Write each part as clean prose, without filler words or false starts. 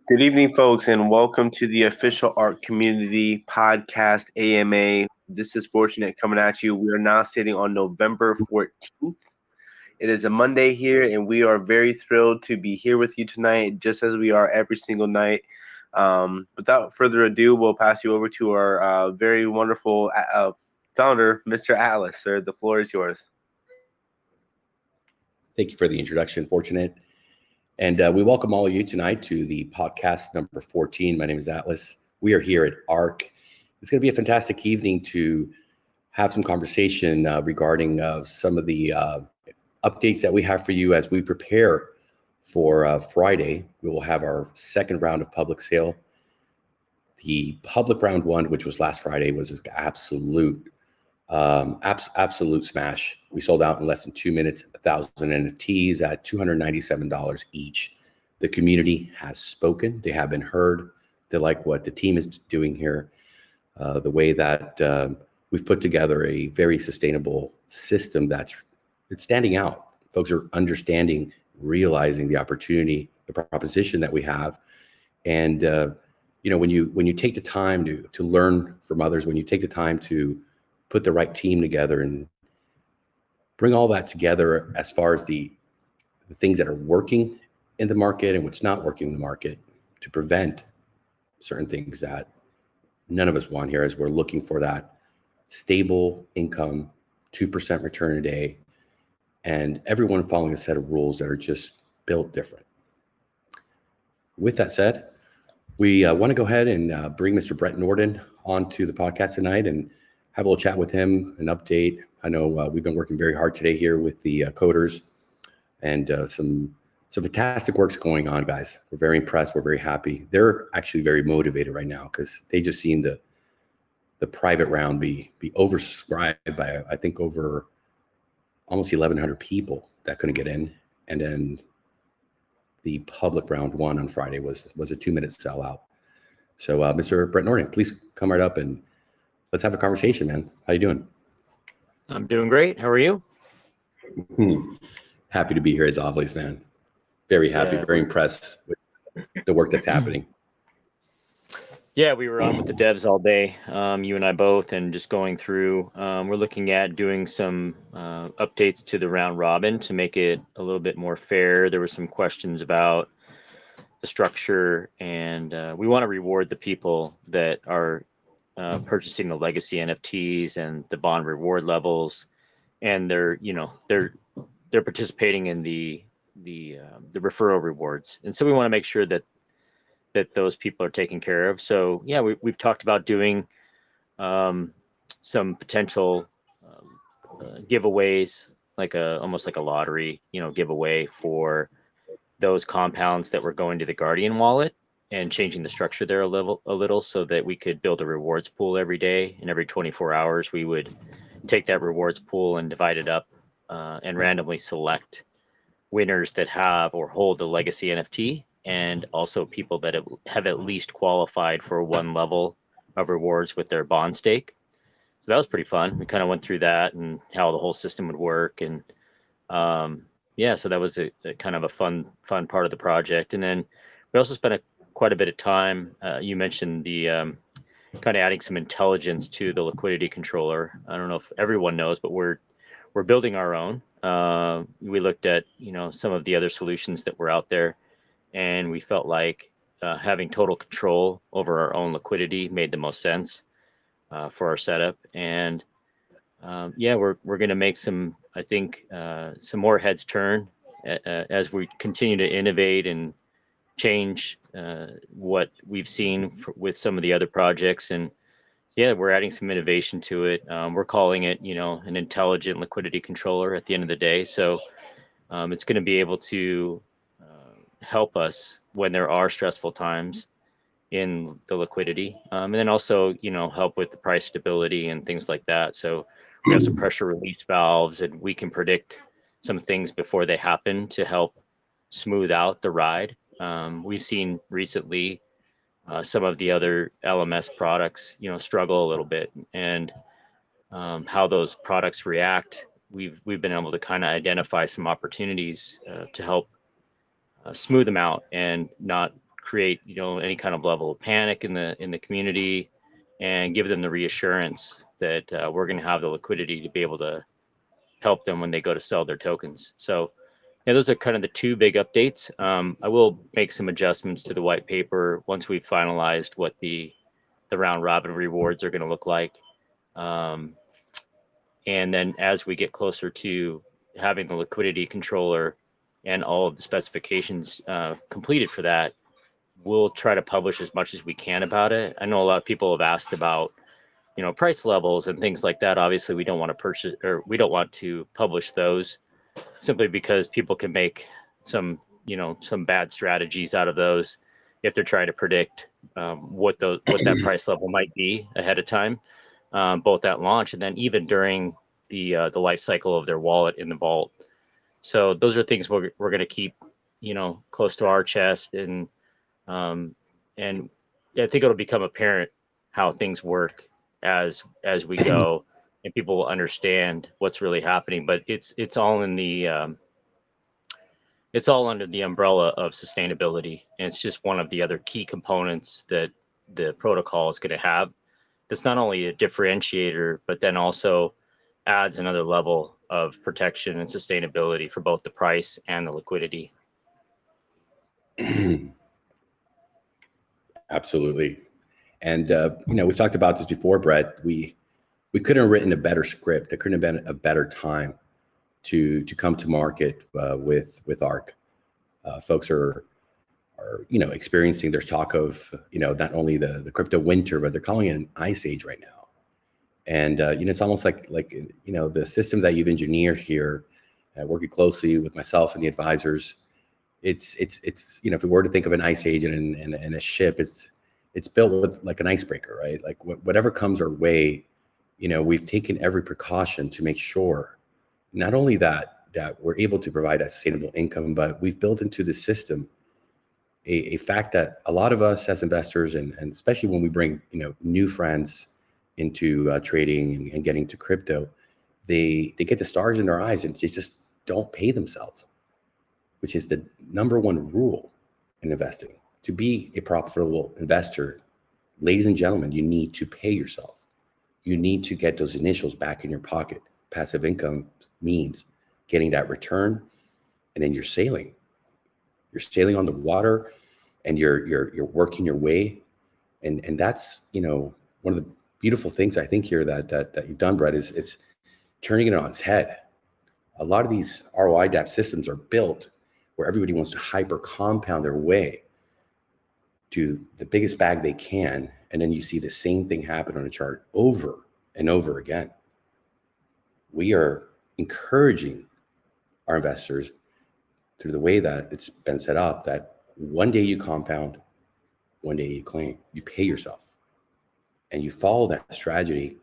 Good evening, folks, and welcome to the official ARK Community Podcast AMA. This is Fortunate coming at you. We are now sitting on November 14th. It is a Monday here, and we are very thrilled to be here with you tonight, just as we are every single night. Without further ado, we'll pass you over to our very wonderful founder, Mr. Atlas. Sir, the floor is yours. Thank you for the introduction, Fortunate. And we welcome all of you tonight to the podcast number 14. My name is Atlas. We are here at ARK. It's going to be a fantastic evening to have some conversation regarding some of the updates that we have for you as we prepare for Friday. We will have our second round of public sale. The public round one, which was last Friday, was an absolute smash. We sold out in less than 2 minutes, 1,000 NFTs at $297 each. The community has spoken. They have been heard. They like what the team is doing here. The way that we've put together a very sustainable system that's standing out. Folks are understanding, realizing the opportunity, the proposition that we have. And when you take the time to learn from others, when you take the time to put the right team together and bring all that together as far as the things that are working in the market and what's not working in the market to prevent certain things that none of us want here, as we're looking for that stable income, 2% return a day, and everyone following a set of rules that are just built different. With that said, we want to go ahead and bring Mr. Brett Norden onto the podcast tonight and have a little chat with him, an update. I know we've been working very hard today here with the coders, and some fantastic work's going on, guys. We're very impressed. We're very happy. They're actually very motivated right now because they just seen the private round be oversubscribed by, I think, over almost 1,100 people that couldn't get in. And then the public round one on Friday was a 2-minute sellout. So Mr. Brett Norden, please come right up and let's have a conversation, man. How you doing? I'm doing great. How are you? Happy to be here as always, man. Very happy, very impressed with the work that's happening. Yeah, we were on with the devs all day, you and I both, and just going through. We're looking at doing some updates to the round robin to make it a little bit more fair. There were some questions about the structure, and we want to reward the people that are purchasing the legacy NFTs and the bond reward levels, and they're participating in the referral rewards, and so we want to make sure that those people are taken care of. So yeah, we've talked about doing some potential giveaways, like almost like a lottery, giveaway for those compounds that were going to the Guardian wallet, and changing the structure there a little so that we could build a rewards pool every day, and every 24 hours we would take that rewards pool and divide it up and randomly select winners that have or hold the legacy NFT, and also people that have at least qualified for one level of rewards with their bond stake. So that was pretty fun. We kind of went through that and how the whole system would work, and so that was a kind of a fun part of the project. And then we also spent quite a bit of time. You mentioned the kind of adding some intelligence to the liquidity controller. I don't know if everyone knows, but we're building our own. We looked at some of the other solutions that were out there, and we felt like having total control over our own liquidity made the most sense for our setup. And we're going to make some more heads turn as we continue to innovate and change what we've seen with some of the other projects. And yeah, we're adding some innovation to it. We're calling it, an intelligent liquidity controller at the end of the day. So it's going to be able to help us when there are stressful times in the liquidity, and then also, help with the price stability and things like that. So we have some pressure release valves, and we can predict some things before they happen to help smooth out the ride. We've seen recently some of the other LMS products, struggle a little bit, and how those products react. We've been able to kind of identify some opportunities to help smooth them out and not create, any kind of level of panic in the community, and give them the reassurance that we're going to have the liquidity to be able to help them when they go to sell their tokens. So yeah, those are kind of the two big updates. I will make some adjustments to the white paper once we've finalized what the round robin rewards are going to look like. And then as we get closer to having the liquidity controller and all of the specifications completed for that, we'll try to publish as much as we can about it. I know a lot of people have asked about, price levels and things like that. Obviously, we don't want to publish those simply because people can make some bad strategies out of those if they're trying to predict what that price level might be ahead of time, both at launch and then even during the life cycle of their wallet in the vault. So those are things we're going to keep close to our chest, and I think it'll become apparent how things work as we go, and people will understand what's really happening. But it's all in the it's all under the umbrella of sustainability, and it's just one of the other key components that the protocol is going to have. That's not only a differentiator, but then also adds another level of protection and sustainability for both the price and the liquidity. Absolutely. And, we've talked about this before, Brett. We couldn't have written a better script. There couldn't have been a better time to come to market with ARK. Folks are experiencing, there's talk of, not only the crypto winter, but they're calling it an ice age right now. And, it's almost like the system that you've engineered here, working closely with myself and the advisors, it's if we were to think of an ice age and a ship, it's built with like an icebreaker, right? Like whatever comes our way, we've taken every precaution to make sure not only that we're able to provide a sustainable income, but we've built into the system a fact that a lot of us as investors, and especially when we bring new friends into trading and getting to crypto, they get the stars in their eyes and they just don't pay themselves, which is the number one rule in investing. To be a profitable investor, ladies and gentlemen, you need to pay yourself. You need to get those initials back in your pocket. Passive income means getting that return, and then you're sailing. You're sailing on the water, and you're working your way, and that's one of the beautiful things I think here that you've done, Brett, is turning it on its head. A lot of these ROI DApp systems are built where everybody wants to hyper compound their way to the biggest bag they can, and then you see the same thing happen on a chart over and over again. We are encouraging our investors through the way that it's been set up that one day you compound, one day you claim, you pay yourself, and you follow that strategy.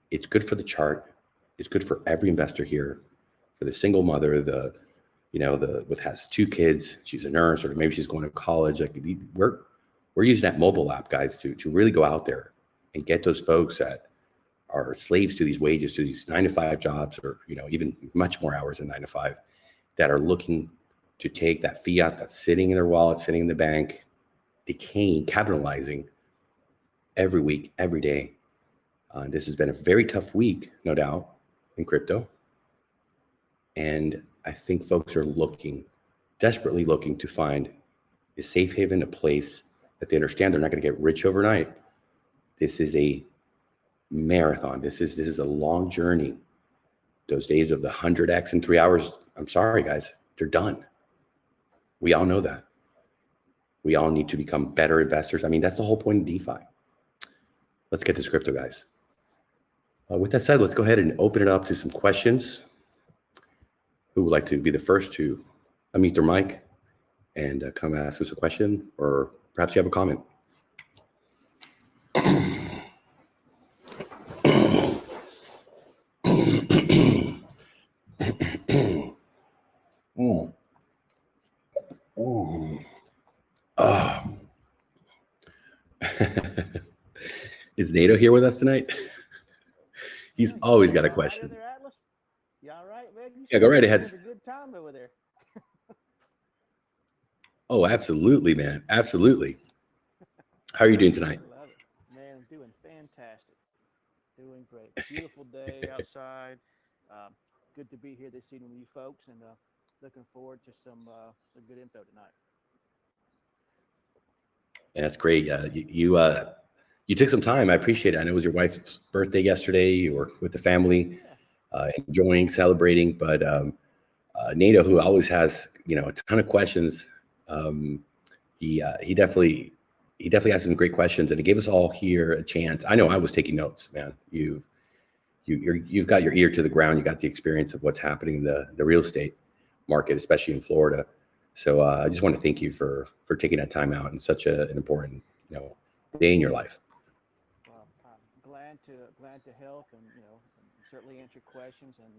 It's good for the chart. It's good for every investor here, for the single mother, what has 2 kids, she's a nurse, or maybe she's going to college. Like we're using that mobile app, guys, to really go out there and get those folks that are slaves to these wages, to these 9-to-5 jobs, or even much more hours than 9 to 5, that are looking to take that fiat that's sitting in their wallet, sitting in the bank, decaying, capitalizing every week, every day. This has been a very tough week, no doubt, in crypto. And I think folks are desperately looking to find a safe haven, a place that they understand they're not going to get rich overnight. This is a marathon. This is a long journey. Those days of the 100x in 3 hours, I'm sorry, guys, they're done. We all know that. We all need to become better investors. I mean, that's the whole point of DeFi. Let's get this crypto, guys. With that said, let's go ahead and open it up to some questions. Who would like to be the first to unmute their mic and come ask us a question, or perhaps you have a comment? Is NATO here with us tonight? He's always got a question. You all right, man? Yeah, go right ahead. It's a good time over there. Oh, absolutely, man. Absolutely. How are you doing tonight? I love it. Man, I'm doing fantastic. Doing great. Beautiful day outside. Um, Good to be here this evening with you folks, and looking forward to some good info tonight. Yeah, that's great. You took some time. I appreciate it. I know it was your wife's birthday yesterday. You were with the family, Yeah. enjoying, celebrating. But Nato, who always has a ton of questions, um, he definitely asked some great questions, and it gave us all here a chance. I know I was taking notes, man. You've got your ear to the ground. You got the experience of what's happening in the real estate market, especially in Florida. So I just want to thank you for taking that time out in such an important day in your life. Well, I'm glad to help, and certainly answer questions, and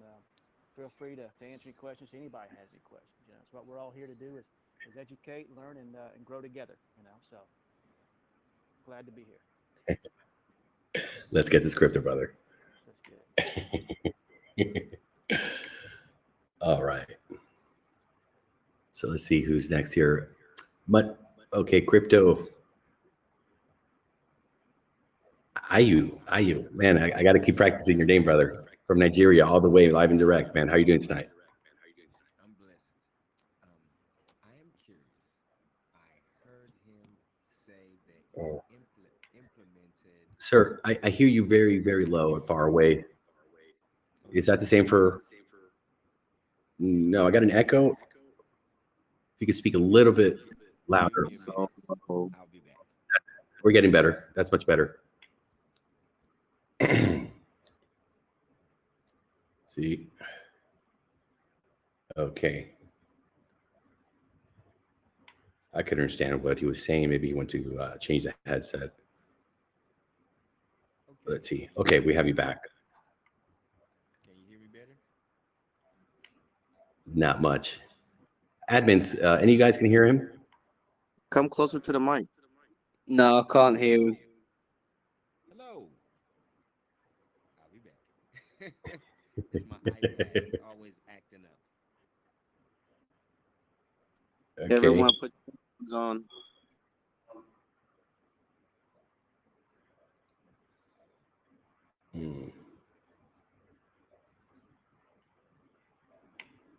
feel free to answer any questions. Anybody has any questions, it's what we're all here to do is educate, learn, and grow together. So glad to be here. Let's get the scripted, brother. Let's get it. All right. So let's see who's next here. Okay, crypto. Ayu. Man, I got to keep practicing your name, brother. From Nigeria, all the way live and direct, man. How are you doing tonight? I'm blessed. I am curious. I heard him say that Oh. he implemented. Sir, I hear you very, very low and far away. Is that the same for? No, I got an echo. If you could speak a little bit louder. So I'll be back. We're getting better. That's much better. See. Okay. I could understand what he was saying. Maybe he went to change the headset. Okay. Let's see. Okay, we have you back. Can you hear me better? Not much. Admins, any of you guys can hear him? Come closer to the mic. No, I can't hear you. Hello. I'll be back. It's my iPad. It's always acting up. Okay. Everyone put your headphones on.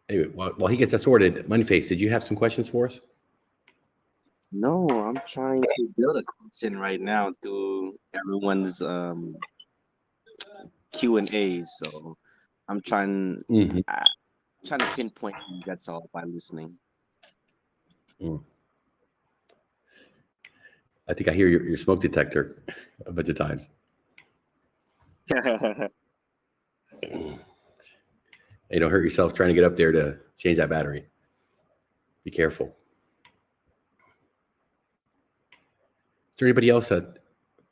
Anyway, while he gets that sorted, Moneyface, did you have some questions for us? No, I'm trying to build a question right now through everyone's Q&A. So I'm trying trying to pinpoint you, that's all, by listening. I think I hear your smoke detector a bunch of times. Hey, don't hurt yourself trying to get up there to change that battery. Be careful. Is there anybody else that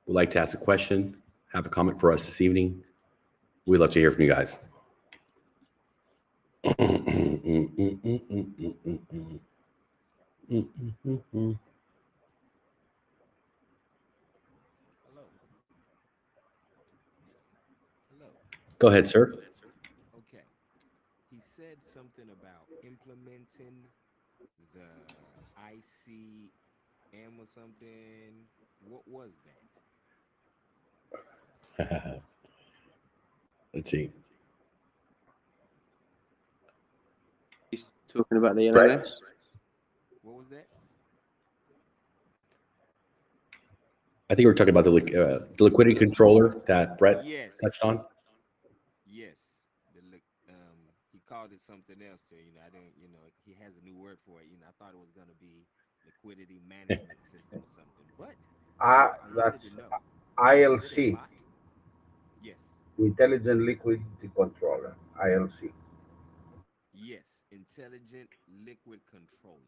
would like to ask a question, have a comment for us this evening? We'd love to hear from you guys. Hello. Go ahead, sir. Okay. He said something about implementing the ICM or something. What was that? Let's see. He's talking about the Right. LMS. What was that? I think we're talking about the liquidity controller that Brett Yes. touched on. Yes. He called it something else too. I didn't. He has a new word for it. I thought it was gonna be liquidity management system or something. But I wanted That's to know. Is it a ILC, bot? Yes. Intelligent Liquidity Controller, ILC. Yes. Intelligent liquid controller.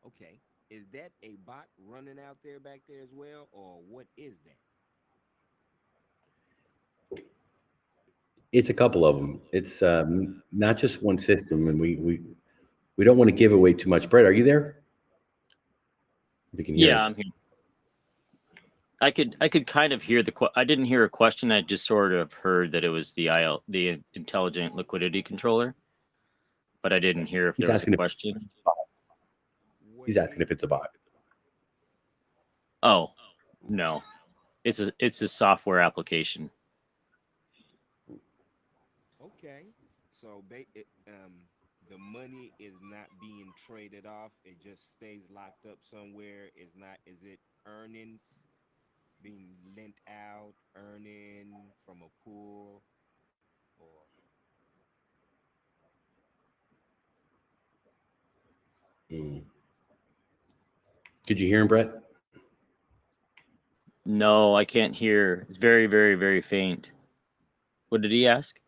Okay. Is that a bot running out there back there as well, or what is that? It's a couple of them. It's not just one system, and we don't want to give away too much. Brett, are you there? If you can hear us. I'm here. I could kind of hear I didn't hear a question. I just sort of heard that it was the intelligent liquidity controller, but I didn't hear if He's there was asking a if- question. He's asking if it's a bot. Oh, no. It's a software application. Okay, so the money is not being traded off. It just stays locked up somewhere. It's not. Is it earnings being lent out, earning from a pool, or Could you hear him, Brett? No, I can't hear. It's very, very, very faint. What did he ask?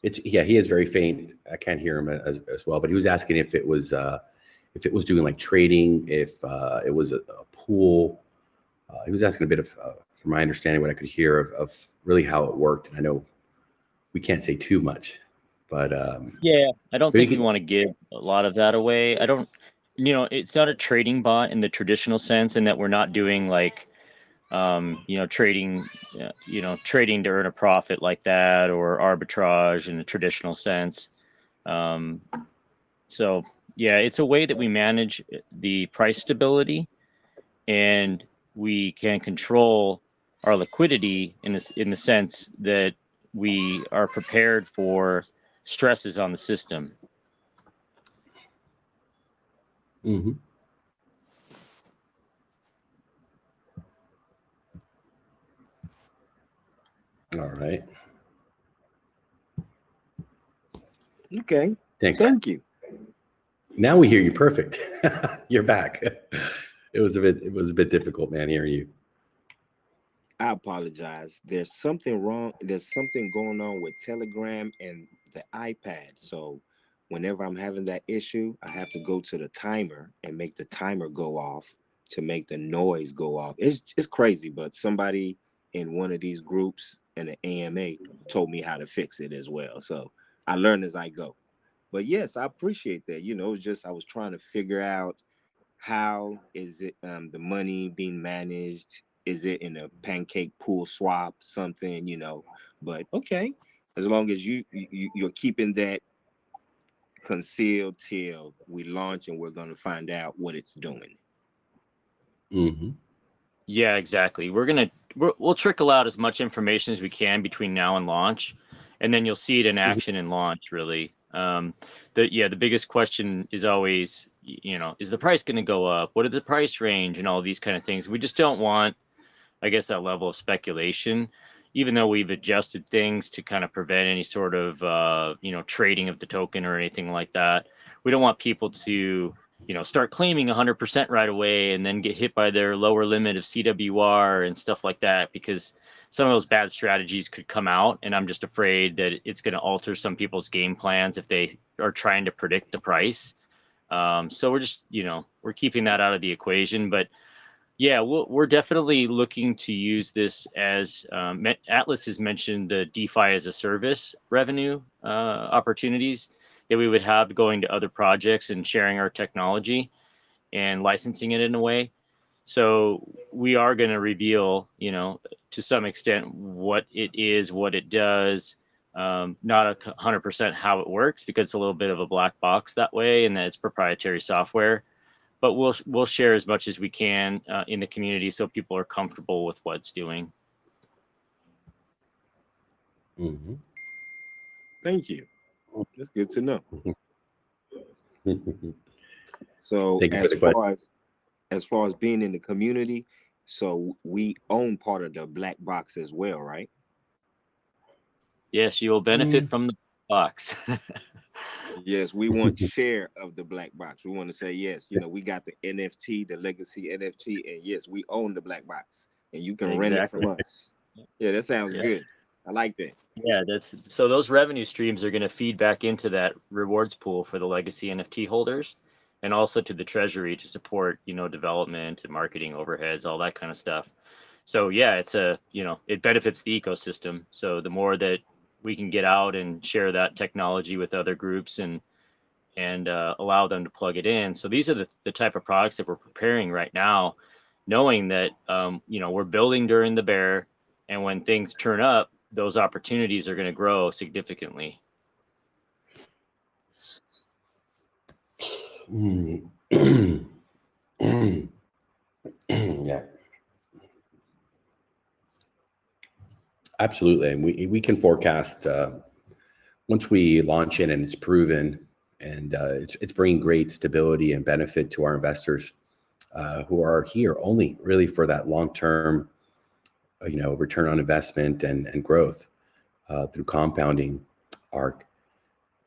He is very faint. I can't hear him as well, but he was asking if it was doing like trading, if it was a pool. He was asking a bit of, from my understanding, what I could hear of really how it worked. And I know we can't say too much, but yeah, I don't think we want to give a lot of that away. I don't, it's not a trading bot in the traditional sense, in that we're not doing like, trading, trading to earn a profit like that, or arbitrage in the traditional sense. So yeah, it's a way that we manage the price stability, and we can control our liquidity in the sense that we are prepared for stresses on the system. Mm-hmm. All right. okay? Thanks. Thank you. Now we hear you perfect. You're back. It was a bit difficult, man, hearing you. I apologize. There's something wrong. There's something going on with Telegram and the iPad. So whenever I'm having that issue, I have to go to the timer and make the timer go off to make the noise go off. It's crazy, but somebody in one of these groups in the AMA told me how to fix it as well. So I learn as I go. But yes, I appreciate that. It's just I was trying to figure out how is it the money being managed? Is it in a pancake pool swap, something, But okay, as long as you're keeping that concealed till we launch, and we're going to find out what it's doing. Mm-hmm. Yeah, exactly. We'll trickle out as much information as we can between now and launch, and then you'll see it in action in launch. Really, the biggest question is always, is the price going to go up? What is the price range, and all these kind of things. We just don't want, I guess, that level of speculation, even though we've adjusted things to kind of prevent any sort of trading of the token or anything like that. We don't want people to start claiming 100% right away and then get hit by their lower limit of CWR and stuff like that, because some of those bad strategies could come out, and I'm just afraid that it's going to alter some people's game plans if they are trying to predict the price. So we're just, we're keeping that out of the equation. But yeah, we're definitely looking to use this as Atlas has mentioned, the DeFi as a service revenue opportunities that we would have going to other projects and sharing our technology and licensing it in a way. So we are going to reveal, to some extent what it is, what it does, not 100% how it works, because it's a little bit of a black box that way, and that it's proprietary software. But we'll share as much as we can in the community so people are comfortable with what it's doing. Mm-hmm. Thank you. That's good to know. So as far as being in the community, so we own part of the black box as well, right? Yes, you will benefit from the box. Yes, we want share of the black box. We want to say, yes, we got the NFT, the legacy NFT, and yes, we own the black box, and you can rent it from us. Yeah, that sounds good. I like that. Yeah, so those revenue streams are going to feed back into that rewards pool for the legacy NFT holders, and also to the treasury to support, development and marketing overheads, all that kind of stuff. So yeah, it benefits the ecosystem. So the more that we can get out and share that technology with other groups and allow them to plug it in. So these are the type of products that we're preparing right now, knowing that we're building during the bear, and when things turn up, those opportunities are going to grow significantly. Yeah, absolutely. And we can forecast once we launch it and it's proven, and it's bringing great stability and benefit to our investors who are here only really for that long-term, return on investment and growth through compounding ARK.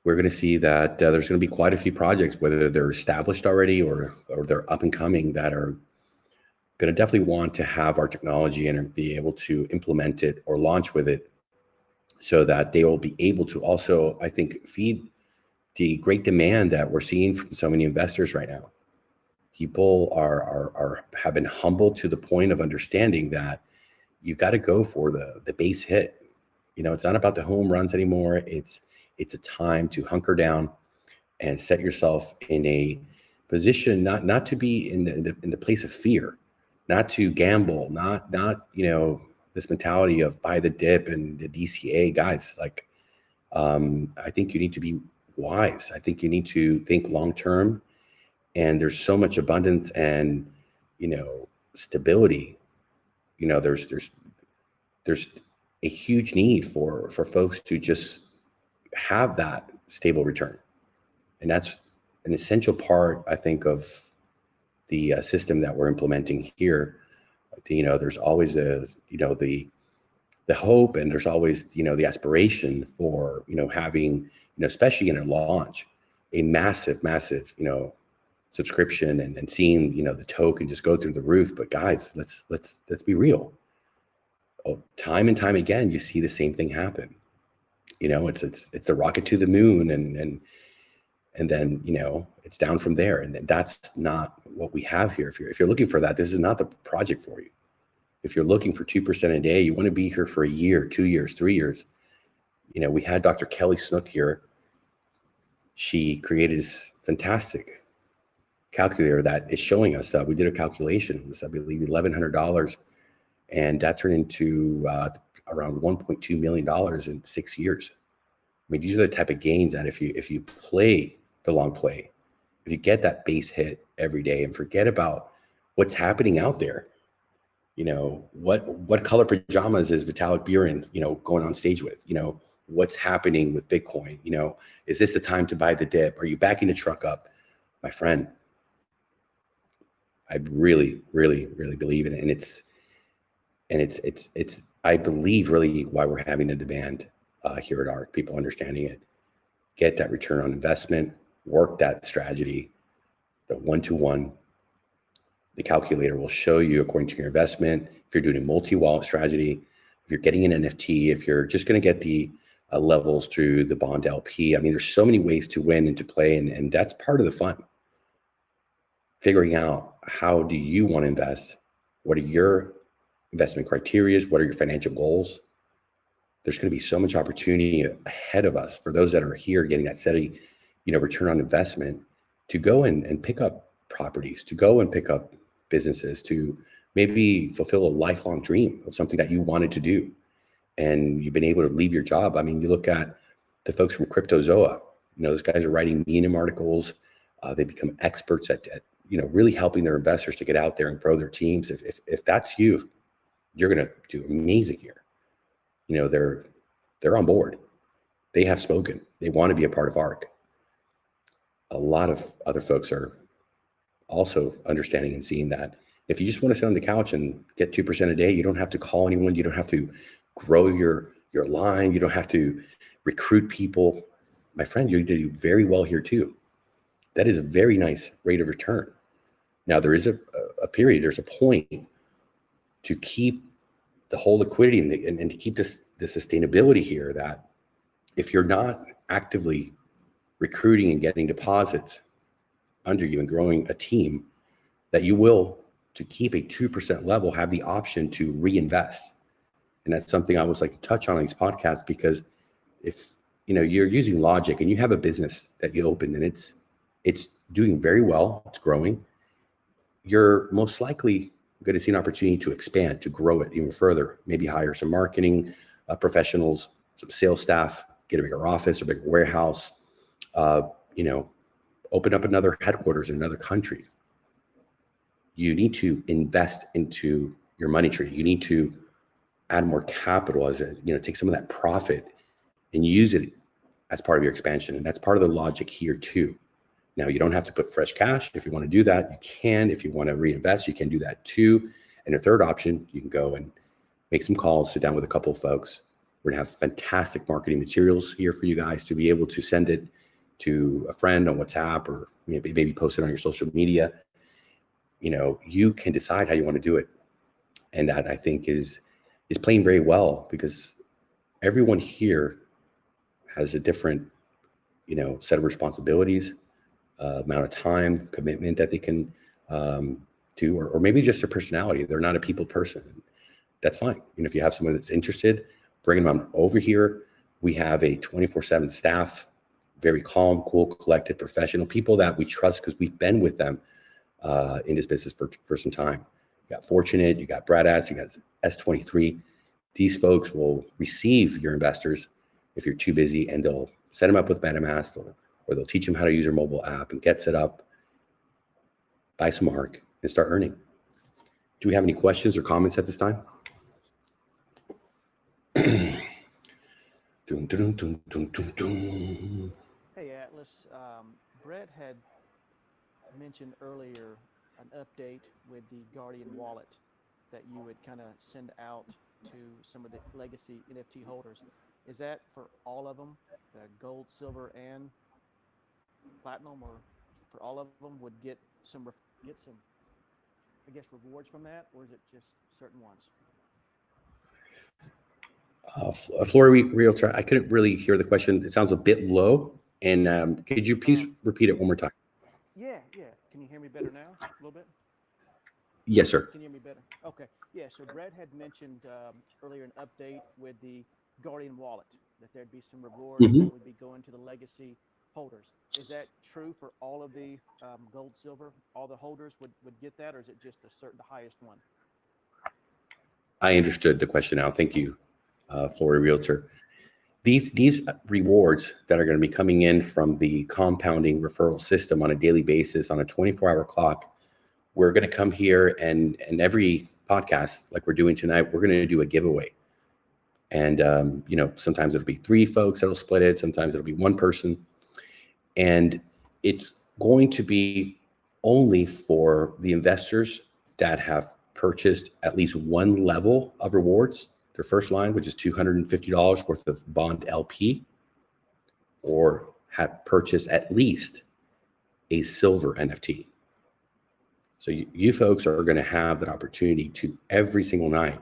We're going to see that there's going to be quite a few projects, whether they're established already or they're up and coming, that are going to definitely want to have our technology and be able to implement it or launch with it, so that they will be able to also, I think, feed the great demand that we're seeing from so many investors right now. People have been humbled to the point of understanding that you got to go for the base hit. It's not about the home runs anymore. It's a time to hunker down and set yourself in a position not to be in the place of fear, not to gamble, not this mentality of buy the dip and the DCA. Guys, like I think you need to be wise. I think you need to think long term, and there's so much abundance and stability. There's a huge need for folks to just have that stable return, and that's an essential part, I think, of the system that we're implementing here. There's always the hope, and there's always the aspiration for having especially in a launch, a massive subscription and seeing the token just go through the roof. But guys, let's be real. Time and time again, you see the same thing happen. It's the rocket to the moon, and then it's down from there, and that's not what we have here. If you're looking for that, this is not the project for you. If you're looking for 2% a day, you want to be here for a year, 2 years, 3 years. We had Dr. Kelly Snook here. She created this fantastic calculator that is showing us that we did a calculation. It was, I believe, $1,100, and that turned into around $1.2 million in 6 years. I mean, these are the type of gains that if you play the long play, if you get that base hit every day and forget about what's happening out there, what color pajamas is Vitalik Buterin, going on stage with, what's happening with Bitcoin, is this the time to buy the dip? Are you backing the truck up? My friend, I really, really, really believe in it. And it's I believe really why we're having the demand here at ARK, people understanding it, get that return on investment, work that strategy, the 1-to-1. The calculator will show you according to your investment, if you're doing a multi-wallet strategy, if you're getting an NFT, if you're just going to get the levels through the bond LP. I mean, there's so many ways to win and to play, and that's part of the fun. Figuring out how do you want to invest, what are your investment criteria, what are your financial goals. There's going to be so much opportunity ahead of us for those that are here getting that steady, return on investment, to go and pick up properties, to go and pick up businesses, to maybe fulfill a lifelong dream of something that you wanted to do, and you've been able to leave your job. I mean, you look at the folks from Cryptozoa. Those guys are writing Medium articles. They become experts at really helping their investors to get out there and grow their teams. If that's you, you're going to do amazing here. They're on board. They have spoken. They want to be a part of ARK. A lot of other folks are also understanding and seeing that if you just want to sit on the couch and get 2% a day, you don't have to call anyone. You don't have to grow your line. You don't have to recruit people. My friend, you do very well here too. That is a very nice rate of return. Now, there is a period, there's a point to keep the whole liquidity and to keep the sustainability here, that if you're not actively recruiting and getting deposits under you and growing a team, that you will, to keep a 2% level, have the option to reinvest. And that's something I always like to touch on these podcasts, because if you're using logic and you have a business that you opened and it's doing very well, it's growing, you're most likely going to see an opportunity to expand, to grow it even further, maybe hire some marketing professionals, some sales staff, get a bigger office or bigger warehouse, open up another headquarters in another country. You need to invest into your money tree. You need to add more capital take some of that profit and use it as part of your expansion. And that's part of the logic here too. Now, you don't have to put fresh cash. If you want to do that, you can. If you want to reinvest, you can do that too. And a third option, you can go and make some calls, sit down with a couple of folks. We're gonna have fantastic marketing materials here for you guys to be able to send it to a friend on WhatsApp, or maybe post it on your social media. You can decide how you want to do it. And that, I think, is playing very well, because everyone here has a different, set of responsibilities, amount of time, commitment that they can do, or maybe just their personality. They're not a people person. That's fine. If you have someone that's interested, bring them over here. We have a 24/7 staff, very calm, cool, collected, professional people that we trust because we've been with them in this business for some time. You got Fortunate, you got Brad S, you got S23. These folks will receive your investors if you're too busy, and they'll set them up with MetaMask, or they'll teach them how to use your mobile app and get set up, buy some ARK, and start earning. Do we have any questions or comments at this time? Hey, Atlas. Brett had mentioned earlier an update with the Guardian wallet that you would kind of send out to some of the legacy NFT holders. Is that for all of them, the gold, silver, and platinum, or for all of them would get some, I guess, rewards from that, or is it just certain ones? Florida Realtor, I couldn't really hear the question. It sounds a bit low. And could you please repeat it one more time? Yeah. Can you hear me better now? A little bit? Yes, sir. Can you hear me better? Okay. Yeah, so Brett had mentioned earlier an update with the Guardian wallet, that there'd be some rewards that would be going to the legacy holders. Is that true for all of the gold, silver? All the holders would get that, or is it just the highest one? I understood the question now. Thank you, Florida Realtor. These rewards that are going to be coming in from the compounding referral system on a daily basis, on a 24-hour clock, we're going to come here and every podcast, like we're doing tonight, we're going to do a giveaway. And, sometimes it'll be 3 folks that'll split it. Sometimes it'll be 1 person. And it's going to be only for the investors that have purchased at least 1 level of rewards. Their first line, which is $250 worth of bond LP, or have purchased at least a silver NFT. So you folks are going to have that opportunity to every single night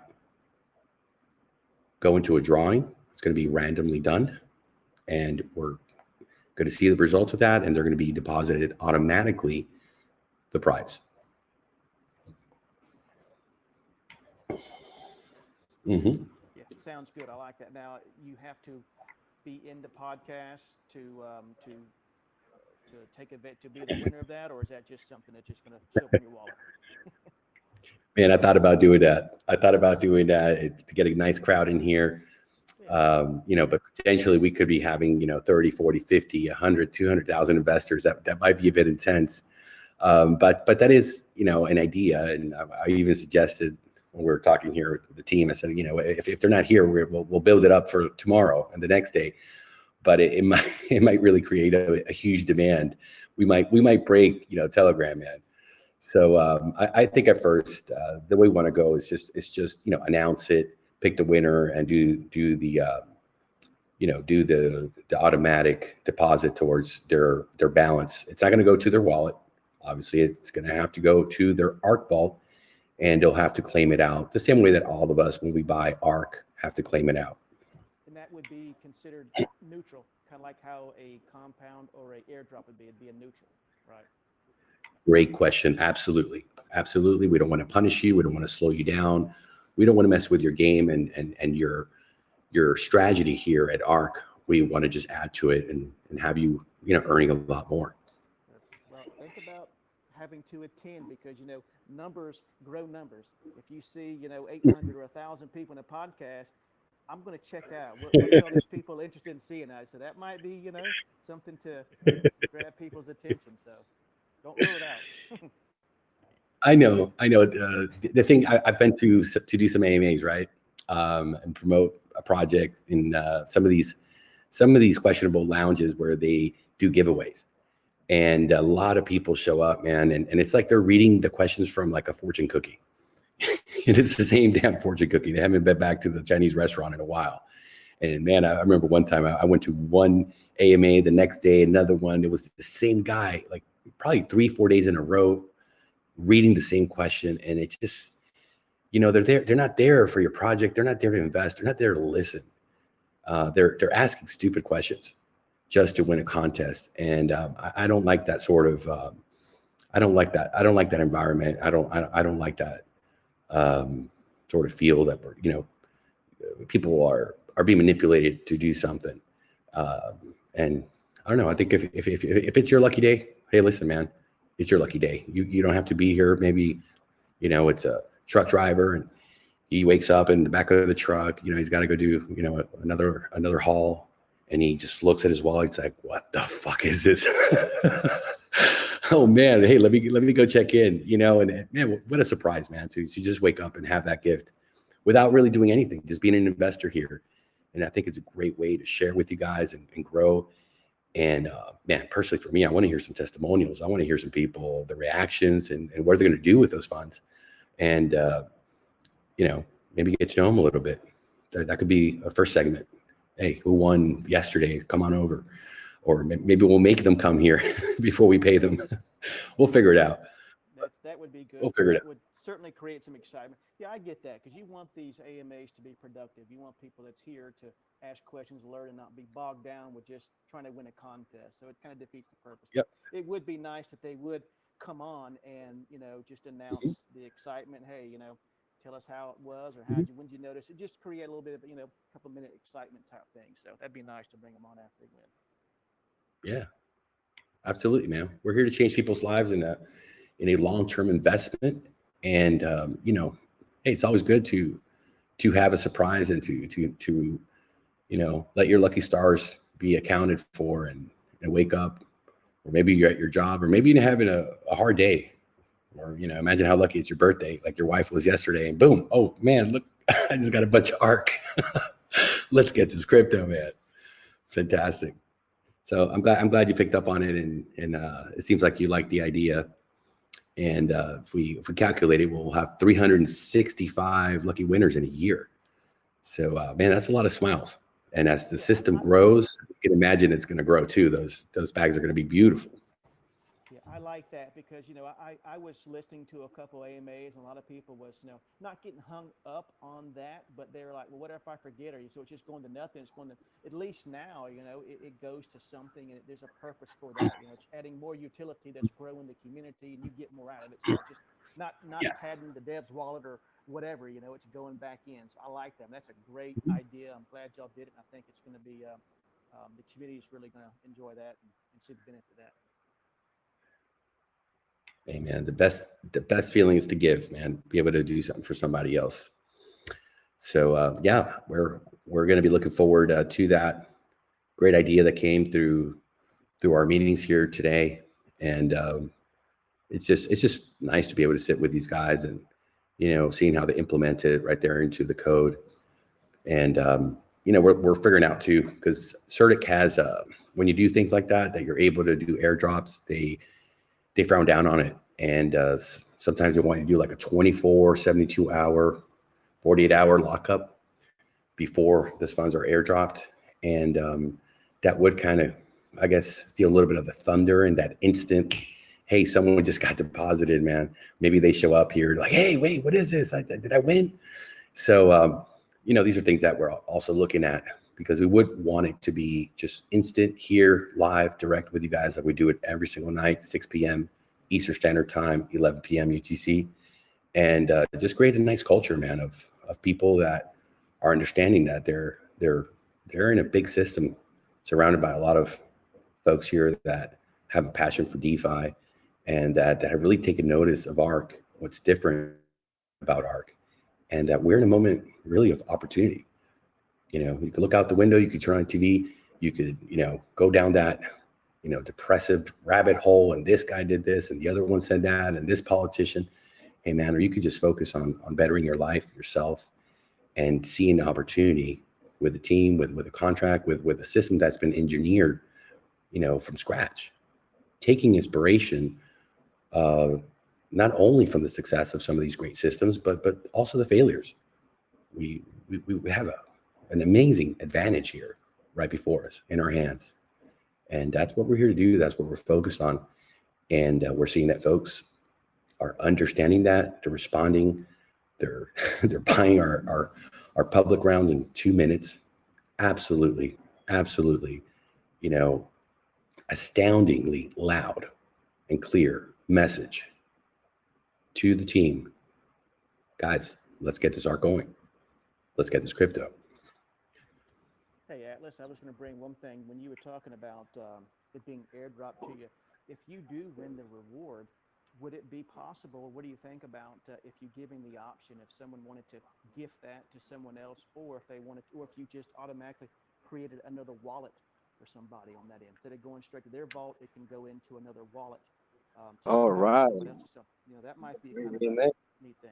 go into a drawing. It's going to be randomly done, and we're going to see the results of that, and they're going to be deposited automatically, the prize. Yeah, sounds good. I like that. Now, you have to be in the podcast to take event to be the winner of that, or is that just something that's just going to show up in your wallet? Man, I thought about doing that. To get a nice crowd in here. But potentially we could be having, 30, 40, 50, 100, 200,000 investors. That might be a bit intense. But that is, an idea. And I even suggested when we were talking here with the team, I said, if they're not here, we'll build it up for tomorrow and the next day. But it might really create a huge demand. We might break, Telegram, man. So I think at first the way we want to go is just announce it, pick the winner, and do the automatic deposit towards their balance. It's not going to go to their wallet. Obviously, it's going to have to go to their ARK vault, and they'll have to claim it out the same way that all of us, when we buy ARK, have to claim it out. And that would be considered neutral, kind of like how a compound or a airdrop would be. It'd be a neutral, right? Great question. Absolutely. We don't want to punish you. We don't want to slow you down. We don't want to mess with your game and your strategy here at ARK. We want to just add to it and have you, earning a lot more. Well, think about having to attend, because, numbers grow numbers. If you see, 800 or 1,000 people in a podcast, I'm going to check out what are all these people interested in seeing. I said that might be, something to grab people's attention. So don't rule it out. I know. The thing I've been to do some AMAs, right, and promote a project in some of these questionable lounges where they do giveaways, and a lot of people show up, man, and it's like they're reading the questions from like a fortune cookie. And it's the same damn fortune cookie. They haven't been back to the Chinese restaurant in a while. And man, I remember one time I went to one AMA, the next day another one. It was the same guy, like probably 3-4 days in a row, reading the same question. And it just, they're not there for your project. They're not there to invest. They're not there to listen. They're asking stupid questions just to win a contest. And I don't like that sort of, I don't like that. I don't like that environment. I don't like that sort of feel that people are being manipulated to do something. And I don't know. I think if it's your lucky day, hey, listen, man, it's your lucky day. You don't have to be here. Maybe, it's a truck driver and he wakes up in the back of the truck, he's got to go do, another haul. And he just looks at his wallet. He's like, what the fuck is this? Oh man, hey, let me go check in, and man, what a surprise, man, to just wake up and have that gift without really doing anything, just being an investor here. And I think it's a great way to share with you guys and grow. And man, personally for me, I want to hear some testimonials. I want to hear some people, the reactions and what they're going to do with those funds. And, maybe get to know them a little bit. That could be a first segment. Hey, who won yesterday? Come on over. Or maybe we'll make them come here before we pay them. We'll figure it out. That would be good. We'll figure it out. That would certainly create some excitement. Yeah, I get that, because you want these AMAs to be productive. You want people that's here to ask questions, learn, and not be bogged down with just trying to win a contest. So it kind of defeats the purpose. Yep. It would be nice if they would come on and, just announce the excitement. Hey, tell us how it was, or when did you notice it? Just create a little bit of, couple minute excitement type thing. So that'd be nice to bring them on after they win. Yeah, absolutely, man. We're here to change people's lives in a long-term investment. And, hey, it's always good to have a surprise and to let your lucky stars be accounted for and wake up, or maybe you're at your job, or maybe you're having a hard day, or, imagine how lucky it's your birthday, like your wife was yesterday, and boom, oh man, look, I just got a bunch of ARK. Let's get this crypto, man. Fantastic. So I'm glad you picked up on it, and it seems like you like the idea. And if we calculate it, we'll have 365 lucky winners in a year. So man, that's a lot of smiles. And as the system grows, you can imagine it's going to grow too. Those bags are going to be beautiful. Yeah, I like that, because, I was listening to a couple AMAs, and a lot of people was, not getting hung up on that, but they're like, well, what if I forget? So it's just going to nothing. It's going to, at least now, it goes to something, and there's a purpose for that. It's adding more utility that's growing the community, and you get more out of it. So it's just not padding the dev's wallet or whatever, it's going back in. So I like that. That's a great idea. I'm glad y'all did it. And I think it's going to be, the community is really going to enjoy that and see the benefit of that. Hey man, the best feeling is to give, man. Be able to do something for somebody else. So yeah, we're going to be looking forward to that great idea that came through our meetings here today, and it's just nice to be able to sit with these guys and seeing how they implement it right there into the code. And we're figuring out too, because Certic has when you do things like that you're able to do airdrops, they frown down on it. And sometimes they want you to do like a 24, 72 hour, 48 hour lockup before those funds are airdropped. And that would kind of, I guess, steal a little bit of the thunder and that instant, hey, someone just got deposited, man. Maybe they show up here like, hey, wait, what is this? Did I win? So, these are things that we're also looking at, because we would want it to be just instant here, live, direct with you guys, like we do it every single night, 6 p.m. Eastern Standard Time, 11 p.m. UTC, and just create a nice culture, man, of people that are understanding that they're in a big system, surrounded by a lot of folks here that have a passion for DeFi, and that have really taken notice of ARK, what's different about ARK, and that we're in a moment really of opportunity. You could look out the window, you could turn on TV, you could, go down that, depressive rabbit hole, and this guy did this and the other one said that and this politician. Hey man, or you could just focus on bettering your life, yourself, and seeing the opportunity with a team, with a contract, with a system that's been engineered, from scratch, taking inspiration, not only from the success of some of these great systems, but also the failures. We have an amazing advantage here right before us in our hands. And that's what we're here to do. That's what we're focused on. And we're seeing that folks are understanding that, they're responding, they're buying our public rounds in 2 minutes. Absolutely, astoundingly loud and clear message to the team. Guys, let's get this ARK going. Let's get this crypto. Hey, Atlas, I was going to bring one thing. When you were talking about it being airdropped to you, if you do win the reward, would it be possible? What do you think about if you giving the option, if someone wanted to gift that to someone else, or if they wanted, or if you just automatically created another wallet for somebody on that end, instead of going straight to their vault, it can go into another wallet. All right. So, that might be kind of a neat thing,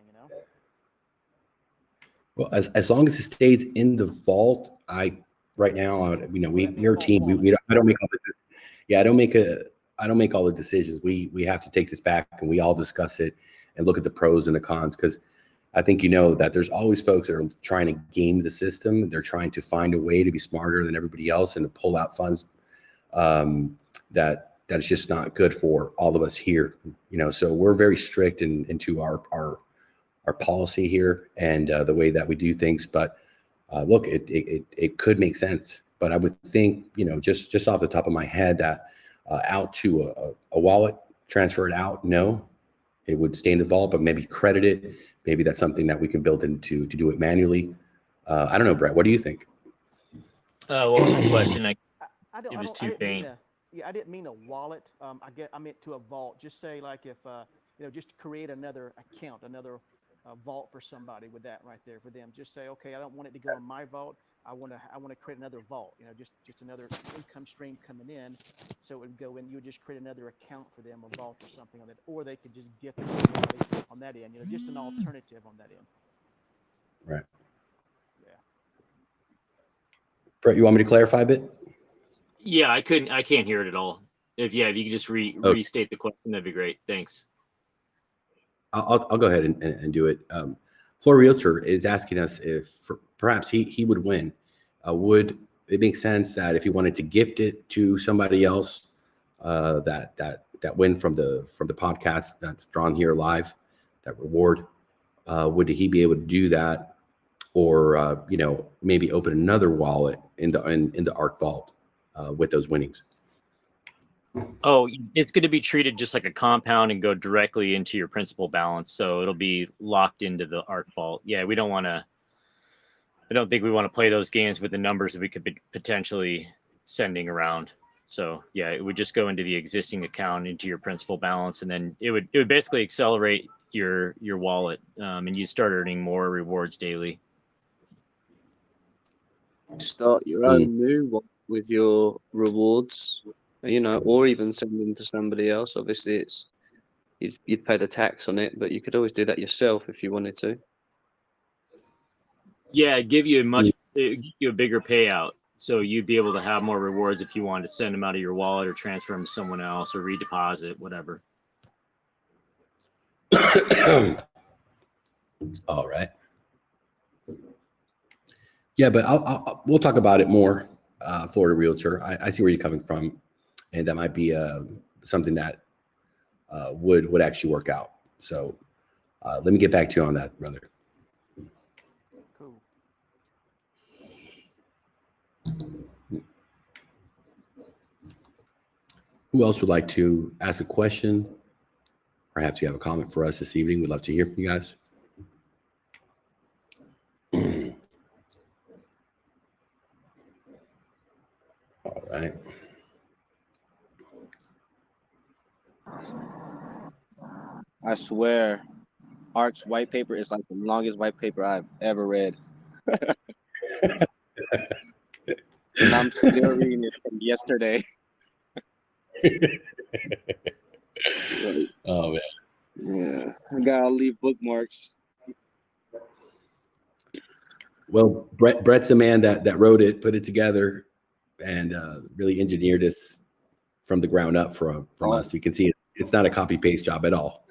Well, as long as it stays in the vault, right now, we're a team. I don't make all the I don't make all the decisions. We have to take this back and we all discuss it and look at the pros and the cons, because I think that there's always folks that are trying to game the system. They're trying to find a way to be smarter than everybody else and to pull out funds that is just not good for all of us here. So we're very strict into our policy here and the way that we do things. But look, it could make sense. But I would think, just off the top of my head, that out to a wallet, transfer it out, no, it would stay in the vault, but maybe credit it. Maybe that's something that we can build into to do it manually. I don't know, Brett, what do you think? What was the question? It was too faint. I didn't mean a wallet. I meant to a vault. Just say like if just create another account, another vault for somebody with that right there for them. Just say, okay, I don't want it to go in my vault. I want to create another vault. Just another income stream coming in. So it would go in. You would just create another account for them, a vault or something on that, or they could just gift it to somebody on that end. Just an alternative on that end. Right. Yeah. Brett, you want me to clarify a bit? Yeah, I can't hear it at all. If you could just restate the question, that'd be great. Thanks. I'll go ahead and do it. Floor Realtor is asking us if perhaps he would win. Would it make sense that if he wanted to gift it to somebody else, that win from the podcast that's drawn here live, that reward, would he be able to do that, or maybe open another wallet in the ARK vault with those winnings? Oh, it's going to be treated just like a compound and go directly into your principal balance. So it'll be locked into the ARK vault. Yeah, I don't think we want to play those games with the numbers that we could be potentially sending around. So yeah, it would just go into the existing account, into your principal balance, and then it would basically accelerate your wallet, and you start earning more rewards daily. Start your own new one with your rewards, or even send them to somebody else. Obviously, you'd pay the tax on it, but you could always do that yourself if you wanted to. Yeah, it'd give you a bigger payout, so you'd be able to have more rewards if you wanted to send them out of your wallet or transfer them to someone else or redeposit, whatever. All right. Yeah, but we'll talk about it more. Florida Realtor, I see where you're coming from, and that might be something that would actually work out. So let me get back to you on that, brother. Cool. Who else would like to ask a question? Perhaps you have a comment for us this evening. We'd love to hear from you guys. All right. I swear, ARK's white paper is like the longest white paper I've ever read. and I'm still reading it from yesterday. Oh man. Yeah, I gotta leave bookmarks. Well, Brett's a man that wrote it, put it together, and really engineered this from the ground up from us. You can see it's not a copy paste job at all.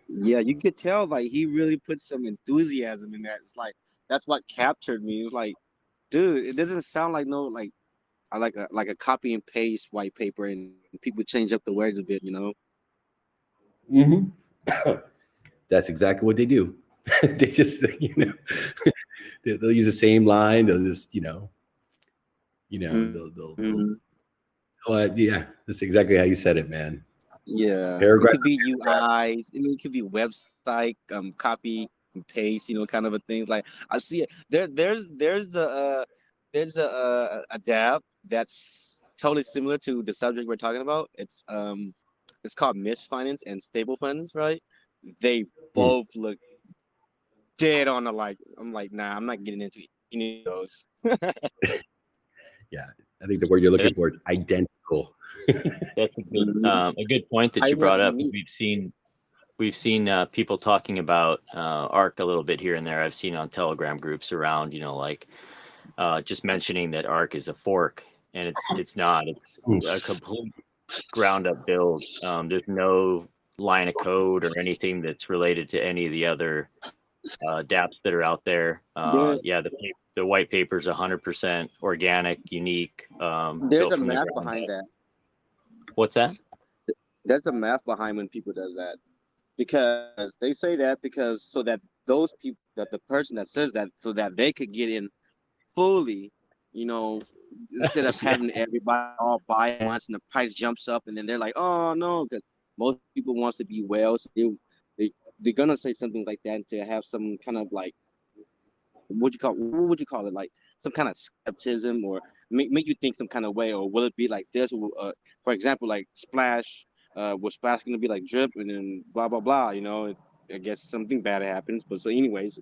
Yeah, you could tell like he really put some enthusiasm in that. It's like that's what captured me. It was like, dude, it doesn't sound like no like I like a copy and paste white paper, and people change up the words a bit, you know. Mm-hmm. That's exactly what they do. They just, they'll use the same line. They'll just, they'll yeah, that's exactly how you said it, man. Yeah, Paragraph. it could be UIs. I mean, it could be website, copy and paste, kind of a thing. Like I see it. There's a dApp that's totally similar to the subject we're talking about. It's called Misfinance and Stable Funds, right? They both look dead on alike. I'm like, nah, I'm not getting into any of those. Yeah, I think the word you're looking for is identical. That's a good point that you brought up. We've seen people talking about ARK a little bit here and there. I've seen on Telegram groups around, just mentioning that ARK is a fork, and it's not. It's a complete ground up build. There's no line of code or anything that's related to any of the other dApps that are out there. The white paper is 100% organic, unique. There's a math behind that. What's that? There's a math behind when people does that, because they say that because so that those people, that the person that says that, so that they could get in fully, instead of having everybody all buy at once and the price jumps up and then they're like, oh no, because most people wants to be well, so they're gonna say something like that to have some kind of like what would you call it, like some kind of skepticism, or make you think some kind of way, or will it be like this? For example, like Splash, was Splash going to be like drip and then blah blah blah? I guess something bad happens, but so anyways,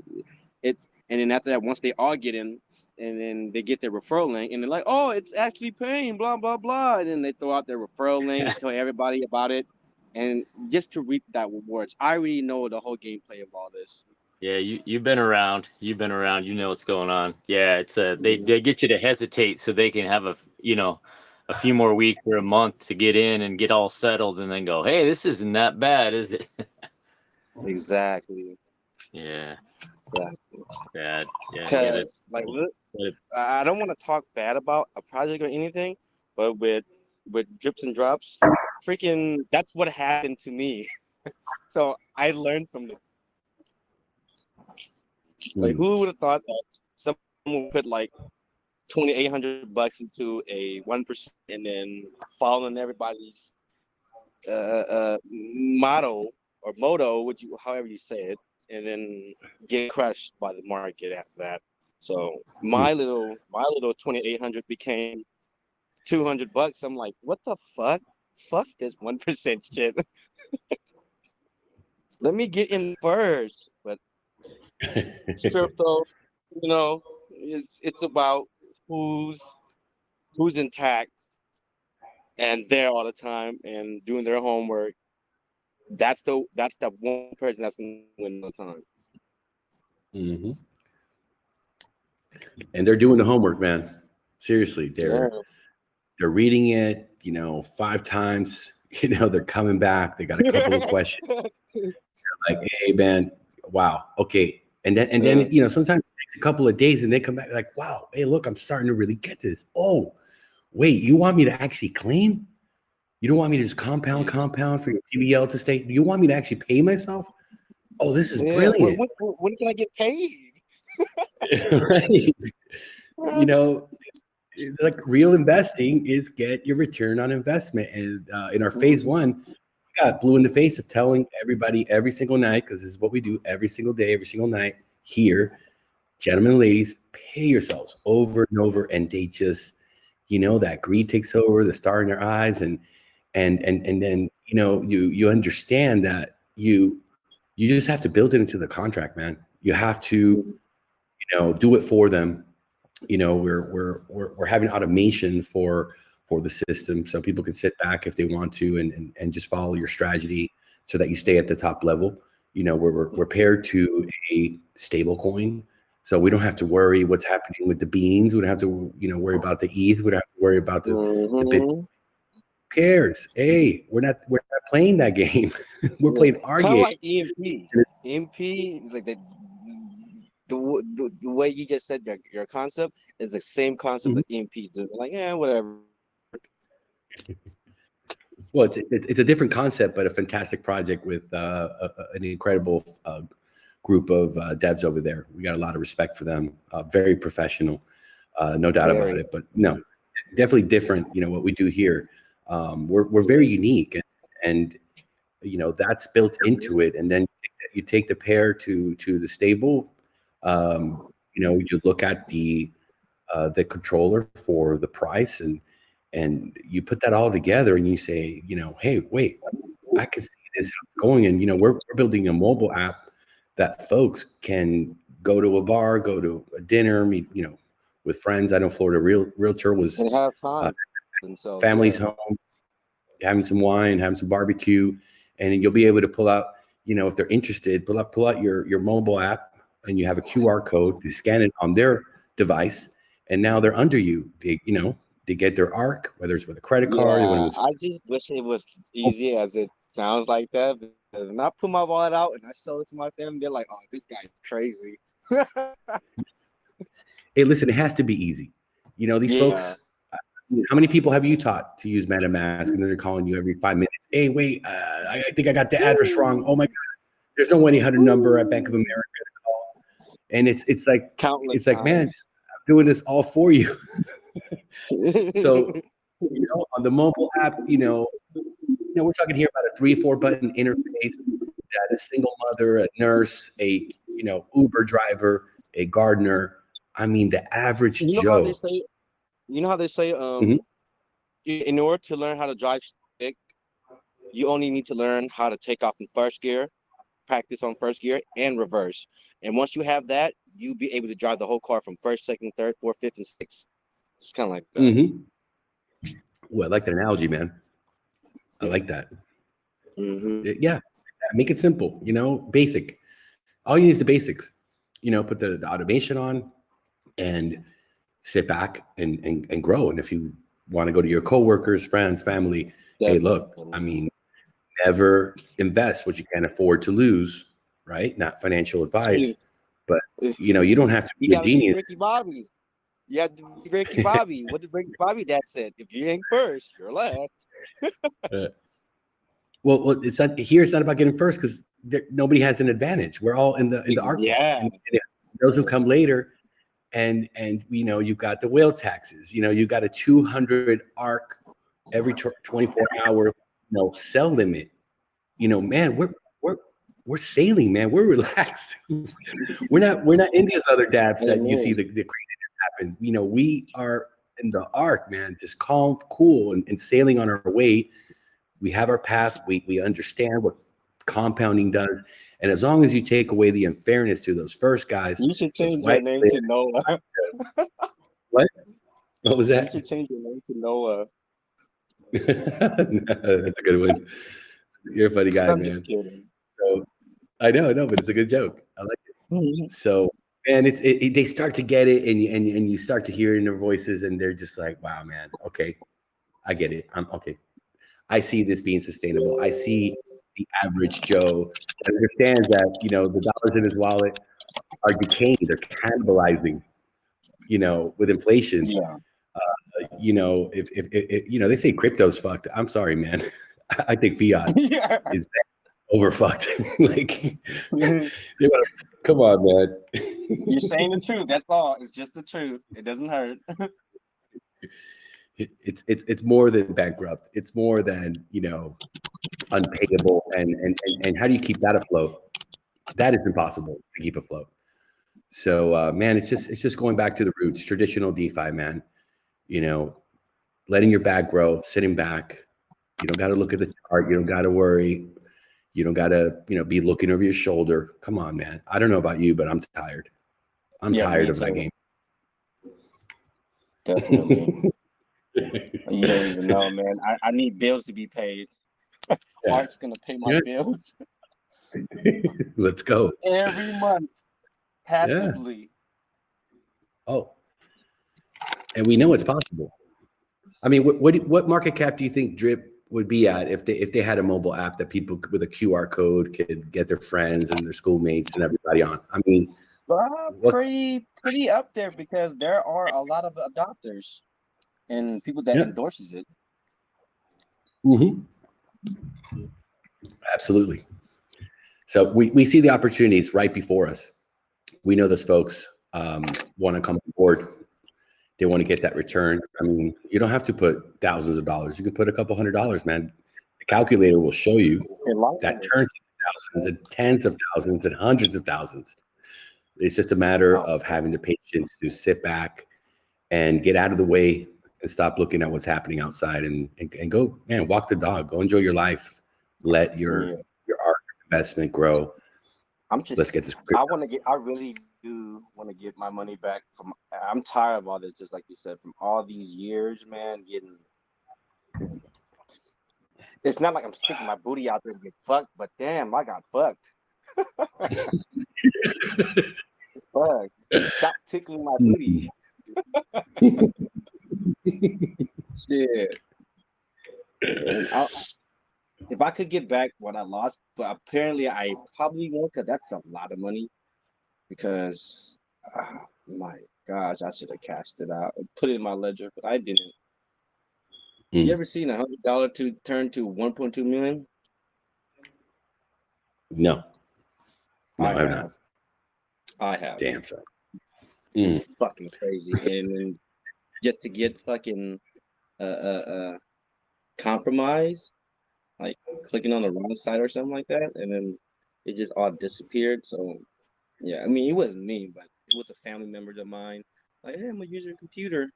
and then after that, once they all get in, and then they get their referral link, and they're like, oh, it's actually paying, blah blah blah, and then they throw out their referral link and tell everybody about it, and just to reap that rewards. I already know the whole gameplay of all this. Yeah, you've been around. You know what's going on. Yeah, it's they get you to hesitate so they can have a few more weeks or a month to get in and get all settled, and then go, hey, this isn't that bad, is it? Exactly. Yeah. Exactly. Bad. Yeah. Because I don't want to talk bad about a project or anything, but with drips and drops, freaking, that's what happened to me. So I learned from the. Like, who would have thought that someone would put like $2,800 into a 1% and then following everybody's motto or moto, however you say it, and then get crushed by the market after that. So my little 2,800 became $200. I'm like, what the fuck? Fuck this 1% shit. Let me get in first. But crypto, it's about who's intact and there all the time and doing their homework. That's the one person that's gonna win all the time. Mm-hmm. And they're doing the homework, man. Seriously, they're reading it, 5 times. They're coming back. They got a couple of questions. They're like, hey, man, wow, okay. And then sometimes it takes a couple of days and they come back like, wow, hey, look, I'm starting to really get this. Oh, wait, you want me to actually claim? You don't want me to just compound for your TBL to stay? You want me to actually pay myself? Oh, this is brilliant. When can I get paid? Right. It's like real investing is get your return on investment. And in our phase 1, we got blue in the face of telling everybody every single night, because this is what we do every single day, every single night here. Gentlemen and ladies, pay yourselves over and over. And they just, that greed takes over, the star in their eyes. And then, you understand that you just have to build it into the contract, man. You have to, do it for them. you know, we're having automation for the system, so people can sit back if they want to and just follow your strategy so that you stay at the top level. You know, we're paired to a stable coin, so we don't have to worry what's happening with the beans. We don't have to, you know, worry about the ETH. We don't have to worry about the bit. Who cares? Hey, we're not playing that game. We're playing our Kind of game. like EMP. EMP is like the way you just said your concept is the same concept that EMP. They're like, yeah, whatever. Well, it's a different concept, but a fantastic project with an incredible group of devs over there. We got a lot of respect for them. Very professional, no doubt about it. But no, definitely different. You know what we do here. We're very unique, and you know that's built into it. And then you take the pair to the stable. You know, you look at the controller for the price, and you put that all together, and you say, you know, hey, wait, I can see this going. And you know, we're building a mobile app that folks can go to a bar, go to a dinner, meet, you know, with friends. I know Florida Realtor was have time themselves, families home, having some wine, having some barbecue, and you'll be able to pull out, you know, if they're interested, pull out your mobile app, and you have a QR code to scan it on their device, and now they're under you. They, you know, they get their ARK, whether it's with a credit card. I just wish it was easy as it sounds like that. When I put my wallet out and I sell it to my family, they're like, "Oh, this guy's crazy." Hey, listen, it has to be easy. You know, these folks. How many people have you taught to use MetaMask, and then they're calling you every 5 minutes? Hey, wait, I think I got the address wrong. Oh my God, there's no 1-800 number at Bank of America to call. And it's like Countless it's like, man, I'm doing this all for you. So, you know, on the mobile app, you know, we're talking here about a 3-4 button interface that a single mother, a nurse, a, you know, Uber driver, a gardener. I mean, the average You know Joe. how they say, in order to learn how to drive stick, you only need to learn how to take off in first gear, practice on first gear, and reverse. And once you have that, you'll be able to drive the whole car from first, second, third, fourth, fifth, and sixth. It's kind of like that. Well, I like that analogy, man. I like that. Yeah, make it simple. You know, basic. All you need is the basics. You know, put the automation on, and sit back and grow. And if you want to go to your coworkers, friends, family, hey, look, I mean, never invest what you can't afford to lose, right? Not financial advice, but you know, you don't have to be a genius. Ricky Bobby. You have to be Ricky Bobby. What did Ricky Bobby dad said? If you ain't first, you're last. Well, it's not here. It's not about getting first because nobody has an advantage. We're all in the ARK. And those who come later. And you know, you've got the whale taxes. You know, you've got a 200 ARK every 24 hour, you know, sell limit. You know, man, we're sailing, man. We're relaxed. we're not in these other dApps that you see the craziness happen. You know, we are in the ARK, man, just calm, cool, and sailing on our way. We have our path. We understand what compounding does. And as long as you take away the unfairness to those first guys, you should change your name to Noah. What was that? You should change your name to Noah. That's a good one. You're a funny guy, I'm man. just kidding. So I know, but it's a good joke. I like it. So, man, they start to get it, and you start to hear it in their voices, and they're just like, wow, man, okay, I get it. I'm okay. I see this being sustainable. I see the average Joe that understands that, you know, the dollars in his wallet are decaying, they're cannibalizing, you know, with inflation. You know, if you know, they say crypto's fucked. I'm sorry, man. I think fiat is over fucked. Like, come on, man. You're saying the truth. That's all. It's just the truth. It doesn't hurt. It's more than bankrupt. It's more than, you know, unpayable. And how do you keep that afloat? That is impossible to keep afloat. So, man, it's just going back to the roots, traditional DeFi, man. You know, letting your bag grow, sitting back. You don't got to look at the chart. You don't got to worry. You don't got to, you know, be looking over your shoulder. Come on, man. I don't know about you, but I'm tired. I'm tired of that game. Definitely. You don't even know, man. I need bills to be paid. Yeah. ARK's gonna pay my bills Let's go. every month passively. Oh, and we know it's possible. I mean, what market cap do you think Drip would be at if they had a mobile app that people with a QR code could get their friends and their schoolmates and everybody on? I mean, Pretty up there because there are a lot of adopters and people that endorses it. Absolutely. So we see the opportunities right before us. We know those folks want to come on board. They want to get that return. I mean, you don't have to put thousands of dollars. You can put a couple $100s, man. The calculator will show you that turns into thousands and tens of thousands and hundreds of thousands. It's just a matter of having the patience to sit back and get out of the way and stop looking at what's happening outside and go, man, walk the dog, go enjoy your life. Let your ARK investment grow. Let's get this. I really do want to get my money back from. I'm tired of all this, just like you said, from all these years, man. It's not like I'm sticking my booty out there to get fucked, but damn, I got fucked. Fuck. Stop tickling my booty. Shit. If I could get back what I lost, but apparently I probably won't, because that's a lot of money. Because, my gosh, I should have cashed it out and put it in my ledger, but I didn't. You ever seen $100 to turn to 1.2 million? No, I have not. I have. Damn, son. It's fucking crazy, and just to get fucking compromise, like clicking on the wrong side or something like that, and then it just all disappeared. So yeah, I mean, it wasn't me, but it was a family member of mine. Like, hey, I'm gonna use your computer.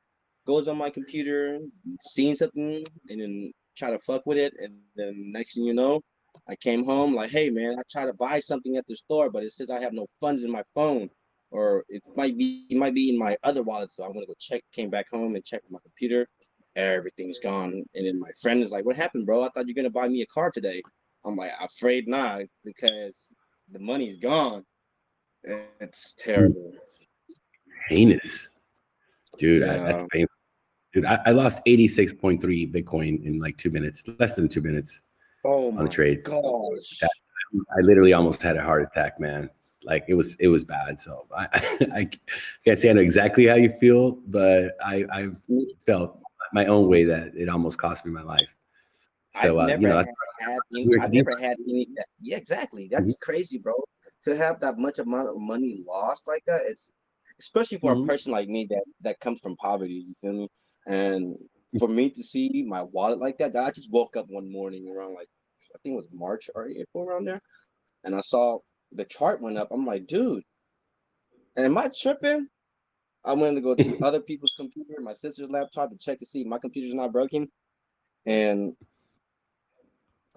Goes on my computer, seeing something, and then try to fuck with it, and then next thing you know, I came home like, hey man, I tried to buy something at the store, but it says I have no funds in my phone, or it might be in my other wallet. So I'm gonna go check. Came back home and checked my computer. Everything's gone. And then my friend is like, what happened, bro? I thought you're gonna buy me a car today. I'm like, afraid not, because the money's gone. It's terrible. Heinous. Dude, Yeah. that's painful. Dude, I lost 86.3 Bitcoin in like 2 minutes, less than 2 minutes on the trade. Gosh. I literally almost had a heart attack, man. Like it was bad. So I can't say I know exactly how you feel, but I've felt my own way that it almost cost me my life. So I've never had any. Yeah, exactly. That's crazy, bro. To have that much amount of money lost like that, it's especially for a person like me that comes from poverty. You feel me? And for me to see my wallet like that, I just woke up one morning around like, I think it was March or April, around there, and I saw the chart went up. I'm like, dude, am I tripping? I went to go to other people's computer, my sister's laptop, to check to see if my computer's not broken, and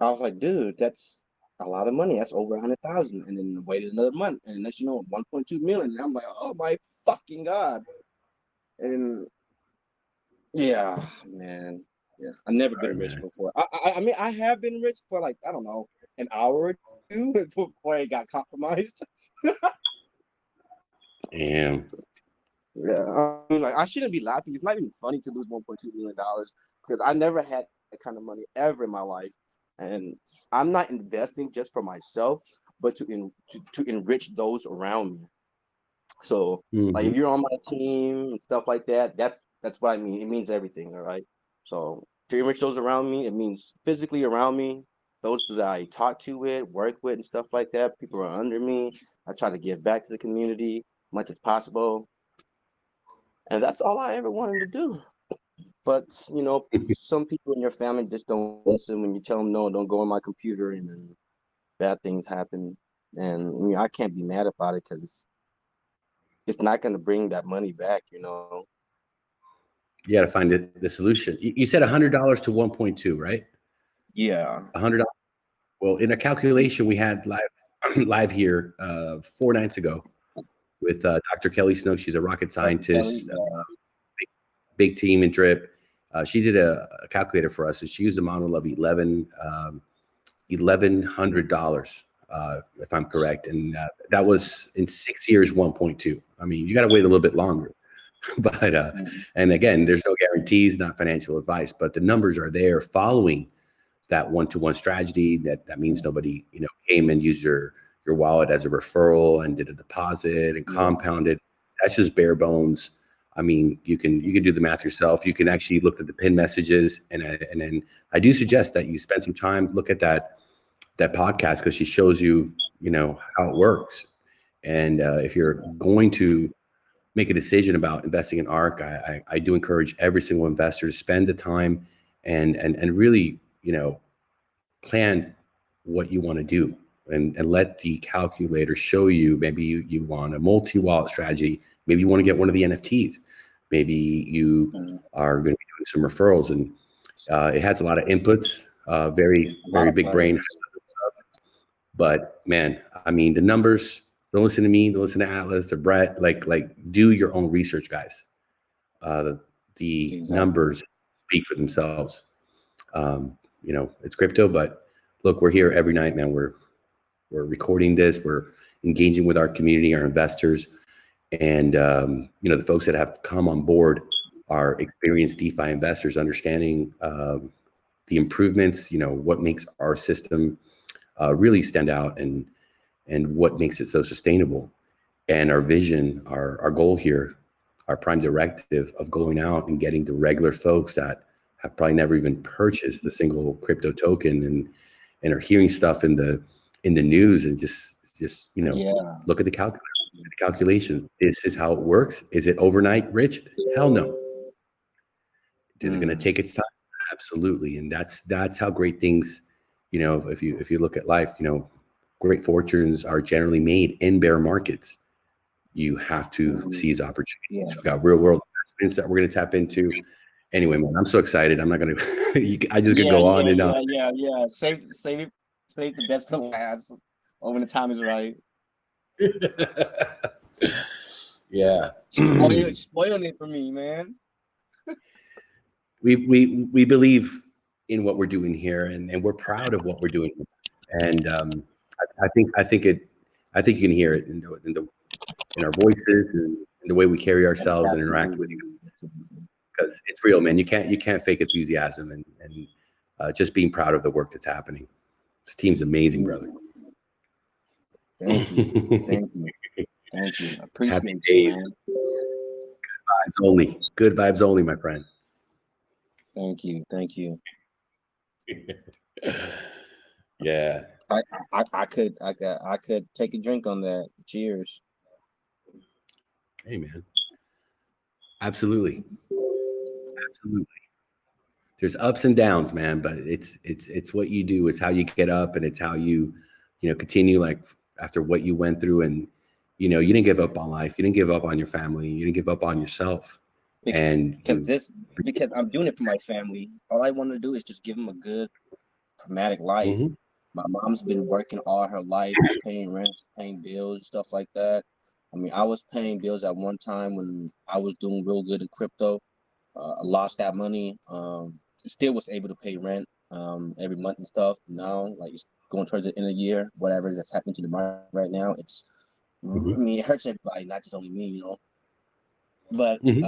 I was like, dude, that's a lot of money. That's over 100,000. And then waited another month, and next you know, 1.2 million. And I'm like, oh my fucking god! And yeah, man, yeah, I've never been rich before. I mean, I have been rich for like, I don't know, an hour or two before it got compromised. Damn. Yeah, I mean, like, I shouldn't be laughing. It's not even funny to lose $1.2 million, because I never had that kind of money ever in my life. And I'm not investing just for myself, but to enrich those around me. So, like, if you're on my team and stuff like that, that's what I mean. It means everything, all right? So, to enrich those around me, it means physically around me, those that I talk to with, work with, and stuff like that. People are under me. I try to give back to the community as much as possible. And that's all I ever wanted to do. But, you know, some people in your family just don't listen when you tell them, no, don't go on my computer, and then bad things happen. And I mean, I can't be mad about it, because it's not going to bring that money back, you know. You got to find the solution. You said $100 to 1.2, right? Yeah. $100. Well, in a calculation we had live here 4 nights ago with Dr. Kelly Snow. She's a rocket scientist, big team in Drip. She did a calculator for us, and she used a model of $1,100, if I'm correct, and that was in 6 years, 1.2. I mean, you got to wait a little bit longer, but and again, there's no guarantees, not financial advice, but the numbers are there following that one-to-one strategy. That means nobody, came and used your wallet as a referral and did a deposit and compounded. That's just bare bones. I mean, you can do the math yourself. You can actually look at the pin messages, and then I do suggest that you spend some time, look at that podcast, because she shows you, how it works. And if you're going to make a decision about investing in ARK, I do encourage every single investor to spend the time and really, plan what you want to do, and let the calculator show you. Maybe you want a multi-wallet strategy. Maybe you want to get one of the NFTs. Maybe you are going to be doing some referrals, and it has a lot of inputs, very, very big brain. But man, I mean, the numbers, don't listen to me, don't listen to Atlas or Brett, like do your own research, guys. The numbers speak for themselves. It's crypto, but look, we're here every night, man. We're recording this, we're engaging with our community, our investors, and the folks that have come on board are experienced DeFi investors, understanding the improvements, what makes our system really stand out, and what makes it so sustainable. And our vision, our goal here, our prime directive of going out and getting the regular folks that have probably never even purchased a single crypto token and are hearing stuff in the news, and just look at the calculations. This is how it works. Is it overnight rich? Hell no. Is it going to take its time? Absolutely. And that's how great things, if you look at life, great fortunes are generally made in bear markets. You have to seize opportunities. We've got real world investments that we're going to tap into. Anyway, man, I'm so excited. I'm not going to, I just could go on and on. Yeah. Save the best for last when the time is right. Yeah. Spoiling it for me, man. We believe in what we're doing here, and we're proud of what we're doing. And I think you can hear it in our voices and in the way we carry ourselves and interact with you, because it's real, man. You can't fake enthusiasm and just being proud of the work that's happening. This team's amazing, brother. Thank you. I appreciate Happy it, days. man. Good vibes only, my friend. Thank you. Yeah. I could take a drink on that. Cheers. Hey, man. Absolutely. There's ups and downs, man, but it's what you do. It's how you get up, and it's how you continue, like, after what you went through, and you didn't give up on life. You didn't give up on your family. You didn't give up on yourself. Because I'm doing it for my family. All I want to do is just give them a good, pragmatic life. Mm-hmm. My mom's been working all her life, paying rents, paying bills, stuff like that. I mean, I was paying bills at one time when I was doing real good in crypto. I lost that money. Still was able to pay rent every month and stuff. Now, like, it's going towards the end of the year, whatever that's happening to the market right now, I mean, it hurts everybody, not just only me, But in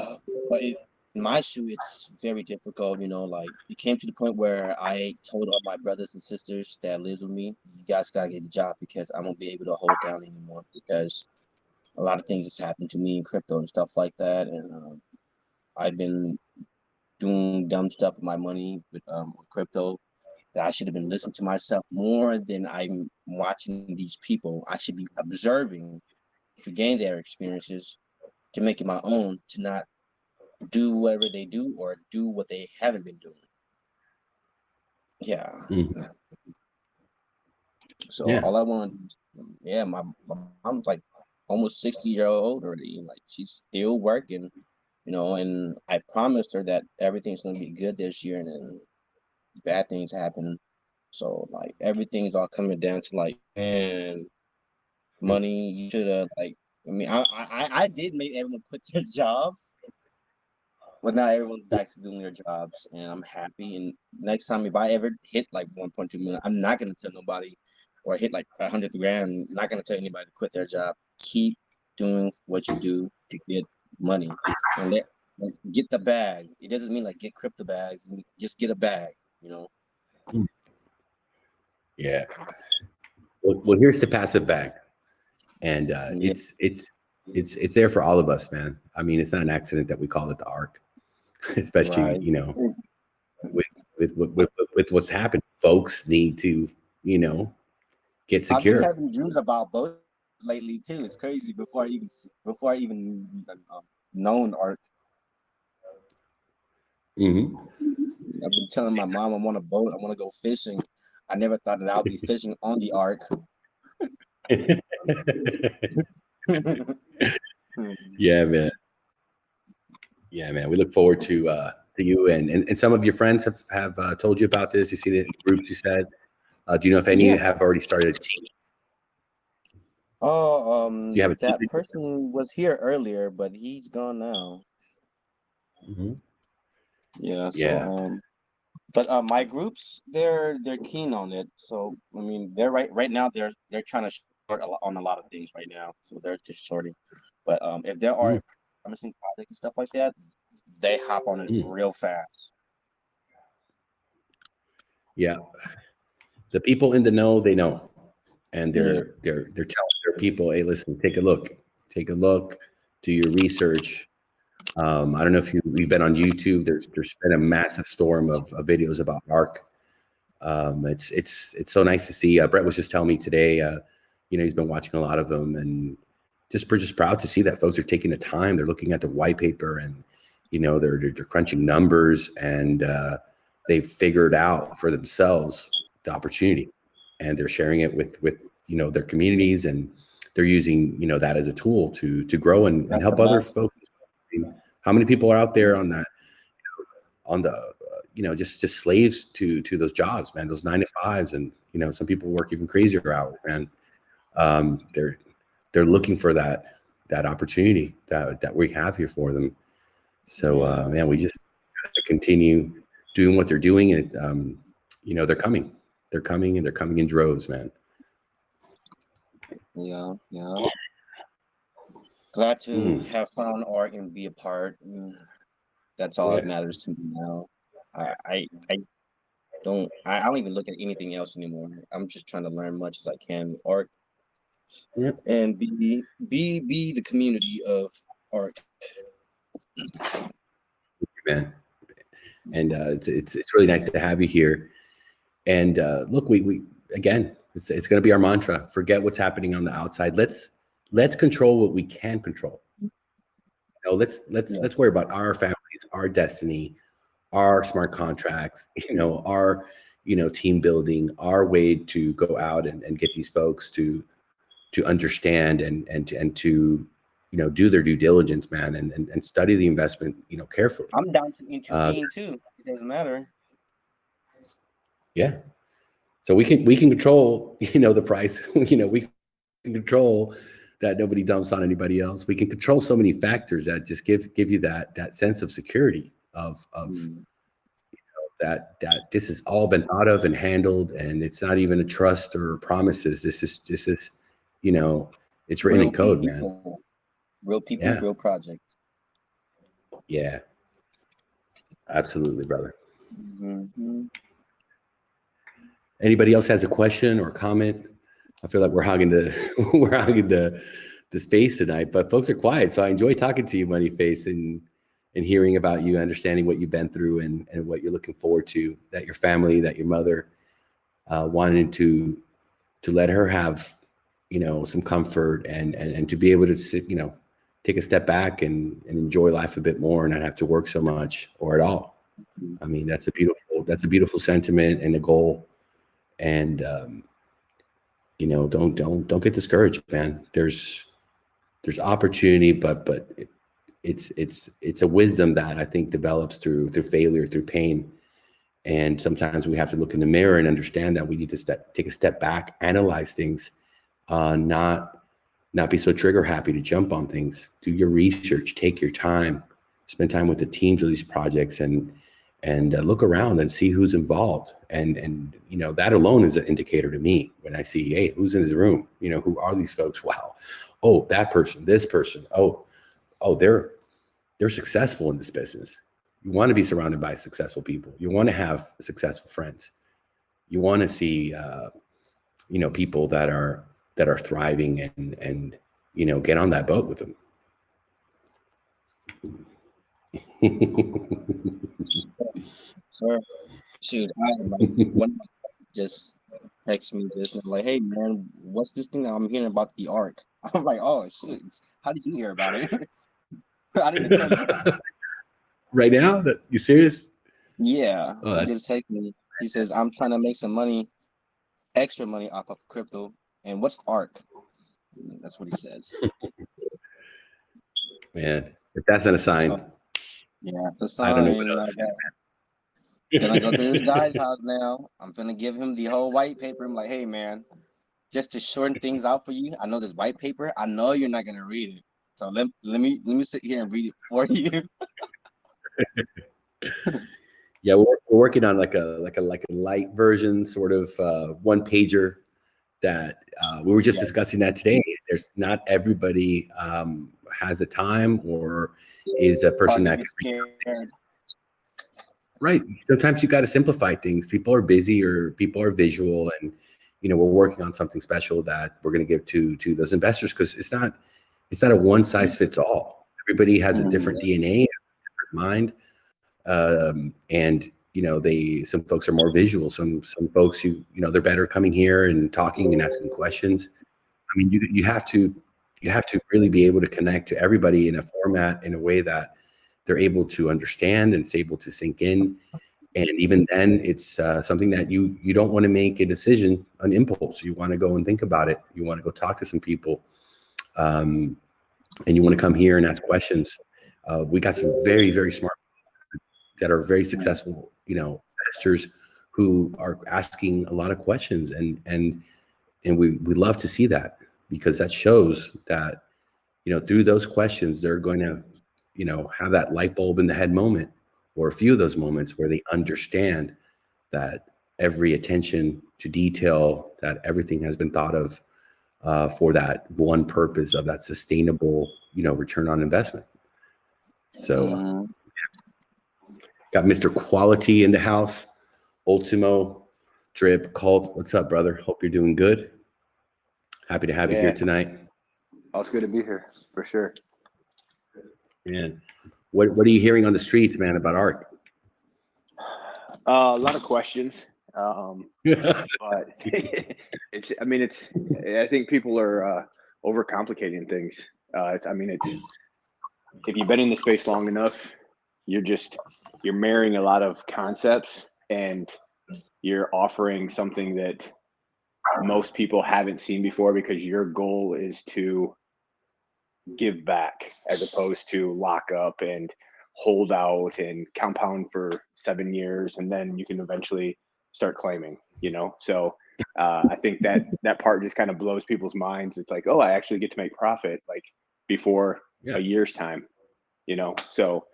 my shoe, it's very difficult. Like, it came to the point where I told all my brothers and sisters that lives with me, you guys gotta get a job, because I won't be able to hold down anymore, because a lot of things has happened to me in crypto and stuff like that, and I've been doing dumb stuff with my money with crypto, that I should have been listening to myself more than I'm watching these people. I should be observing to gain their experiences, to make it my own, to not do whatever they do or do what they haven't been doing. Yeah. Mm-hmm. So all I want is, my mom's like almost 60-year old already. Like, she's still working, and I promised her that everything's gonna be good this year, and then bad things happen. So, like, everything's all coming down to, like, man, money. You should have, like, I mean, I did make everyone quit their jobs. But now everyone's back to doing their jobs, and I'm happy. And next time, if I ever hit like 1.2 million, I'm not gonna tell nobody, or hit like 100 grand. I'm not gonna tell anybody to quit their job. Keep doing what you do to get money, and like, get the bag. It doesn't mean like get crypto bags. Just get a bag. You know. Yeah. Well, here's the passive bag, and it's there for all of us, man. I mean, it's not an accident that we call it the ARK, especially Right. you know with what's happened. Folks need to get I've been secure. having dreams about both lately too. It's crazy. Before I even known ARK, Mm-hmm. I've been telling my mom I want a boat. I want to go fishing. I never thought that I'll be fishing on the ARK. Yeah, man. Yeah, man. We look forward to you and some of your friends have told you about this. You see the groups you said. Do you know if any Yeah. have already started a team? Oh, Do you have a team? that person was here earlier, but he's gone now. Mm-hmm. Yeah. Yeah. So but my groups, they're keen on it. So I mean, they're right now they're trying to short on a lot of things right now. So they're just shorting. But if there are promising projects and stuff like that, they hop on it real fast. Yeah. The people in the know, they know. And they're telling their people, hey, listen, take a look, do your research. I don't know if you've been on YouTube. There's been a massive storm of videos about ARK. It's so nice to see. Brett was just telling me today, he's been watching a lot of them, and we're just proud to see that folks are taking the time. They're looking at the white paper, and they're crunching numbers, and they've figured out for themselves the opportunity, and they're sharing it with their communities, and they're using that as a tool to grow and help other folks. How many people are out there on that, on the just slaves to those jobs, man, those 9-to-5s, and some people work even crazier hours, man. They're looking for that opportunity that we have here for them. So man, we just have to continue doing what they're doing, and they're coming and they're coming in droves, man. Yeah. Glad to have found ARK and be a part. That's all that matters to me now. I don't even look at anything else anymore. I'm just trying to learn much as I can with ARK, and be the community of ARK. Man, and it's really nice to have you here. And look, we again, it's going to be our mantra: forget what's happening on the outside. Let's control what we can control. Let's worry about our families, our destiny, our smart contracts, our team building, our way to go out and get these folks to understand and to do their due diligence, man, and study the investment carefully. I'm down to intervene too. It doesn't matter. Yeah. So we can control the price. We can control that nobody dumps on anybody else. We can control so many factors that just give you that sense of security of that this has all been thought of and handled, and it's not even a trust or promises. This is it's written in code, man. Real people, real project. Yeah, absolutely, brother. Anybody else has a question or comment? I feel like we're hogging the space tonight, but folks are quiet, so I enjoy talking to you, Money Face, and hearing about you, understanding what you've been through, and what you're looking forward to. That your family, that your mother wanted to let her have some comfort and to be able to sit, take a step back and enjoy life a bit more, and not have to work so much or at all. I mean, that's a beautiful sentiment and a goal. And don't get discouraged, man. There's opportunity, but it's a wisdom that I think develops through failure, through pain. And sometimes we have to look in the mirror and understand that we need to take a step back, analyze things, not be so trigger happy to jump on things. Do your research, take your time, spend time with the teams of these projects, and look around and see who's involved. And you know, that alone is an indicator to me when I see, hey, who's in his room? You know, who are these folks? Wow. Oh, that person, this person. Oh, they're successful in this business. You want to be surrounded by successful people. You want to have successful friends. You want to see, you know, people that are thriving, and you know, get on that boat with them. Sir, shoot, one just text me just now, like, hey man, what's this thing I'm hearing about the ARK? I'm like, oh shoot, how did you hear about it? I didn't even tell you about it. Right now? That you serious? Yeah, Oh, he just texted me. He says, I'm trying to make some money, extra money off of crypto. And what's ARK? That's what he says. Man, if that's not a sign. So, yeah, it's a I sign. don't know what else. Gonna go to this guy's house now. I'm gonna give him the whole white paper. I'm like, hey man, just to shorten things out for you, I know this white paper. I know you're not gonna read it. So let me sit here and read it for you. Yeah, we're working on like a light version, sort of one pager that we were just discussing that today. There's not everybody has the time or is a person that can read. Right. Sometimes you got to simplify things. People are busy, or people are visual, and you know, we're working on something special that we're going to give to those investors, because it's not a one size fits all. Everybody has a different DNA, a different mind, and you know, some folks are more visual. Some folks who, you know, they're better coming here and talking and asking questions. I mean, you have to really be able to connect to everybody in a format, in a way that they're able to understand and it's able to sink in. And even then, it's something that you don't want to make a decision on impulse. You want to go and think about it. You want to go talk to some people, and you want to come here and ask questions. We got some very, very smart that are very successful, you know, investors who are asking a lot of questions, and we love to see that, because that shows that, you know, through those questions, they're going to, you know, have that light bulb in the head moment, or a few of those moments where they understand that every attention to detail, that everything has been thought of for that one purpose of that sustainable, you know, return on investment. So got Mr. Quality in the house, Ultimo, Drip, Cult. What's up, brother? Hope you're doing good. Happy to have you here tonight. Oh, it's good to be here, for sure. Man, what are you hearing on the streets, man, about ARK? A lot of questions, but I think people are overcomplicating things. If you've been in the space long enough, you're marrying a lot of concepts, and you're offering something that most people haven't seen before, because your goal is to give back as opposed to lock up and hold out and compound for 7 years, and then you can eventually start claiming, you know? So I think that part just kind of blows people's minds. It's like, oh, I actually get to make profit like before a year's time, you know? So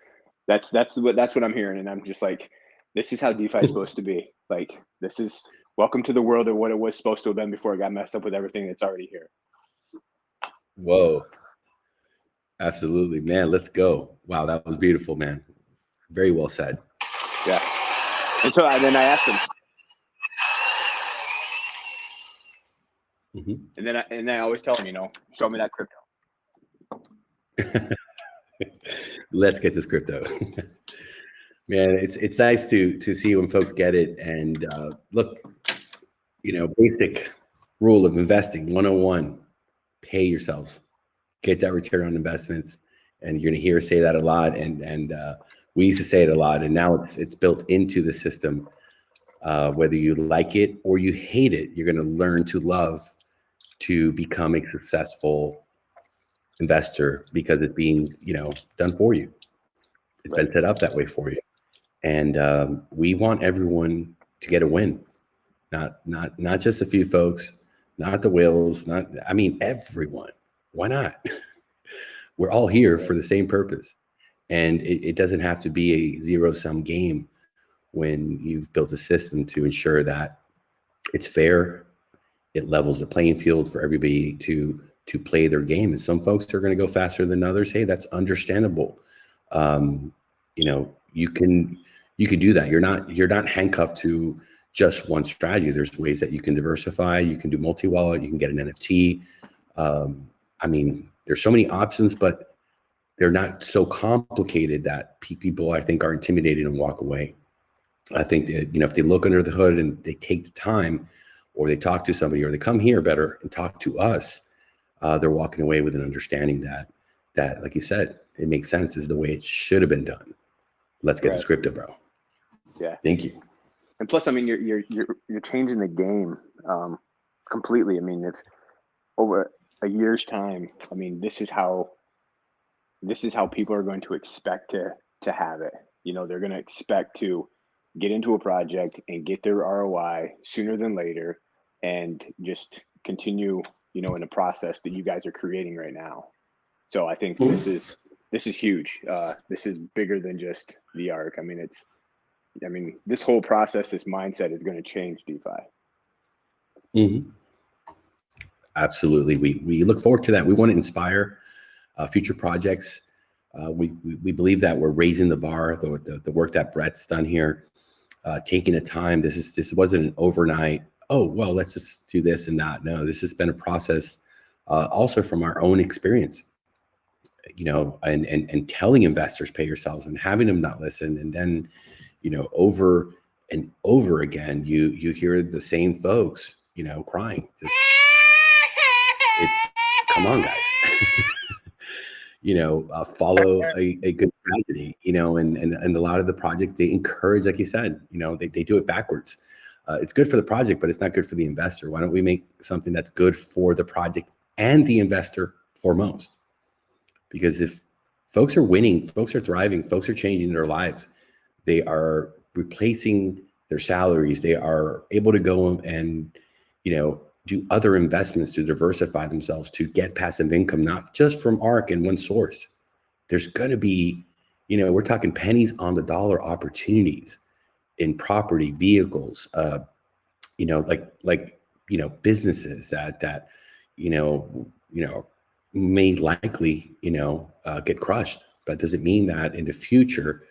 that's what I'm hearing. And I'm just like, this is how DeFi is supposed to be. Like, this is welcome to the world of what it was supposed to have been before it got messed up with everything that's already here. Whoa. Absolutely, man. Let's go. Wow, that was beautiful, man. Very well said. Yeah. And so then I asked him. And then I always tell him, you know, show me that crypto. Let's get this crypto. Man, it's nice to see when folks get it. And look, you know, basic rule of investing 101: pay yourselves, get that return on investments. And you're gonna hear us say that a lot. And we used to say it a lot, and now it's built into the system. Whether you like it or you hate it, you're gonna learn to love to become a successful investor, because it's being, you know, done for you. It's been set up that way for you. And we want everyone to get a win, not just a few folks, not the whales, everyone. Why not? We're all here for the same purpose. And it doesn't have to be a zero-sum game when you've built a system to ensure that it's fair. It levels the playing field for everybody to play their game. And some folks are going to go faster than others. Hey, that's understandable. You can do that. You're not handcuffed to just one strategy. There's ways that you can diversify. You can do multi-wallet. You can get an NFT. There's so many options, but they're not so complicated that people, I think, are intimidated and walk away. I think that, if they look under the hood and they take the time, or they talk to somebody, or they come here better and talk to us, they're walking away with an understanding that, like you said, it makes sense. This is the way it should have been done. Let's get this crypto, bro. Yeah. Thank you. And plus, you're changing the game completely. It's over a year's time. This is how people are going to expect to have it. They're going to expect to get into a project and get their ROI sooner than later, and just continue, in the process that you guys are creating right now. So I think this is huge. This is bigger than just the ARK. This whole process, this mindset is going to change DeFi. Mm-hmm. Absolutely. We look forward to that. We want to inspire future projects. We believe that we're raising the bar. The work that Brett's done here, taking the time. This wasn't an overnight, oh, well, let's just do this and that. No, this has been a process, also from our own experience, and telling investors, pay yourselves, and having them not listen. And then, over and over again, you hear the same folks, crying. It's come on, guys. Follow a good strategy, and a lot of the projects, they encourage, like you said, they do it backwards. It's good for the project, but it's not good for the investor. Why don't we make something that's good for the project and the investor foremost? Because if folks are winning, folks are thriving, folks are changing their lives, they are replacing their salaries, they are able to go and, do other investments to diversify themselves, to get passive income, not just from ARK and one source. There's going to be, we're talking pennies on the dollar opportunities in property, vehicles, businesses that may likely, get crushed. But doesn't mean that in the future,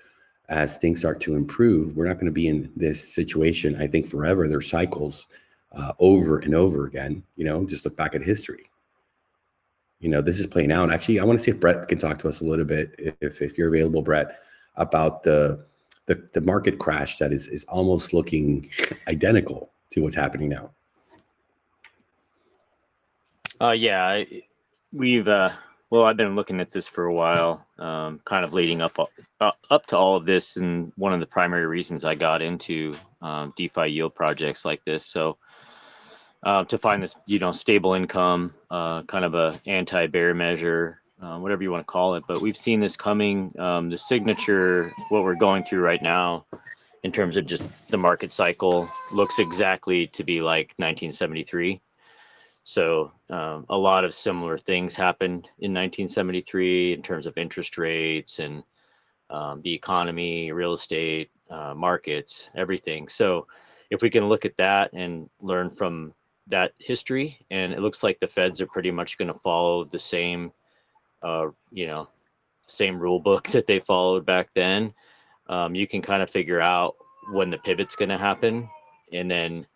as things start to improve, we're not going to be in this situation, I think, forever. There's cycles over and over again. Just look back at history. This is playing out. Actually, I want to see if Brett can talk to us a little bit, if you're available, Brett, about the market crash that is almost looking identical to what's happening now. Yeah, we've I've been looking at this for a while, kind of leading up to all of this, and one of the primary reasons I got into DeFi yield projects like this. So to find this, stable income, kind of a anti-bear measure, whatever you want to call it. But we've seen this coming. The signature, what we're going through right now, in terms of just the market cycle, looks exactly to be like 1973. So a lot of similar things happened in 1973 in terms of interest rates and the economy, real estate, markets, everything. So if we can look at that and learn from that history, and it looks like the feds are pretty much going to follow the same, same rule book that they followed back then, you can kind of figure out when the pivot's going to happen, and then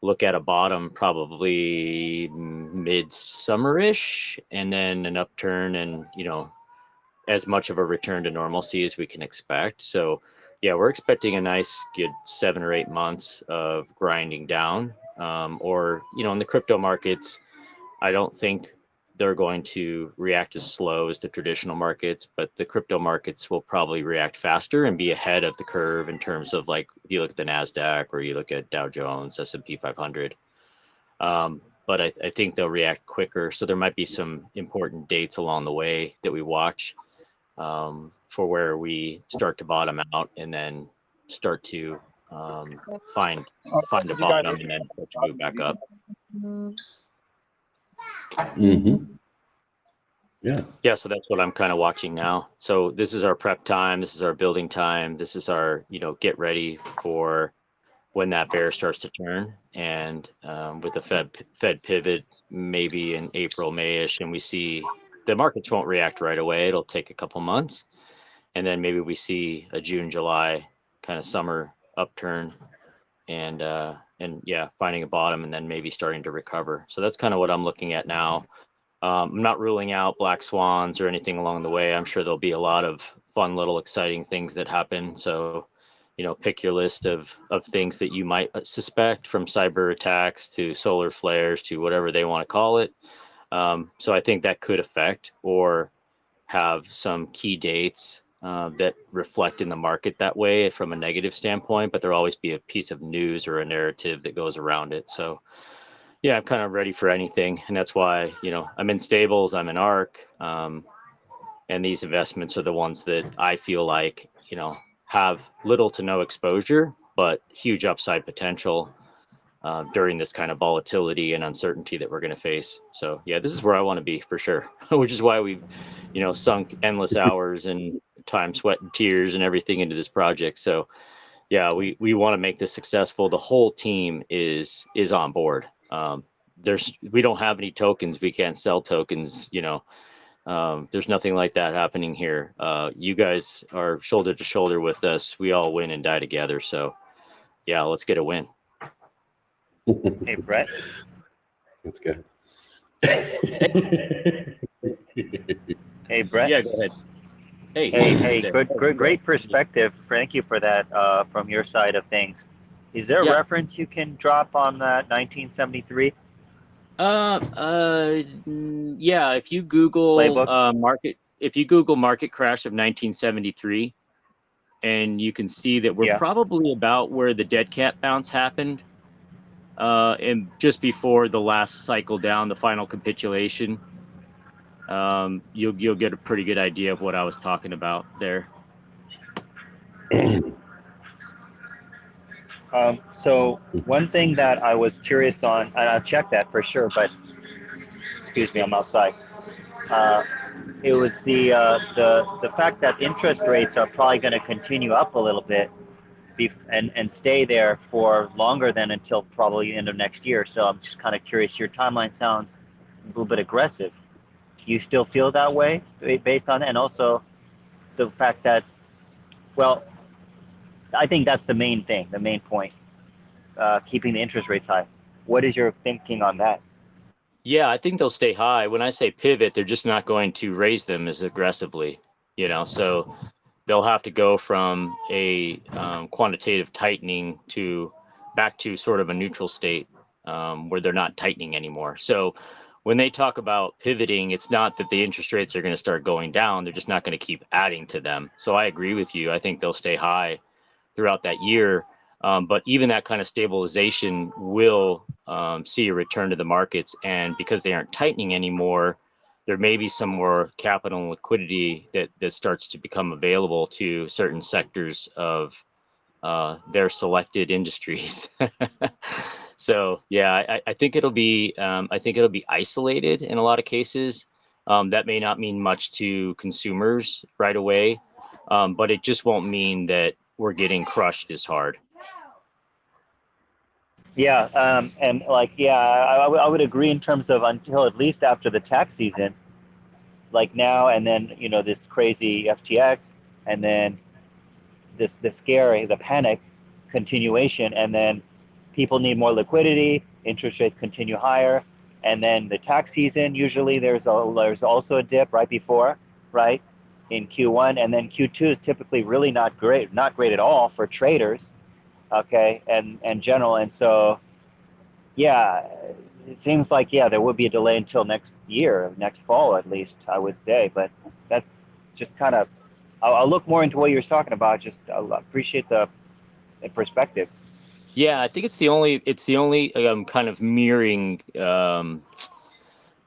look at a bottom probably mid-summerish, and then an upturn, and as much of a return to normalcy as we can expect. So yeah, we're expecting a nice good 7 or 8 months of grinding down, or in the crypto markets, I don't think they're going to react as slow as the traditional markets, but the crypto markets will probably react faster and be ahead of the curve in terms of, like, if you look at the NASDAQ or you look at Dow Jones, S&P 500. But I think they'll react quicker. So there might be some important dates along the way that we watch for where we start to bottom out and then start to find a bottom and then start to move back up. Mm-hmm. Yeah, so that's what I'm kind of watching now. So this is our prep time, this is our building time, this is our, get ready for when that bear starts to turn. And with the Fed pivot maybe in April, Mayish, and we see the markets won't react right away. It'll take a couple months. And then maybe we see a June, July kind of summer upturn and yeah, finding a bottom and then maybe starting to recover. So that's kind of what I'm looking at now. I'm not ruling out black swans or anything along the way. I'm sure there'll be a lot of fun, little exciting things that happen. So, pick your list of things that you might suspect, from cyber attacks to solar flares to whatever they want to call it. So I think that could affect or have some key dates that reflect in the market that way from a negative standpoint, but there'll always be a piece of news or a narrative that goes around it. So yeah, I'm kind of ready for anything. And that's why, I'm in stables, I'm in ARK. And these investments are the ones that I feel like, have little to no exposure, but huge upside potential during this kind of volatility and uncertainty that we're going to face. So yeah, this is where I want to be for sure, which is why we've, sunk endless hours and time, sweat, and tears and everything into this project. So yeah, we want to make this successful. The whole team is on board. We don't have any tokens. We can't sell tokens. There's nothing like that happening here. You guys are shoulder to shoulder with us. We all win and die together. So yeah, let's get a win. Hey, Brett. That's good. Hey, Brett. Yeah, go ahead. Hey, great perspective. Thank you for that from your side of things. Is there a reference you can drop on that 1973? Yeah, if you Google Playbook? if you Google market crash of 1973, and you can see that we're probably about where the dead cat bounce happened, and just before the last cycle down, the final capitulation. You'll get a pretty good idea of what I was talking about there. So one thing that I was curious on, and I'll check that for sure, but excuse me, I'm outside. It was the fact that interest rates are probably going to continue up a little bit, and stay there for longer than until probably the end of next year. So I'm just kind of curious. Your timeline sounds a little bit aggressive. You still feel that way based on that, and also the fact that, well, I think that's the main thing, the main point, keeping the interest rates high. What is your thinking on that? Yeah, I think they'll stay high. When I say pivot, they're just not going to raise them as aggressively, so they'll have to go from a quantitative tightening back to sort of a neutral state where they're not tightening anymore. So when they talk about pivoting, it's not that the interest rates are going to start going down. They're just not going to keep adding to them. So I agree with you. I think they'll stay high throughout that year. But even that kind of stabilization will see a return to the markets. And because they aren't tightening anymore, there may be some more capital and liquidity that starts to become available to certain sectors of their selected industries. So yeah, I think it'll be isolated in a lot of cases. That may not mean much to consumers right away, but it just won't mean that we're getting crushed as hard. Yeah, and I would agree in terms of until at least after the tax season, like now, and then this crazy FTX, and then the panic continuation, and then people need more liquidity, interest rates continue higher, and then the tax season, usually there's also a dip right before, right, in Q1, and then Q2 is typically really not great at all for traders, okay, and general, and so yeah, it seems like there would be a delay until next fall at least, I would say, but that's just kind of, I'll look more into what you're talking about. Just I appreciate the perspective. Yeah, I think it's the only kind of mirroring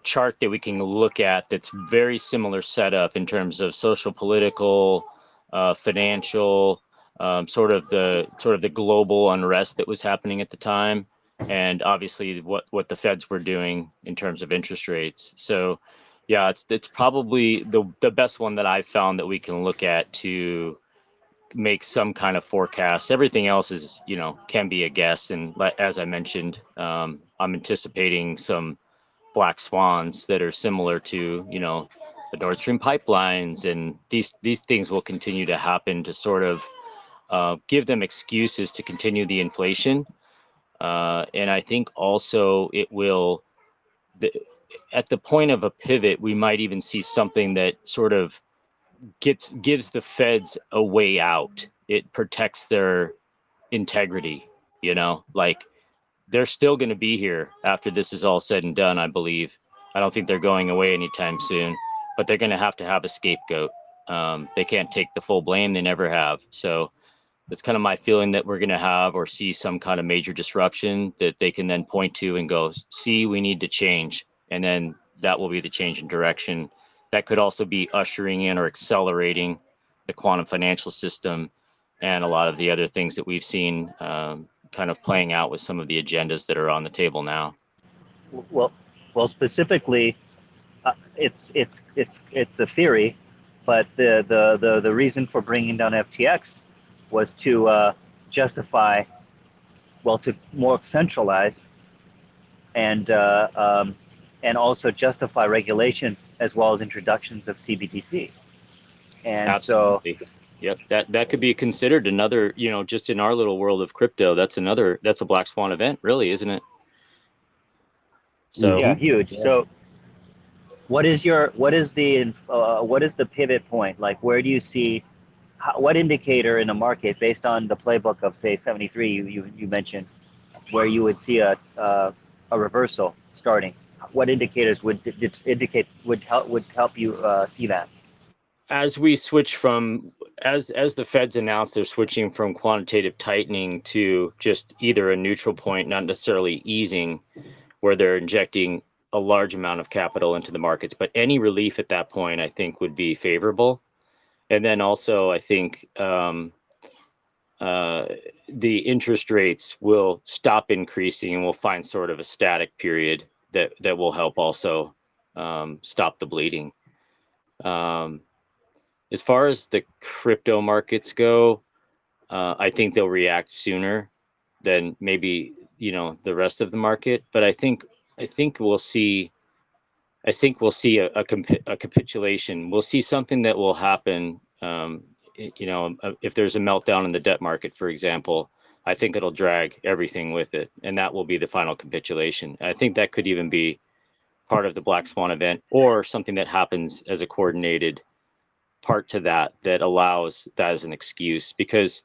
chart that we can look at that's very similar setup in terms of social, political, financial, sort of the global unrest that was happening at the time, and obviously what the Feds were doing in terms of interest rates. So Yeah, it's probably the best one that I've found that we can look at to make some kind of forecast. Everything else is, can be a guess. And as I mentioned, I'm anticipating some black swans that are similar to, the Nord Stream pipelines, and these things will continue to happen to sort of give them excuses to continue the inflation. And I think also it will, at the point of a pivot, we might even see something that sort of gives the feds a way out. It protects their integrity, like they're still going to be here after this is all said and done, I believe. I don't think they're going away anytime soon, but they're going to have a scapegoat. They can't take the full blame. They never have. So that's kind of my feeling, that we're going to have or see some kind of major disruption that they can then point to and go, see, we need to change. And then that will be the change in direction. That could also be ushering in or accelerating the quantum financial system and a lot of the other things that we've seen kind of playing out with some of the agendas that are on the table now. Well, specifically, it's a theory, but the reason for bringing down FTX was to justify, to more centralize and also justify regulations as well as introductions of CBDC. And absolutely. Yep, that could be considered another, just in our little world of crypto, that's a black swan event, really, isn't it? So yeah, huge. Yeah. So what is the pivot point? Like, where do you see, what indicator in a market, based on the playbook of, say, 73 you mentioned, where you would see a reversal starting? What indicators would help you see that? As we switch from, as the Feds announced, they're switching from quantitative tightening to just either a neutral point, not necessarily easing, where they're injecting a large amount of capital into the markets. But any relief at that point, I think, would be favorable. And then also, I think the interest rates will stop increasing, and we'll find sort of a static period that will help also stop the bleeding. As far as the crypto markets go, I think they'll react sooner than maybe the rest of the market. But I think we'll see. I think we'll see a capitulation. We'll see something that will happen. If there's a meltdown in the debt market, for example, I think it'll drag everything with it, and that will be the final capitulation. I think that could even be part of the black swan event, or something that happens as a coordinated part to that allows that as an excuse, because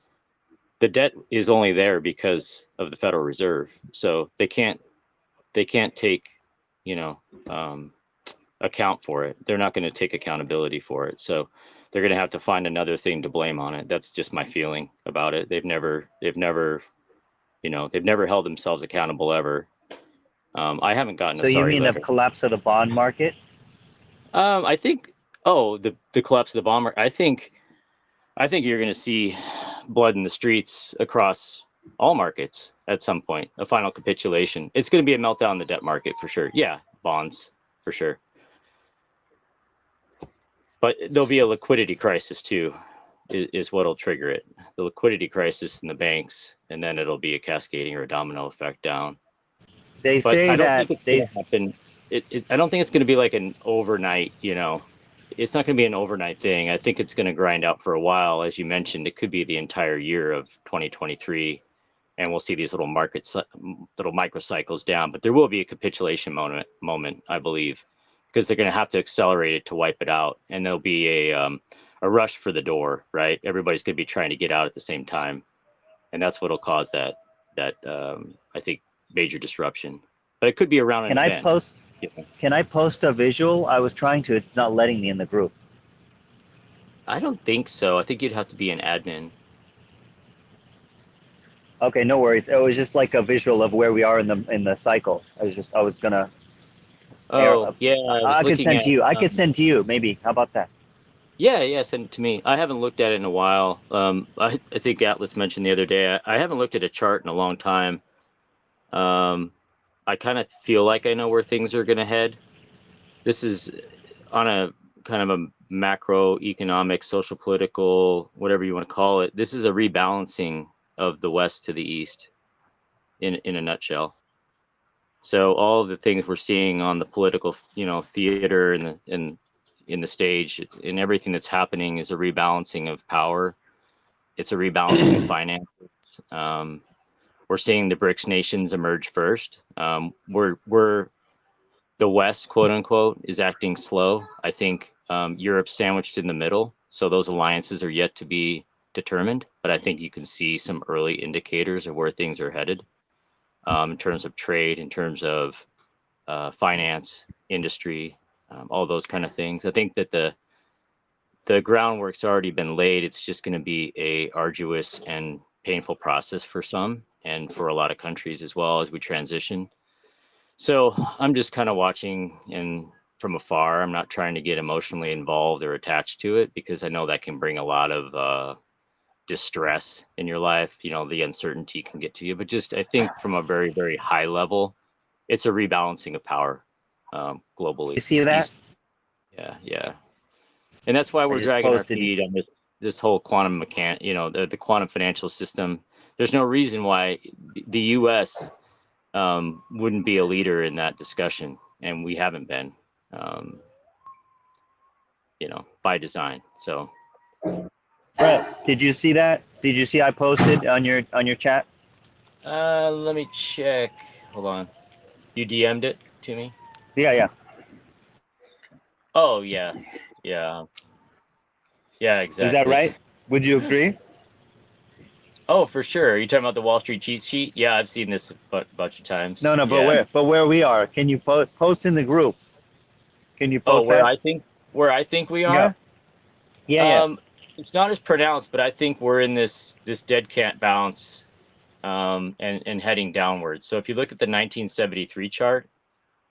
the debt is only there because of the Federal Reserve. So they can't take, account for it. They're not going to take accountability for it. So they're going to have to find another thing to blame on it. That's just my feeling about it. They've never held themselves accountable ever. I haven't gotten a sorry letter. So you mean the collapse of the bond market? I think, the collapse of the bond market. I think you're going to see blood in the streets across all markets at some point, a final capitulation. It's going to be a meltdown in the debt market for sure. Yeah, bonds for sure. But there'll be a liquidity crisis too, is what'll trigger it. The liquidity crisis in the banks, and then it'll be a cascading or a domino effect down. They say that I don't think it's going to be like an overnight, it's not going to be an overnight thing. I think it's going to grind out for a while. As you mentioned, it could be the entire year of 2023, and we'll see these little microcycles down. But there will be a capitulation moment, I believe, because they're going to have to accelerate it to wipe it out, and there'll be a rush for the door. Right, everybody's going to be trying to get out at the same time, and that's what'll cause that I think major disruption. But it could be around an event. Can I post a visual? I was trying to. It's not letting me in the group. I don't think so. I think you'd have to be an admin. Okay, no worries. It was just like a visual of where we are in the cycle. I was gonna. Yeah. I could send to you. I could send to you. Maybe. How about that? Yeah. Send it to me. I haven't looked at it in a while. I think Atlas mentioned the other day. I haven't looked at a chart in a long time. I kind of feel like I know where things are going to head. This is on a kind of a macroeconomic, social, political, whatever you want to call it, this is a rebalancing of the West to the East in a nutshell. So all of the things we're seeing on the political, theater and in the stage and everything that's happening is a rebalancing of power. It's a rebalancing of finances. We're seeing the BRICS nations emerge first. We're the West, quote unquote, is acting slow. I think Europe's sandwiched in the middle, so those alliances are yet to be determined. But I think you can see some early indicators of where things are headed in terms of trade, in terms of finance, industry, all those kind of things. I think that the groundwork's already been laid. It's just going to be a arduous and painful process for some, and for a lot of countries as well as we transition. So I'm just kind of watching and from afar. I'm not trying to get emotionally involved or attached to it, because I know that can bring a lot of distress in your life. The uncertainty can get to you. But just, I think from a very, very high level, it's a rebalancing of power globally. You see that? Yeah. And that's why we're dragging our feet on this whole quantum the quantum financial system. There's no reason why the U.S. Wouldn't be a leader in that discussion, and we haven't been, by design. So, Brett, did you see that? Did you see I posted on your chat? Let me check. Hold on. You DM'd it to me? Yeah. Oh yeah, exactly. Is that right? Would you agree? Oh, for sure. Are you talking about the Wall Street cheat sheet? Yeah, I've seen this a bunch of times. No, Yeah. but where we are, can you post in the group? Can you post where that? I think we are? Yeah. It's not as pronounced, but I think we're in this dead cat bounce and heading downwards. So if you look at the 1973 chart,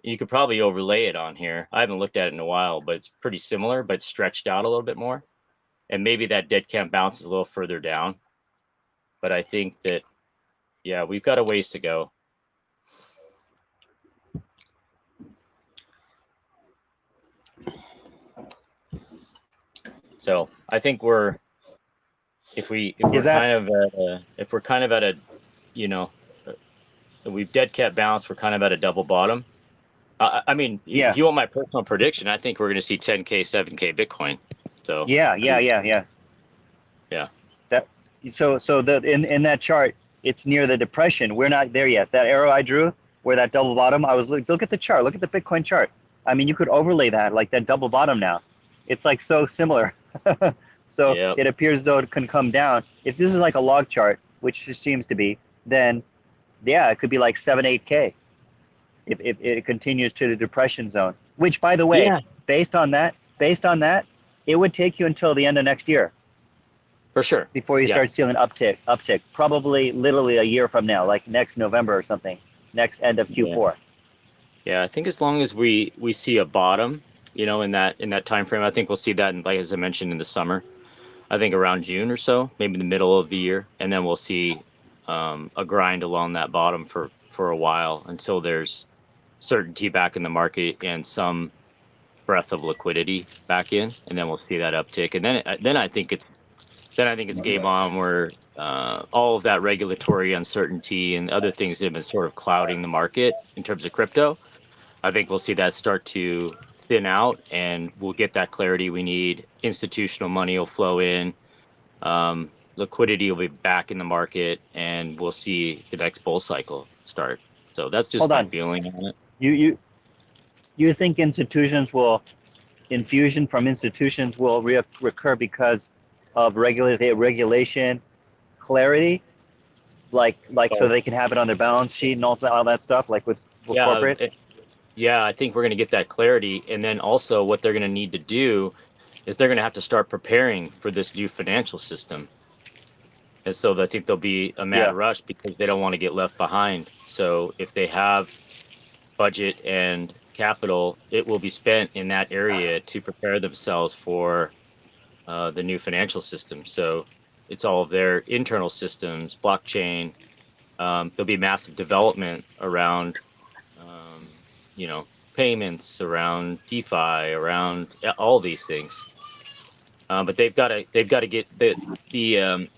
you could probably overlay it on here. I haven't looked at it in a while, but it's pretty similar, but stretched out a little bit more. And maybe that dead cat bounce is a little further down. But I think that, yeah, we've got a ways to go. So I think if we're kind of at a, we've dead cat bounce, we're kind of at a double bottom. I mean, if you want my personal prediction, I think we're going to see 10K, 7K Bitcoin. So Yeah. That so in that chart, it's near the depression. We're not there yet. That arrow I drew, where that double bottom, I was look at the chart. Look at the Bitcoin chart. I mean, you could overlay that like that double bottom now. It's like so similar. So It appears though it can come down. If this is like a log chart, which it seems to be, then yeah, it could be like 7-8K. If it continues to the depression zone, which by the way, based on that, it would take you until the end of next year. For sure. Before you start seeing an uptick, probably literally a year from now, like next November or something, next end of Q4. Yeah, I think as long as we see a bottom, in that time frame, I think we'll see that, like as I mentioned, in the summer. I think around June or so, maybe the middle of the year, and then we'll see a grind along that bottom for a while until there's certainty back in the market and some breath of liquidity back in, and then we'll see that uptick. And then I think it's game on, where all of that regulatory uncertainty and other things that have been sort of clouding the market in terms of crypto, I think we'll see that start to thin out, and we'll get that clarity we need. Institutional money will flow in, liquidity will be back in the market, and we'll see the next bull cycle start. So that's just my feeling on it. You think infusion from institutions will recur because of regulation clarity, like so they can have it on their balance sheet and all that stuff, like with corporate. Yeah, I think we're going to get that clarity, and then also what they're going to need to do is they're going to have to start preparing for this new financial system. And so I think there'll be a mad rush because they don't want to get left behind. So if they have budget and capital, it will be spent in that area to prepare themselves for the new financial system. So it's all of their internal systems, blockchain. There'll be massive development around, payments, around DeFi, around all these things. But they've got to get the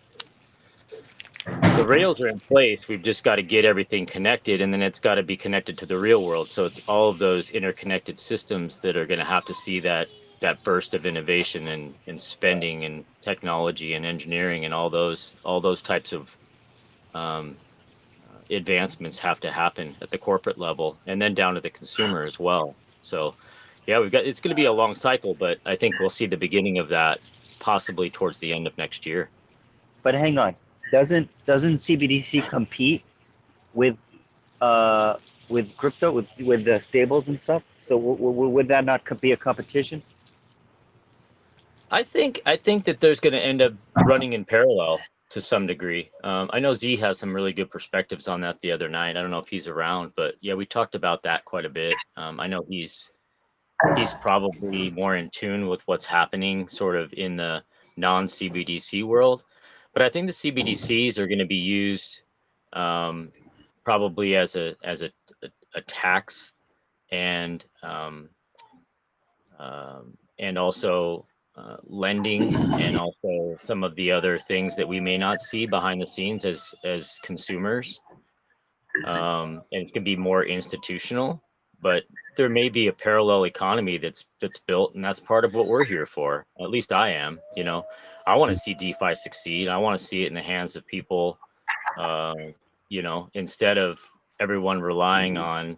rails are in place. We've just got to get everything connected, and then it's got to be connected to the real world. So it's all of those interconnected systems that are going to have to see that burst of innovation and spending and technology and engineering and all those types of advancements have to happen at the corporate level and then down to the consumer as well. So yeah, it's going to be a long cycle, but I think we'll see the beginning of that possibly towards the end of next year. But hang on, doesn't CBDC compete with crypto, with the stables and stuff? So would that not be a competition? I think that there's going to end up running in parallel to some degree. I know Z has some really good perspectives on that the other night. I don't know if he's around, but yeah, we talked about that quite a bit. I know he's probably more in tune with what's happening sort of in the non-CBDC world. But I think the CBDCs are going to be used probably as a tax and also lending, and also some of the other things that we may not see behind the scenes as consumers. And it's going to be more institutional, but there may be a parallel economy that's built, and that's part of what we're here for. At least I am. I want to see DeFi succeed. I want to see it in the hands of people, instead of everyone relying on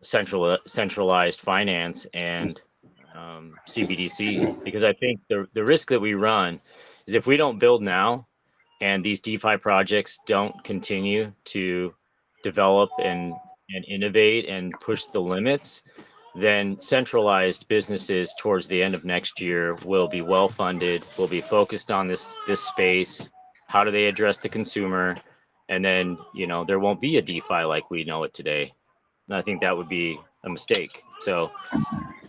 centralized finance and CBDC, because I think the risk that we run is if we don't build now and these DeFi projects don't continue to develop and innovate and push the limits, then centralized businesses towards the end of next year will be well funded, will be focused on this space. How do they address the consumer? And then, there won't be a DeFi like we know it today. And I think that would be a mistake. So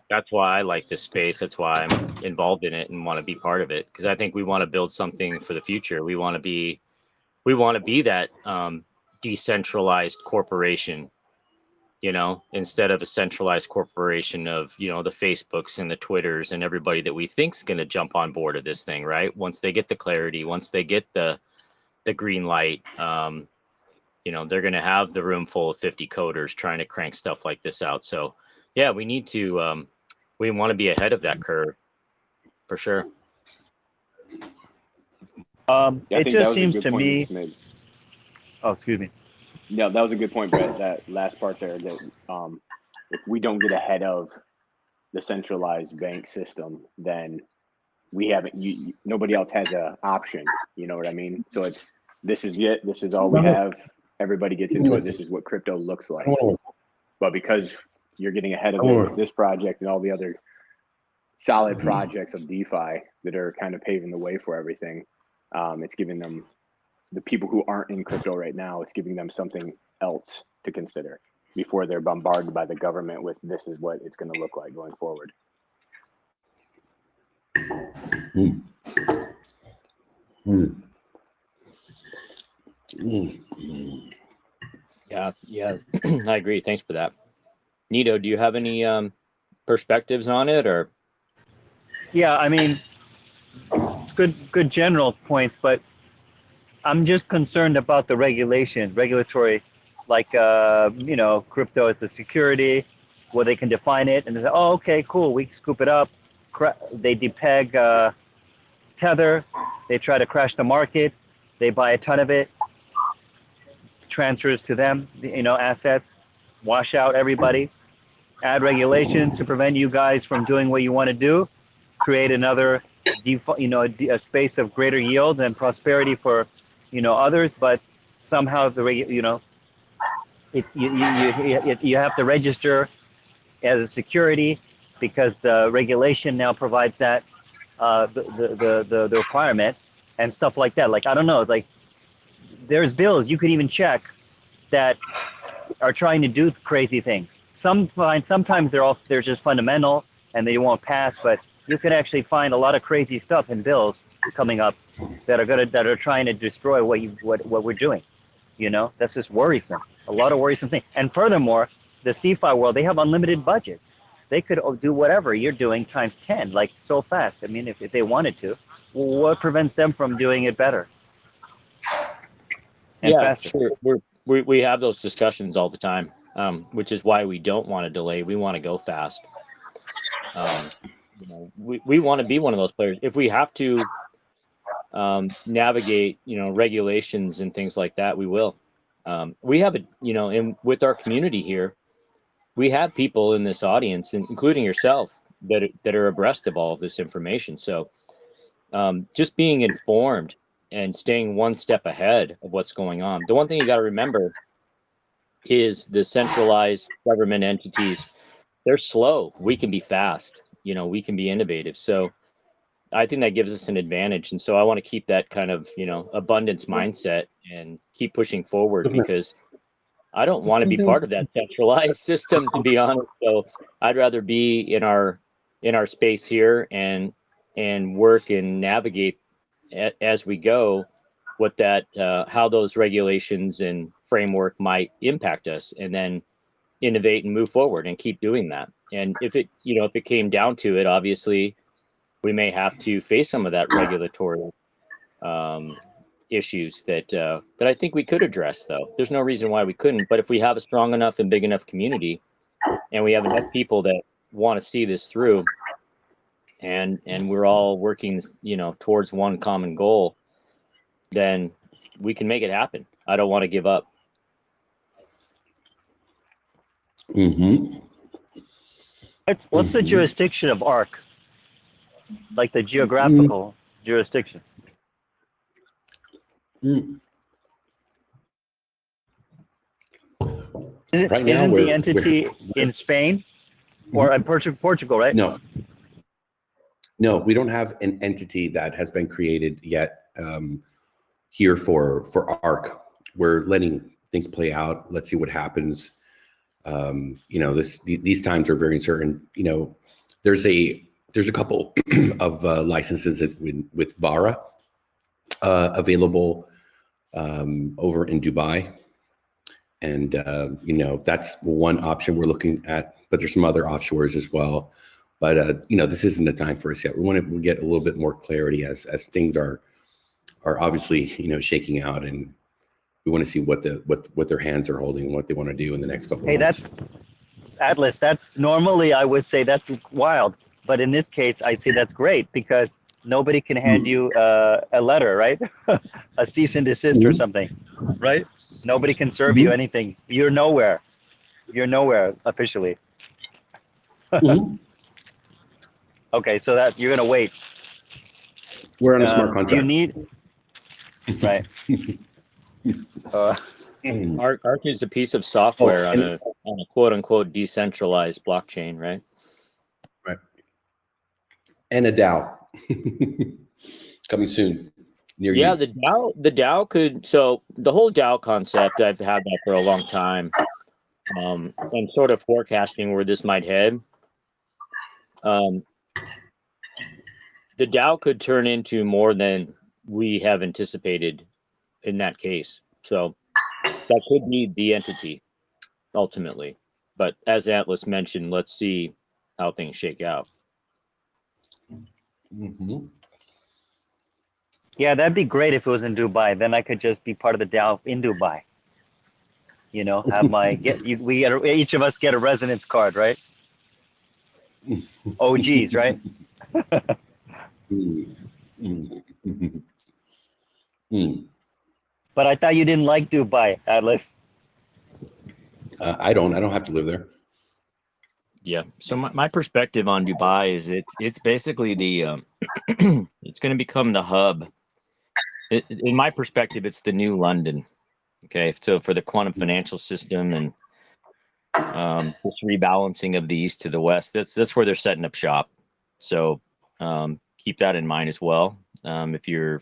that's why I like this space. That's why I'm involved in it and want to be part of it, because I think we want to build something for the future. We want to be that decentralized corporation, instead of a centralized corporation of, the Facebooks and the Twitters and everybody that we think's going to jump on board of this thing, right? Once they get the clarity, once they get the green light, they're going to have the room full of 50 coders trying to crank stuff like this out. So yeah, we need to, we want to be ahead of that curve for sure. It just seems to me. Oh, excuse me. No, that was a good point, Brett. That last part there, that if we don't get ahead of the centralized bank system, then we haven't. Nobody else has an option. You know what I mean? So this is it. This is all we have. Everybody gets into it. This is what crypto looks like. But because you're getting ahead of this project and all the other solid projects of DeFi that are kind of paving the way for everything, it's giving them, the people who aren't in crypto right now, it's giving them something else to consider before they're bombarded by the government with this is what it's going to look like going forward. Yeah, I agree. Thanks for that. Nito, do you have any perspectives on it, or? Yeah, I mean, it's good general points, but I'm just concerned about the regulatory, like, crypto as a security, where they can define it and they say, oh, okay, cool, we scoop it up. They depeg Tether, they try to crash the market, they buy a ton of it, transfers to them, assets, wash out everybody, add regulations to prevent you guys from doing what you want to do, create another, a space of greater yield and prosperity for, others, but somehow you have to register as a security because the regulation now provides that the requirement and stuff like that. Like, I don't know, like there's bills you could even check that are trying to do crazy things. Sometimes they're just fundamental and they won't pass, but you can actually find a lot of crazy stuff in bills coming up that are trying to destroy what we're doing. That's just worrisome. A lot of worrisome things. And furthermore, the CFI world, they have unlimited budgets. They could do whatever you're doing times 10, like so fast. I mean, if they wanted to, what prevents them from doing it better and faster? Sure. We have those discussions all the time, which is why we don't want to delay. We want to go fast. We want to be one of those players. If we have to navigate, regulations and things like that, we will. We have and with our community here, we have people in this audience, including yourself, that are abreast of all of this information. So just being informed and staying one step ahead of what's going on. The one thing you got to remember is the centralized government entities, they're slow. We can be fast. We can be innovative. So I think that gives us an advantage. And so I want to keep that kind of, abundance mindset and keep pushing forward, because I don't want to be part of that centralized system, to be honest. So I'd rather be in our space here and work and navigate as we go what that how those regulations and framework might impact us, and then innovate and move forward and keep doing that. And if it came down to it, obviously we may have to face some of that regulatory issues that I think we could address, though. There's no reason why we couldn't. But if we have a strong enough and big enough community, and we have enough people that want to see this through, and we're all working, towards one common goal, then we can make it happen. I don't want to give up. Mm-hmm. What's the jurisdiction of ARK? Like the geographical jurisdiction? Mm. Isn't the entity in Spain or in Portugal, right? No, we don't have an entity that has been created yet here for ARK. We're letting things play out. Let's see what happens. These times are very uncertain. There's a couple of licenses with VARA available over in Dubai. And, that's one option we're looking at, but there's some other offshores as well. But, this isn't the time for us yet. We want to get a little bit more clarity as things are obviously, shaking out, and we want to see what their hands are holding, what they want to do in the next couple of months. That's Atlas. That's normally I would say that's wild. But in this case, I say that's great, because nobody can hand you a letter, right? A cease and desist or something, right? Nobody can serve you anything. You're nowhere. You're nowhere officially. Okay, so that you're gonna wait. We're on a smart contract. Do you need? Right. ARK is a piece of software on a quote unquote decentralized blockchain, right? Right. And a DAO coming soon. Near you. The DAO could. So the whole DAO concept, I've had that for a long time. I'm sort of forecasting where this might head. The DAO could turn into more than we have anticipated in that case. So that could be the entity ultimately. But as Atlas mentioned, let's see how things shake out. Mm-hmm. Yeah, that'd be great if it was in Dubai. Then I could just be part of the DAO in Dubai. Have my each of us get a residence card, right? OGs, right? But I thought you didn't like Dubai, Atlas. I don't have to live there. Yeah. So my perspective on Dubai is it's basically the it's going to become the hub. In my perspective, it's the new London. Okay, so for the quantum financial system and this rebalancing of the east to the west, that's where they're setting up shop. So keep that in mind as well. If you're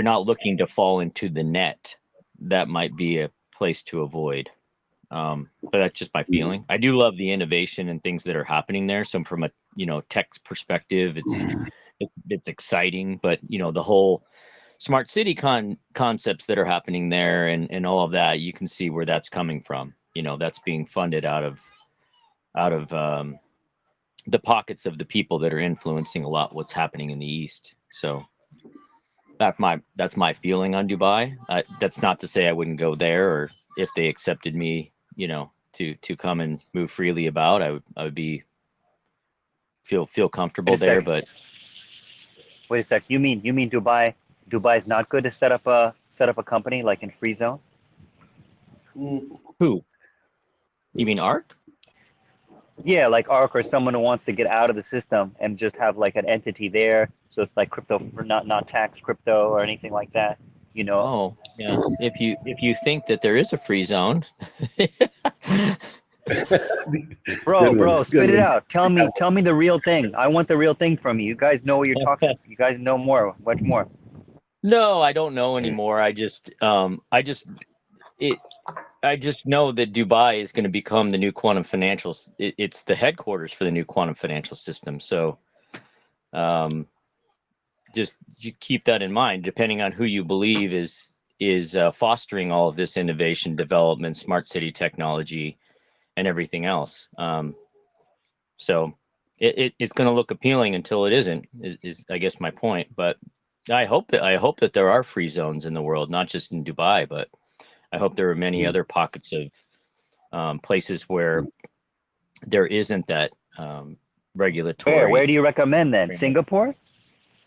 not looking to fall into the net, that might be a place to avoid. But that's just my feeling. I do love the innovation and things that are happening there. So from a tech perspective, it's exciting. But the whole smart city concepts that are happening there and all of that, you can see where that's coming from. That's being funded out of the pockets of the people that are influencing a lot what's happening in the East. So that's my feeling on Dubai. That's not to say I wouldn't go there, or if they accepted me, to come and move freely about, I would be feel comfortable there. But wait a sec. You mean Dubai? Dubai's not good to set up a company like in free zone? Who? You mean ARK? Yeah, like ARK, or someone who wants to get out of the system and just have like an entity there, so it's like crypto, for not tax crypto or anything like that. Oh, yeah. If you think that there is a free zone, bro, spit it out. Tell me the real thing. I want the real thing from you. You guys know what you're talking. You guys know much more. No, I don't know anymore. I just know that Dubai is going to become the new quantum financials. It's the headquarters for the new quantum financial system. So, just you keep that in mind. Depending on who you believe is fostering all of this innovation, development, smart city technology, and everything else. So it's going to look appealing until it isn't. Is I guess my point. But I hope that there are free zones in the world, not just in Dubai, but I hope there are many other pockets of places where there isn't that regulatory. Where do you recommend then? Singapore?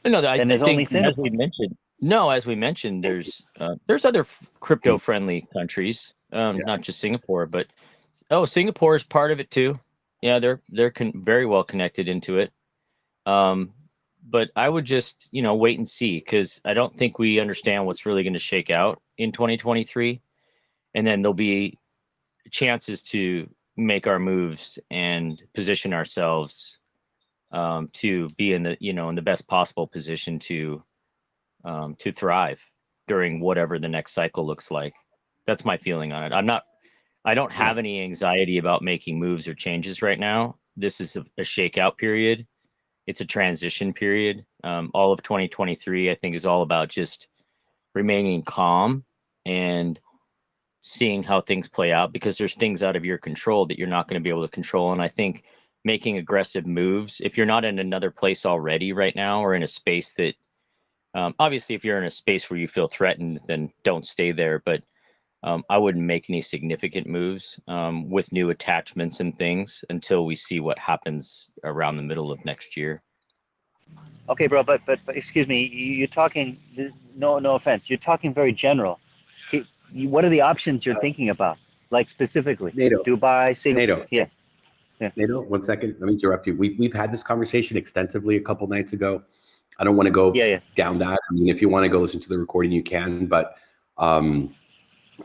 No, I there's think only Singapore. as we mentioned, there's other crypto-friendly countries, not just Singapore, but Singapore is part of it too. Yeah, they're very well connected into it. But I would just wait and see, because I don't think we understand what's really going to shake out in 2023, and then there'll be chances to make our moves and position ourselves to be in the in the best possible position to thrive during whatever the next cycle looks like. That's my feeling on it. I don't have any anxiety about making moves or changes right now. This is a shakeout period. It's a transition period. All of 2023, I think, is all about just remaining calm and seeing how things play out, because there's things out of your control that you're not going to be able to control. And I think making aggressive moves, if you're not in another place already right now, or in a space that, obviously, if you're in a space where you feel threatened, then don't stay there. But I wouldn't make any significant moves with new attachments and things until we see what happens around the middle of next year. Okay, bro, but excuse me, you're talking, no offense, you're talking very general. What are the options you're thinking about, like specifically? NATO. Dubai, Singapore. NATO. Yeah. NATO, 1 second. Let me interrupt you. We've had this conversation extensively a couple nights ago. I don't want to go down that. I mean, if you want to go listen to the recording, you can. But I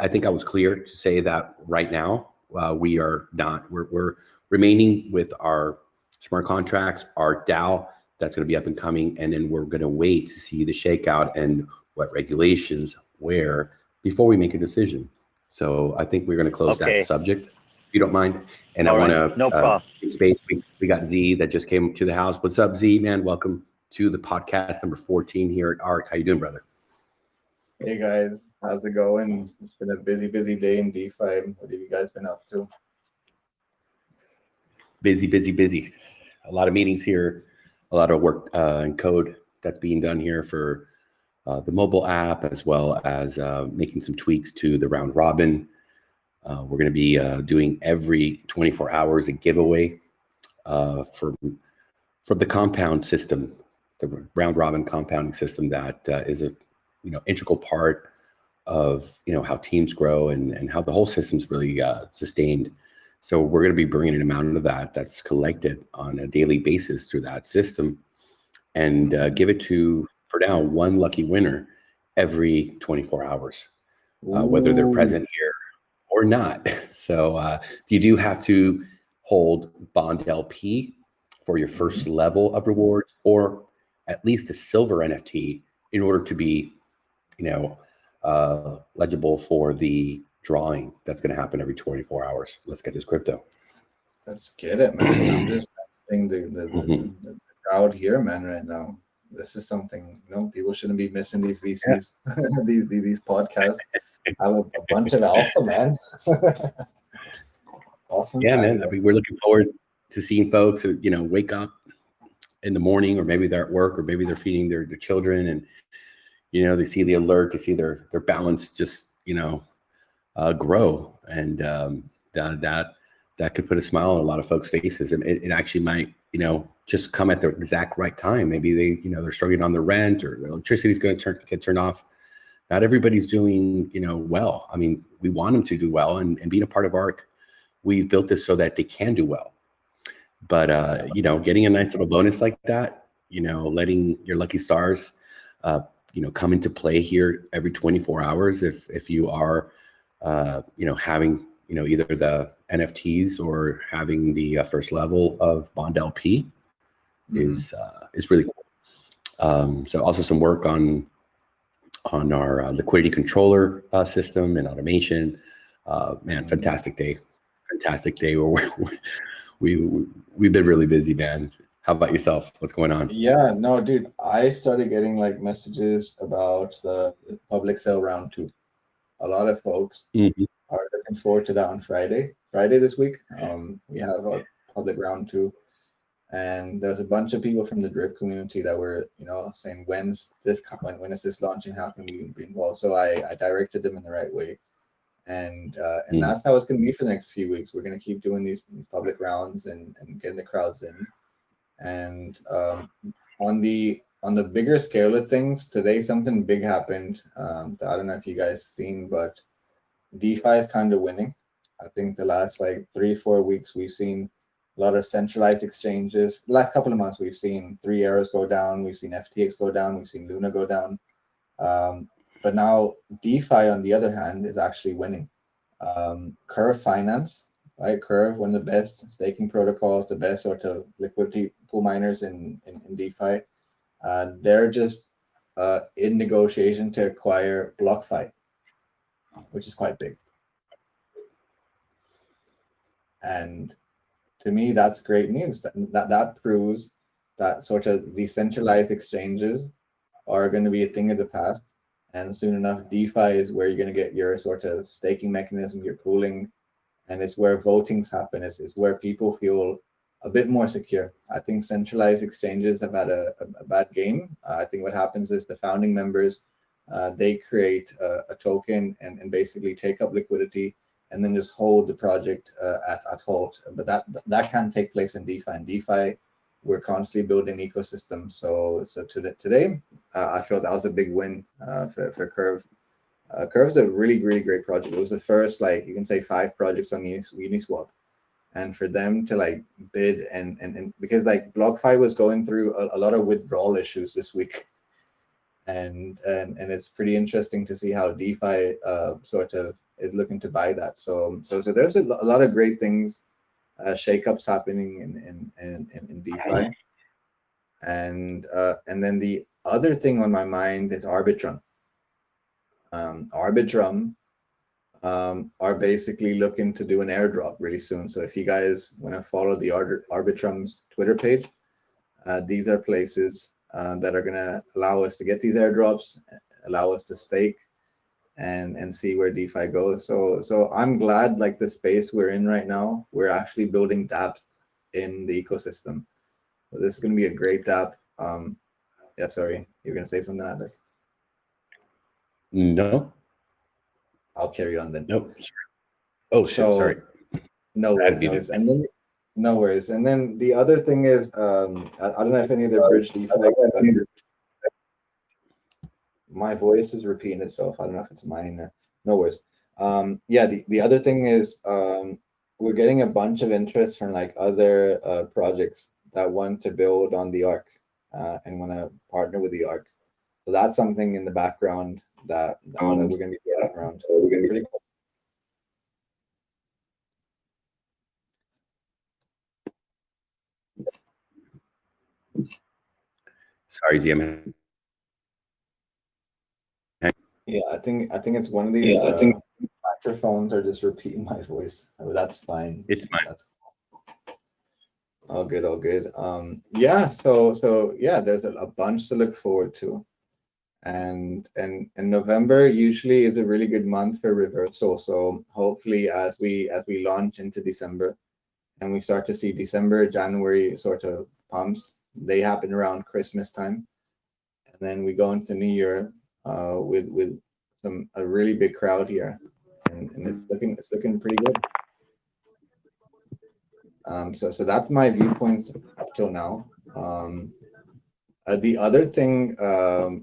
think I was clear to say that right now we are not. We're remaining with our smart contracts, our DAO that's going to be up and coming, and then we're going to wait to see the shakeout and what regulations where before we make a decision. So I think we're going to close that subject, if you don't mind. And All I right. want to space. We got Z that just came to the house. What's up, Z, man? Welcome to the podcast number 14 here at ARK. How you doing, brother? Hey guys, how's it going? It's been a busy day in DeFi. What have you guys been up to? Busy. A lot of meetings here, a lot of work and code that's being done here for the mobile app, as well as making some tweaks to the round robin. We're going to be doing every 24 hours a giveaway from the compound system, the round robin compounding system that is a integral part of how teams grow and how the whole system's really sustained. So we're going to be bringing an amount of that's collected on a daily basis through that system, and give it to, for now, one lucky winner every 24 hours, whether they're present here or not. So you do have to hold Bond LP for your first level of rewards, or at least a silver NFT, in order to be legible for the drawing that's going to happen every 24 hours. Let's get this crypto. Let's get it, man. I'm just messaging the crowd here, man, right now. this is something, people shouldn't be missing these VCs, these podcasts. I have a bunch of alpha, man. Awesome. Yeah, time, man. I mean, we're looking forward to seeing folks who, wake up in the morning, or maybe they're at work, or maybe they're feeding their children, and they see the alert, to see their balance just grow, and that could put a smile on a lot of folks' faces, and it actually might just come at the exact right time. Maybe they're struggling on their rent, or their electricity is going to get turned off. Not everybody's doing well. I mean, we want them to do well, and being a part of ARK, we've built this so that they can do well. But getting a nice little bonus like that, letting your lucky stars come into play here every 24 hours if you are having either the NFTs or having the first level of Bond LP is really cool. So also some work on our liquidity controller system and automation. Fantastic day where we've been really busy, man. How about yourself? What's going on? Yeah, no, dude, I started getting messages about the public sale round 2. A lot of folks are looking forward to that on Friday this week. We have our public round 2, and there's a bunch of people from the drip community that were saying, when is this launching, how can we be involved? So I directed them in the right way, and that's how it's going to be for the next few weeks. We're going to keep doing these public rounds and getting the crowds in. And on the bigger scale of things, today something big happened. I don't know if you guys have seen, but DeFi is kind of winning. I think the last 3-4 weeks we've seen a lot of centralized exchanges. The last couple of months we've seen 3 Arrows go down, we've seen FTX go down, we've seen Luna go down. But now DeFi, on the other hand, is actually winning. Curve Finance, right? Curve, one of the best staking protocols, the best sort of liquidity pool miners in DeFi. They're just in negotiation to acquire BlockFi, which is quite big. And to me, that's great news. That proves that sort of decentralized exchanges are going to be a thing of the past. And soon enough, DeFi is where you're going to get your sort of staking mechanism, your pooling, and it's where votings happen. It's where people feel a bit more secure. I think centralized exchanges have had a bad game. I think what happens is the founding members, they create a token and basically take up liquidity and then just hold the project at halt. But that can't take place in DeFi. In DeFi, we're constantly building ecosystems. So today, I felt that was a big win for Curve. Curve's a really, really great project. It was the first, you can say, 5 projects on Uniswap. And for them to bid and because BlockFi was going through a lot of withdrawal issues this week. And it's pretty interesting to see how DeFi sort of is looking to buy that. So there's a lot of great things, shakeups happening in DeFi. And then the other thing on my mind is Arbitrum. Arbitrum are basically looking to do an airdrop really soon. So if you guys want to follow the Arbitrum's Twitter page, these are places that are going to allow us to get these airdrops, allow us to stake and see where DeFi goes. So I'm glad the space we're in right now, we're actually building dApps in the ecosystem. So this is going to be a great dApp. Yeah, sorry, you're going to say something, Atlas? No. I'll carry on then. Nope. Oh, sorry. No worries. And then no worries. And then the other thing is, I don't know if any of the bridge DeFi. My voice is repeating itself. I don't know if it's mine. No worries. Yeah. The other thing is, we're getting a bunch of interest from other projects that want to build on the ARK and want to partner with the ARK. So that's something in the background that we're going to be getting around. So we're going to be pretty cool. Sorry, ZM. Yeah, I think it's one of these. I think microphones are just repeating my voice. That's fine. It's fine. All good, all good. Yeah, so yeah, there's a bunch to look forward to. And November usually is a really good month for reversal. So hopefully as we launch into December and we start to see December, January sort of pumps, they happen around Christmas time. And then we go into New Year with a really big crowd here. And it's looking pretty good. So that's my viewpoints up till now. The other thing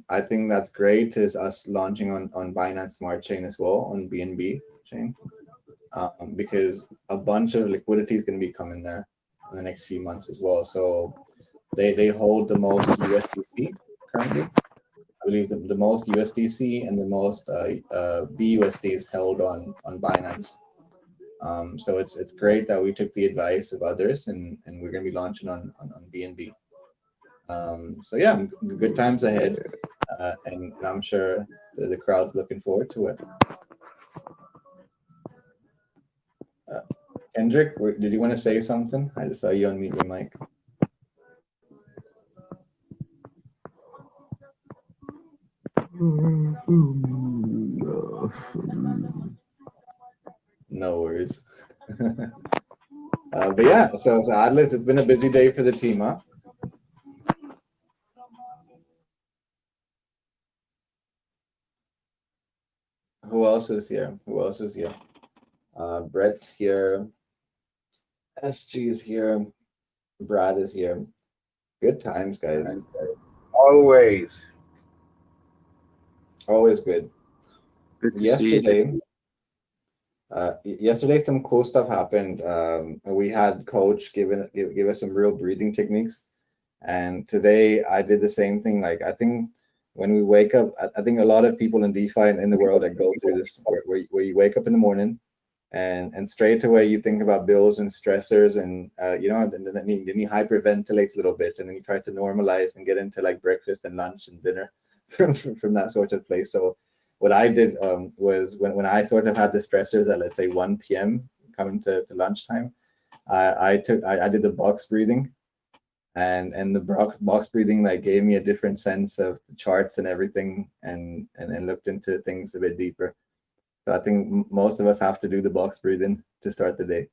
I think that's great is us launching on Binance Smart Chain as well on BNB chain, because a bunch of liquidity is going to be coming there in the next few months as well. So they hold the most USDC currently. I believe the most USDC and the most BUSD is held on Binance. So it's great that we took the advice of others and we're going to be launching on BNB. So yeah, good times ahead, and I'm sure the crowd's looking forward to it. Kendrick, did you want to say something? I just saw you unmute your mic. No worries. But yeah, so Atlas, it's been a busy day for the team, huh? Who else is here? Brett's here. SG is here. Brad is here. Good times, guys. Always. Always good. Good to see you. Yesterday some cool stuff happened. We had coach give us some real breathing techniques, and today I did the same thing. Like, I think when we wake up, I think a lot of people in DeFi and in the world that go through this, where you wake up in the morning and straight away you think about bills and stressors, and then you hyperventilate a little bit, and then you try to normalize and get into like breakfast and lunch and dinner from that sort of place. So what I did was when I sort of had the stressors at, let's say, 1 p.m. coming to lunchtime, I did the box breathing, and the box breathing like gave me a different sense of the charts and everything, and looked into things a bit deeper. So I think most of us have to do the box breathing to start the day.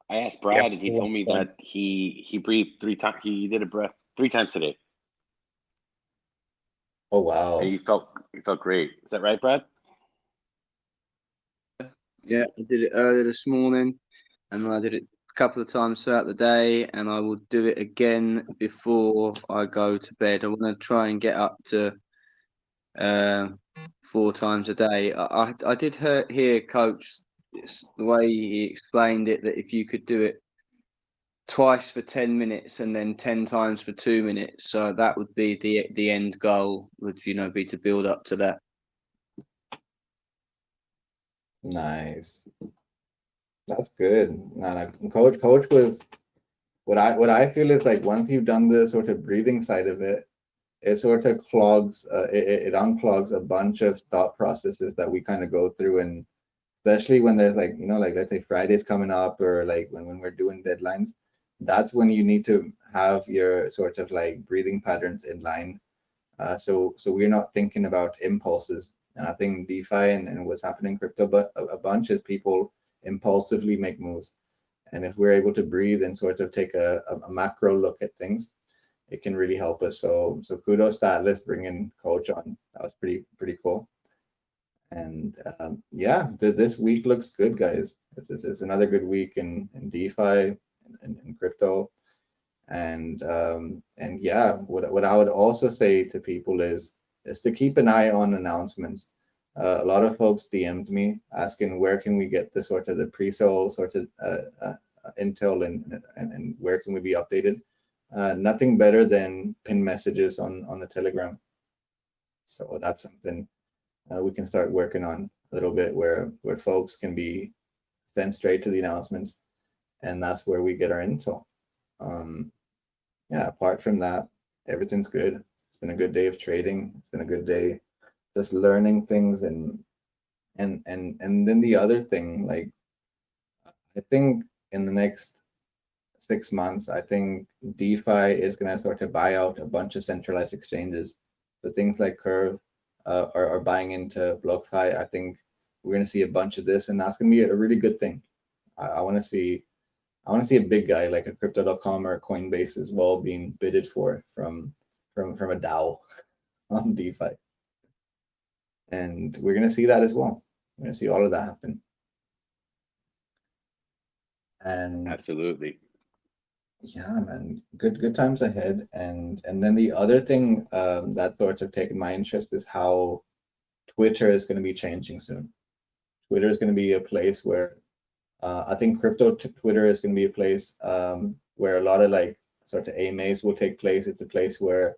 I asked Brad, and he told me that he breathed 3 times. He did a breath 3 times today. Oh wow! And he felt great. Is that right, Brad? Yeah, I did it earlier this morning, and I did it a couple of times throughout the day, and I will do it again before I go to bed. I want to try and get up to 4 times a day. I did hear Coach, the way he explained it, that if you could do it twice for 10 minutes and then 10 times for 2 minutes, so that would be the end goal, would be to build up to that. Nice. That's good. Coach was what I feel is like, once you've done the sort of breathing side of it, it sort of clogs it unclogs a bunch of thought processes that we kind of go through, and especially when there's like let's say Friday's coming up, or like when we're doing deadlines, that's when you need to have your sort of like breathing patterns in line, so we're not thinking about impulses. And I think DeFi and what's happening in crypto, but a bunch of people impulsively make moves, and if we're able to breathe and sort of take a macro look at things, it can really help us. So kudos to Atlas bringing Coach on. That was pretty cool. And yeah, this week looks good, guys. It's another good week in DeFi and in crypto. And yeah, what I would also say to people is to keep an eye on announcements. A lot of folks DM'd me asking where can we get the sort of the pre-sale sort of intel, and where can we be updated. Nothing better than pin messages on the Telegram. So that's something we can start working on a little bit, where folks can be sent straight to the announcements, and that's where we get our intel. Yeah, apart from that, everything's good. It's been a good day of trading. It's been a good day just learning things, and then the other thing, like, I think in the next 6 months, I think DeFi is going to start to buy out a bunch of centralized exchanges. So things like Curve are buying into BlockFi. I think we're going to see a bunch of this, and that's going to be a really good thing. I want to see a big guy like a Crypto.com or a Coinbase as well being bidded for from a DAO on DeFi, and we're going to see that as well. We're going to see all of that happen. And absolutely, yeah, man, good times ahead. And then the other thing that sort of taken my interest is how Twitter is going to be changing soon. Twitter is going to be a place where I think crypto Twitter is going to be a place where a lot of like sort of AMAs will take place. It's a place where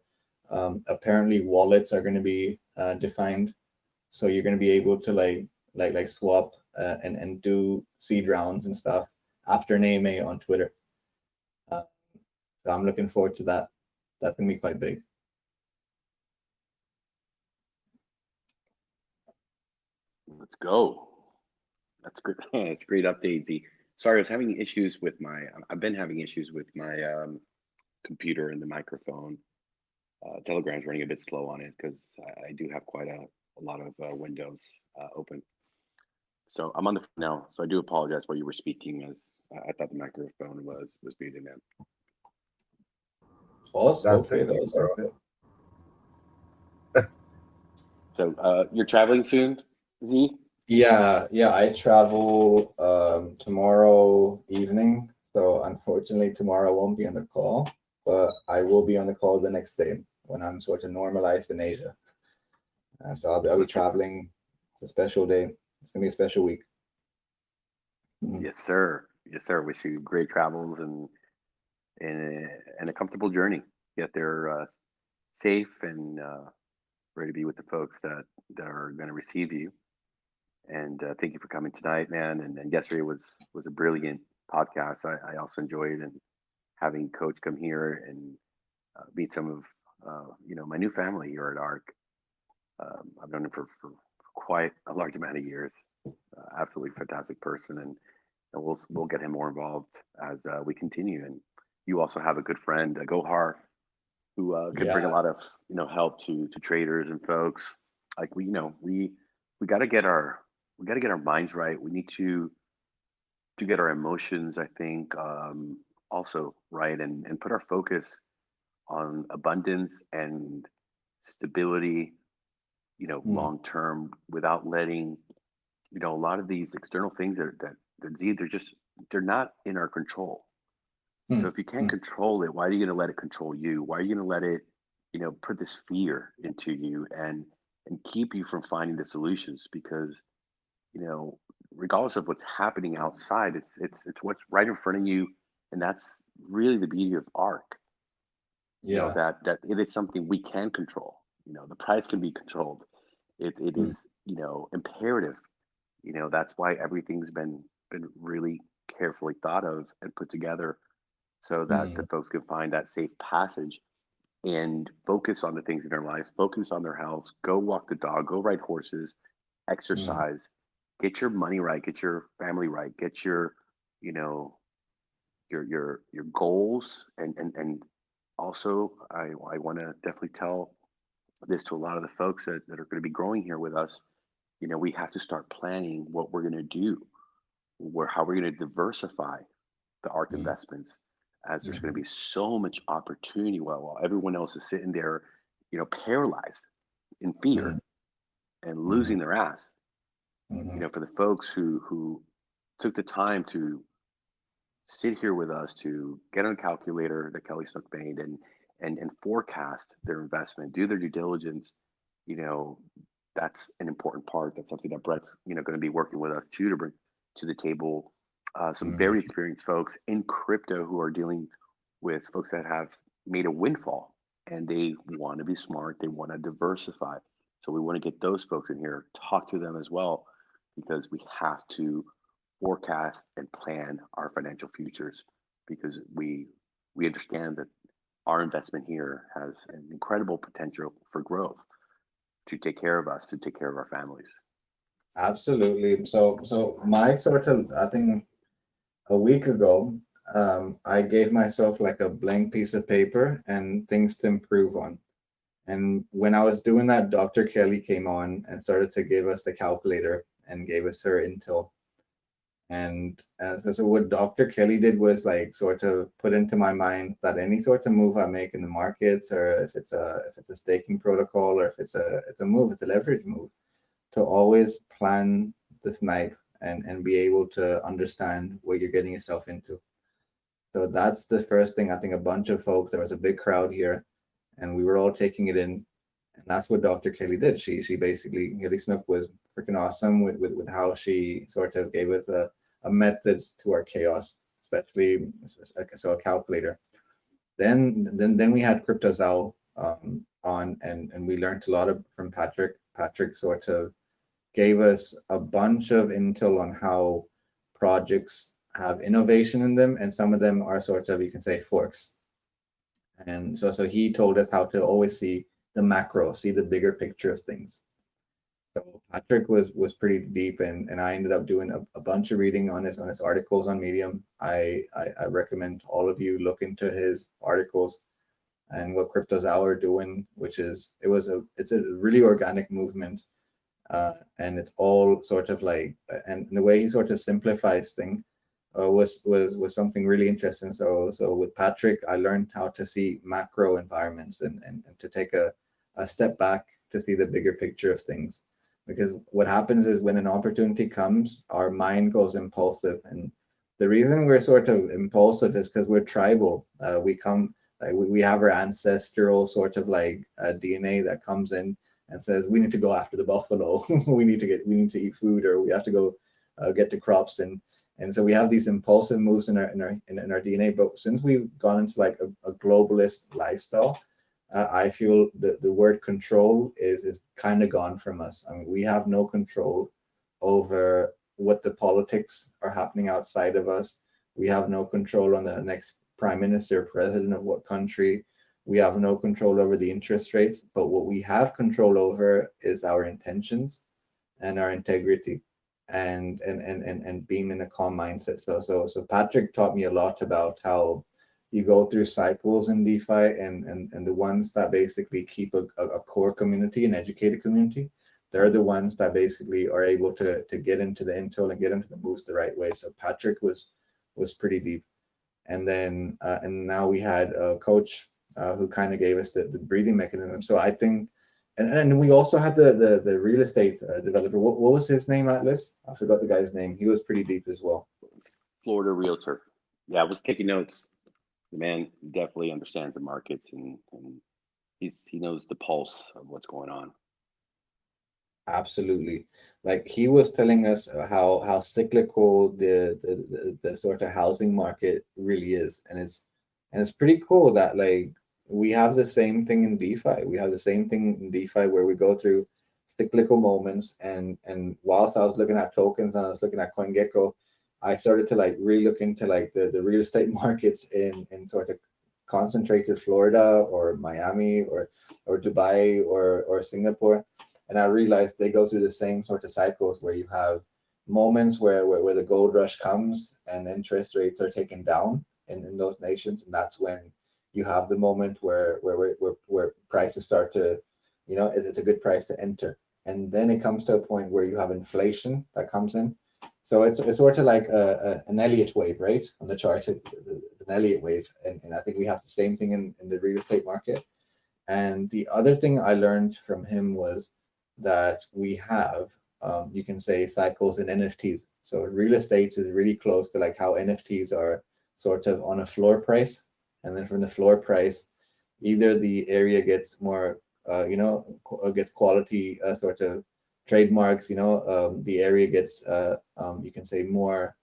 apparently wallets are going to be defined. So you're going to be able to like swap and do seed rounds and stuff after an AMA on Twitter. So I'm looking forward to that. That's going to be quite big. Let's go. That's great. It's a great update. Sorry, I was having issues with I've been having issues with my computer and the microphone. Telegram's running a bit slow on it because I do have quite a lot of windows open. So I'm on the phone now. So I do apologize while you were speaking, as I thought the microphone was muted, man. Okay. So you're traveling soon, Z? Yeah, I travel tomorrow evening. So unfortunately, tomorrow I won't be on the call, but I will be on the call the next day when I'm sort of normalized in Asia. So I'll be traveling. It's a special day. It's gonna be a special week. Yes, sir. Yes, sir. Wish you great travels and a comfortable journey. Get there safe and ready to be with the folks that are going to receive you. And thank you for coming tonight, man. And yesterday was a brilliant podcast. I also enjoyed and having Coach come here and meet some of my new family here at ARK. I've known him for quite a large amount of years. Absolutely fantastic person, and we'll get him more involved as we continue. And you also have a good friend, Gohar, who can bring a lot of help to traders and folks. Like we got to get our minds right. We need to get our emotions, I think, also right, and put our focus on abundance and stability, long term, without letting a lot of these external things that Z, they're not in our control. So if you can't control it, why are you going to let it control you? Why are you going to let it, put this fear into you and keep you from finding the solutions? Because, regardless of what's happening outside, it's what's right in front of you, and that's really the beauty of ARK. That it is something we can control. The price can be controlled. It is imperative. That's why everything's been really carefully thought of and put together, so that the folks can find that safe passage and focus on the things in their lives, focus on their health, go walk the dog, go ride horses, exercise, get your money right, get your family right, get your your goals, and also I want to definitely tell this to a lot of the folks that are going to be growing here with us. We have to start planning what we're going to do, how we're going to diversify the ARK investments, as there's going to be so much opportunity while everyone else is sitting there, paralyzed in fear and losing their ass. For the folks who took the time to sit here with us, to get on a calculator that Kelly Snook made and forecast their investment, do their due diligence, that's an important part. That's something that Brett's, going to be working with us too, to bring to the table some very experienced folks in crypto who are dealing with folks that have made a windfall, and they want to be smart. They want to diversify. So we want to get those folks in here, talk to them as well, because we have to forecast and plan our financial futures, because we understand that our investment here has an incredible potential for growth, to take care of us, to take care of our families. Absolutely. So my sort of, I think a week ago, I gave myself like a blank piece of paper and things to improve on. And when I was doing that, Dr. Kelly came on and started to give us the calculator and gave us her intel. And so what Dr. Kelly did was like sort of put into my mind that any sort of move I make in the markets, or if it's a staking protocol, or if it's a leverage move, to always plan the snipe and be able to understand what you're getting yourself into. So that's the first thing. I think a bunch of folks, there was a big crowd here, and we were all taking it in. And that's what Dr. Kelly did. She basically, Kelly Snook was freaking awesome with how she sort of gave us a method to our chaos, especially so a calculator. Then we had CryptoZao on, and we learned a lot from Patrick. Patrick sort of gave us a bunch of intel on how projects have innovation in them, and some of them are sort of, you can say, forks. And so he told us how to always see the macro, see the bigger picture of things. So Patrick was pretty deep, and I ended up doing a bunch of reading on his articles on Medium. I recommend all of you look into his articles and what CryptoZao are doing, which is it's a really organic movement, and it's all sort of like, and the way he sort of simplifies things was something really interesting. So with Patrick, I learned how to see macro environments and to take a step back to see the bigger picture of things. Because what happens is when an opportunity comes, our mind goes impulsive, and the reason we're sort of impulsive is because we're tribal. We come like we have our ancestral sort of like DNA that comes in and says we need to go after the buffalo, we need to eat food, or we have to go get the crops, and so we have these impulsive moves in our DNA. But since we've gone into like a globalist lifestyle, I feel the word control is kind of gone from us. I mean, we have no control over what the politics are happening outside of us. We have no control on the next prime minister, president of what country. We have no control over the interest rates. But what we have control over is our intentions and our integrity, and being in a calm mindset. So Patrick taught me a lot about how you go through cycles in DeFi, and the ones that basically keep a core community, an educated community, they're the ones that basically are able to get into the intel and get into the moves the right way. So Patrick was pretty deep. And then and now we had a coach who kind of gave us the breathing mechanism. So I think, and we also had the real estate developer. What was his name, Atlas? I forgot the guy's name. He was pretty deep as well. Florida realtor. Yeah, I was taking notes. The man definitely understands the markets, and he knows the pulse of what's going on. Absolutely. Like he was telling us how cyclical the sort of housing market really is. And it's pretty cool that like we have the same thing in DeFi. We have the same thing in DeFi where we go through cyclical moments, and whilst I was looking at tokens and I was looking at CoinGecko, I started to like really look into like the real estate markets in sort of concentrated Florida or Miami or Dubai or Singapore. And I realized they go through the same sort of cycles where you have moments where the gold rush comes and interest rates are taken down in those nations. And that's when you have the moment where prices start to, it's a good price to enter. And then it comes to a point where you have inflation that comes in. So it's sort of like an Elliott wave, right? On the chart, it's an Elliott wave. And I think we have the same thing in the real estate market. And the other thing I learned from him was that we have, you can say, cycles in NFTs. So real estate is really close to like how NFTs are sort of on a floor price. And then from the floor price, either the area gets more, gets quality sort of trademarks, the area gets, you can say, more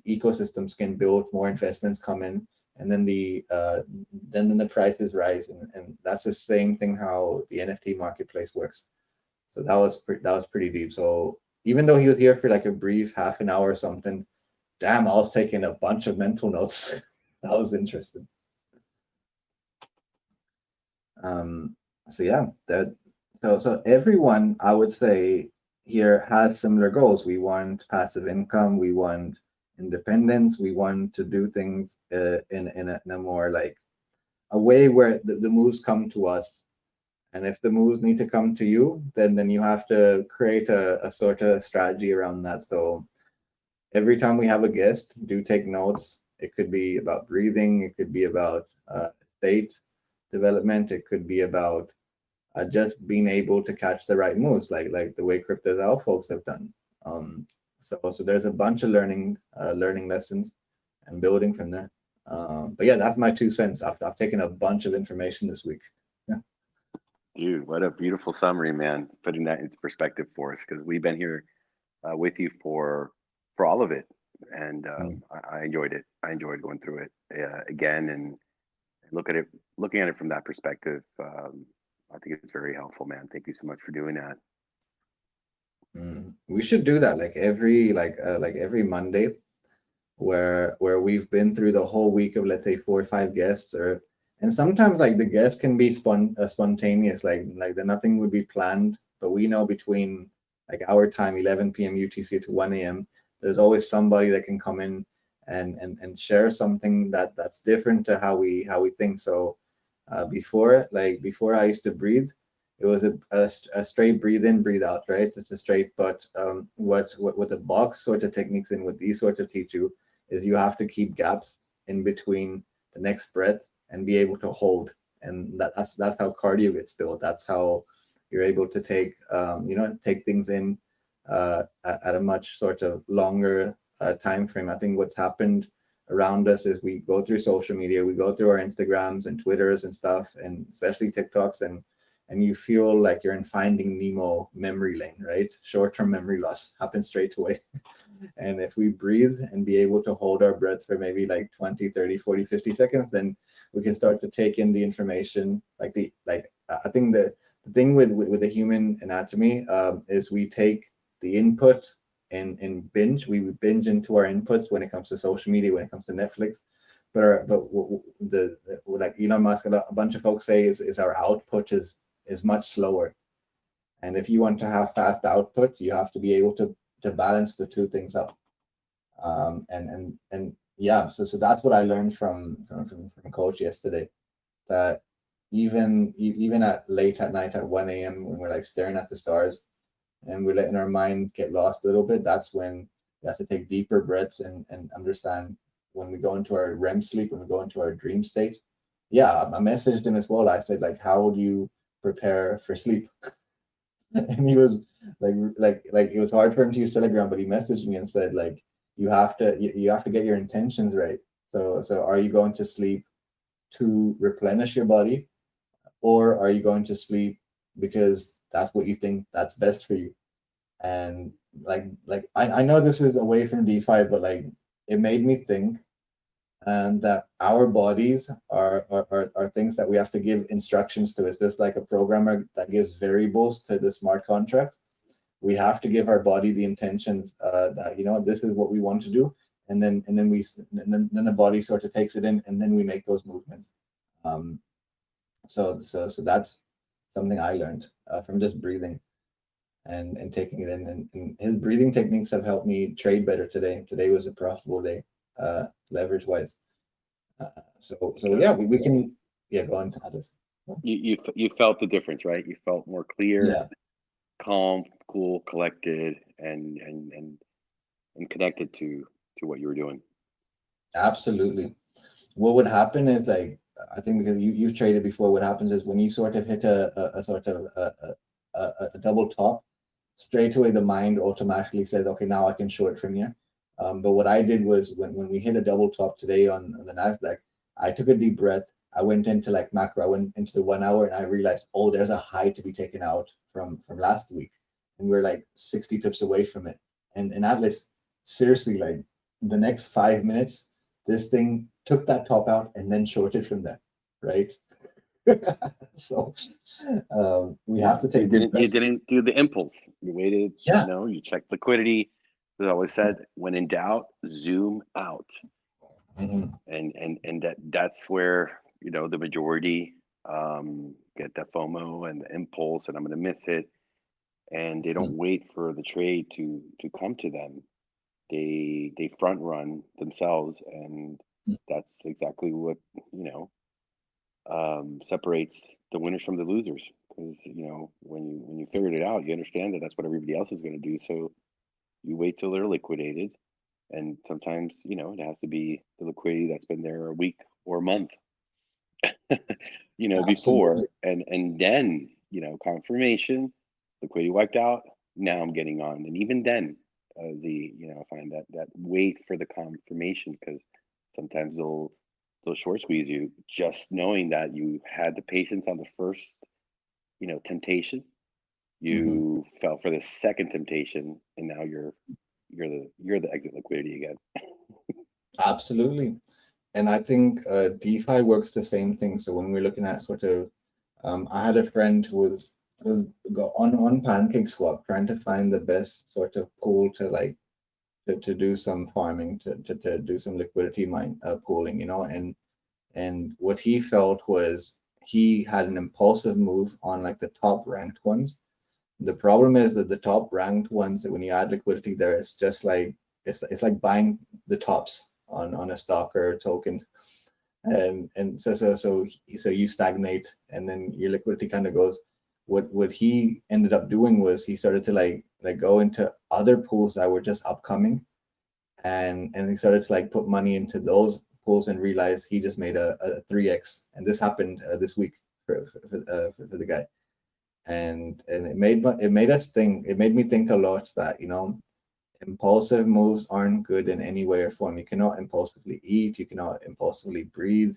ecosystems can build, more investments come in, and then then the prices rise, and that's the same thing how the NFT marketplace works. So that was pretty deep. So even though he was here for like a brief half an hour or something, damn, I was taking a bunch of mental notes. That was interesting. So yeah, so everyone, I would say, here had similar goals. We want passive income. We want independence. We want to do things in a more like a way where the moves come to us. And if the moves need to come to you, then you have to create a sort of strategy around that. So every time we have a guest, do take notes. It could be about breathing. It could be about state development. It could be about just being able to catch the right moves, like the way Crypto's Out folks have done. So there's a bunch of learning lessons and building from there. But yeah, that's my 2 cents. I've taken a bunch of information this week. Yeah. Dude, what a beautiful summary, man. Putting that into perspective for us, because we've been here with you for all of it, and I enjoyed it. I enjoyed going through it again and looking at it from that perspective. I think it's very helpful, man. Thank you so much for doing that. We should do that like every Monday, where we've been through the whole week of, let's say, 4 or 5 guests, and sometimes like the guests can be spontaneous, like nothing would be planned, but we know between like our time 11 p.m. UTC to 1 a.m. there's always somebody that can come in and share something that's different to how we think. So before I used to breathe, it was a straight breathe in, breathe out, right? It's a straight. But what the box sort of techniques and what these sorts of teach you is you have to keep gaps in between the next breath and be able to hold. And that's how cardio gets built. That's how you're able to take things in at a much sort of longer time frame. I think what's happened around us is we go through social media, we go through our Instagrams and Twitters and stuff, and especially TikToks, and you feel like you're in Finding Nemo memory lane, right? Short-term memory loss happens straight away. And if we breathe and be able to hold our breath for maybe like 20, 30, 40, 50 seconds, then we can start to take in the information. I think the thing with the human anatomy is we take the input in binge. We binge into our inputs when it comes to social media, when it comes to Netflix. But like Elon Musk, a bunch of folks say is our output is much slower. And if you want to have fast output, you have to be able to balance the two things up. And yeah, so that's what I learned from Coach yesterday. That even at late at night at 1 a.m. when we're like staring at the stars and we're letting our mind get lost a little bit, that's when we have to take deeper breaths and understand when we go into our REM sleep, when we go into our dream state. Yeah, I messaged him as well. I said, like, how do you prepare for sleep? And he was like it was hard for him to use Telegram, but he messaged me and said, like, you have to get your intentions right. So are you going to sleep to replenish your body, or are you going to sleep because that's what you think that's best for you? And I know this is away from DeFi, but like it made me think that our bodies are things that we have to give instructions to. It's just like a programmer that gives variables to the smart contract. We have to give our body the intentions that, you know, this is what we want to do, and then the body sort of takes it in, and then we make those movements. So that's something I learned from just breathing and taking it in. And his breathing techniques have helped me trade better today. Today was a profitable day, leverage wise. So yeah, we can go on to others. You felt the difference, right? You felt more clear, Yeah. calm, cool, collected, and connected to what you were doing. Absolutely. What would happen is, like, I think because you've traded before, what happens is when you sort of hit a sort of a double top, straight away the mind automatically says, okay, now I can short from here. But what I did was when we hit a double top today on the Nasdaq, I took a deep breath. I went into like macro. I went into the 1 hour, and I realized, oh, there's a high to be taken out from last week, and we're like 60 pips away from it. And Atlas, seriously, like the next 5 minutes, this thing took that top out and then shorted from there, right? So we have to take. You didn't do the impulse. You waited. Yeah. You know, you checked liquidity. As I always said, when in doubt, zoom out. Mm-hmm. And that's where, you know, the majority get that FOMO and the impulse, and I'm going to miss it, and they don't wait for the trade to come to them. they front run themselves, and that's exactly what separates the winners from the losers. Because when you figured it out, you understand that that's what everybody else is going to do. So you wait till they're liquidated, and sometimes it has to be the liquidity that's been there a week or a month, before, Absolutely. and then confirmation, liquidity wiped out. Now I'm getting on, and even then, I find that wait for the confirmation, because sometimes they'll short squeeze you, just knowing that you had the patience on the first temptation, Hmm. you fell for the second temptation, and now you're the exit liquidity again. Absolutely. And I think DeFi works the same thing. So when we're looking at sort of, I had a friend who got on PancakeSwap trying to find the best sort of pool to like to do some farming, to do some liquidity mine pooling, and what he felt was he had an impulsive move on like the top ranked ones. The problem is that the top ranked ones, that when you add liquidity there, it's just like it's like buying the tops on a stock or a token, and so you stagnate, and then your liquidity kind of goes. What he ended up doing was he started to like go into other pools that were just upcoming, and he started to like put money into those pools and realized he just made a 3x, and this happened this week for the guy, and it made me think a lot that impulsive moves aren't good in any way or form. You cannot impulsively eat, you cannot impulsively breathe,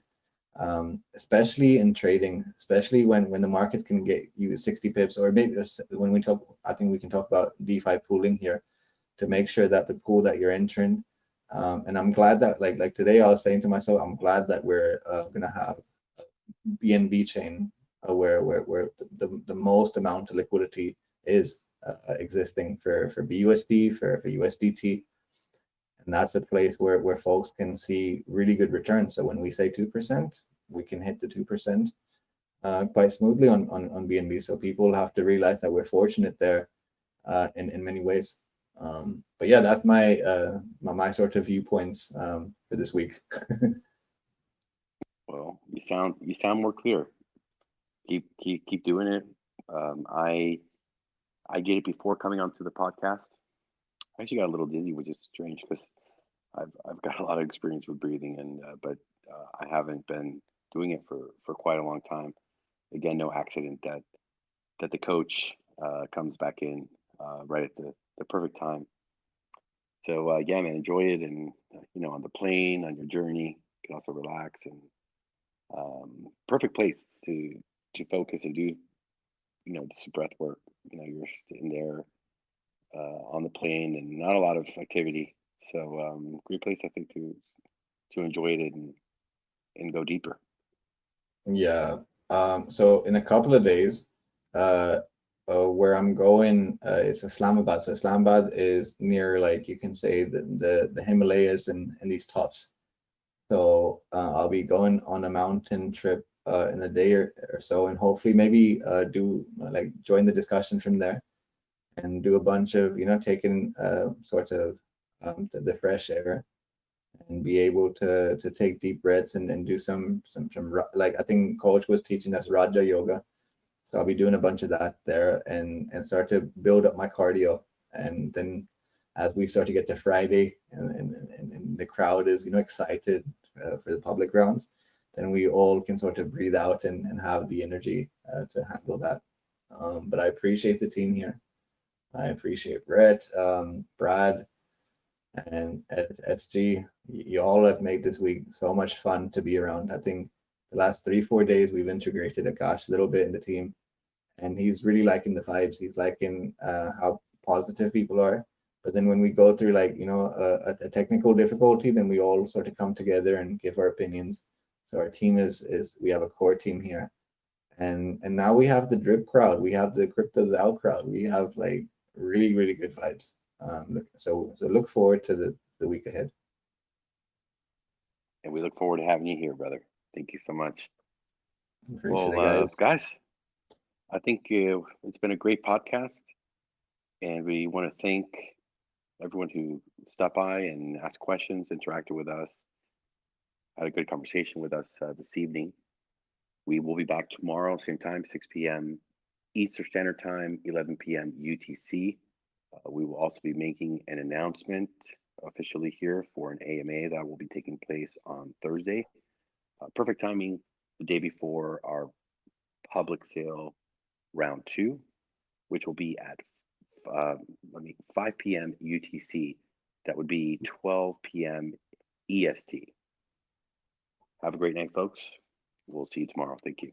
especially in trading, especially when the markets can get you 60 pips, or maybe when we talk, I think we can talk about DeFi pooling here, to make sure that the pool that you're entering, and I'm glad that like today I was saying to myself, I'm glad that we're gonna have BNB chain, where the most amount of liquidity is existing for BUSD, for USDT, and that's a place where folks can see really good returns. So when we say 2%, we can hit the 2% quite smoothly on BNB. So people have to realize that we're fortunate there in many ways. But yeah, that's my sort of viewpoints for this week. Well, you sound more clear. Keep doing it. I get it before coming onto the podcast. I actually got a little dizzy, which is strange because I've got a lot of experience with breathing, and but I haven't been doing it for quite a long time. Again, no accident that the coach comes back in right at the perfect time. So yeah, man, enjoy it, and on the plane, on your journey, you can also relax, and perfect place to focus and do some breath work. You're sitting there on the plane, and not a lot of activity. So great place, I think, to enjoy it, and go deeper. Yeah. So in a couple of days, uh, where I'm going, it's Islamabad. So Islamabad is near, like you can say, the Himalayas and these tops. So I'll be going on a mountain trip in a day or so, and hopefully maybe do like join the discussion from there, and do a bunch of taking sort of the fresh air, and be able to take deep breaths, and do like I think coach was teaching us Raja yoga. So I'll be doing a bunch of that there, and start to build up my cardio. And then as we start to get to Friday, and the crowd is excited for the public rounds, then we all can sort of breathe out, and have the energy to handle that. But I appreciate the team here. I appreciate Brett, Brad, and SG. You all have made this week so much fun to be around. I think the last 3-4 days we've integrated Akash a little bit in the team, and he's really liking the vibes. He's liking how positive people are. But then when we go through like a technical difficulty, then we all sort of come together and give our opinions. So our team is we have a core team here, and now we have the drip crowd, we have the crypto Zao crowd, we have like really good vibes. So look forward to the week ahead. And we look forward to having you here, brother. Thank you so much. Appreciate it, Well, guys. guys, I think it's been a great podcast, and we want to thank everyone who stopped by and asked questions, interacted with us, had a good conversation with us this evening. We will be back tomorrow, same time, 6 p.m. Eastern Standard Time, 11 p.m. UTC. We will also be making an announcement officially here for an AMA that will be taking place on Thursday. Perfect timing, the day before our public sale round 2, which will be at 5 p.m. UTC. That would be 12 p.m. EST. Have a great night, folks. We'll see you tomorrow. Thank you.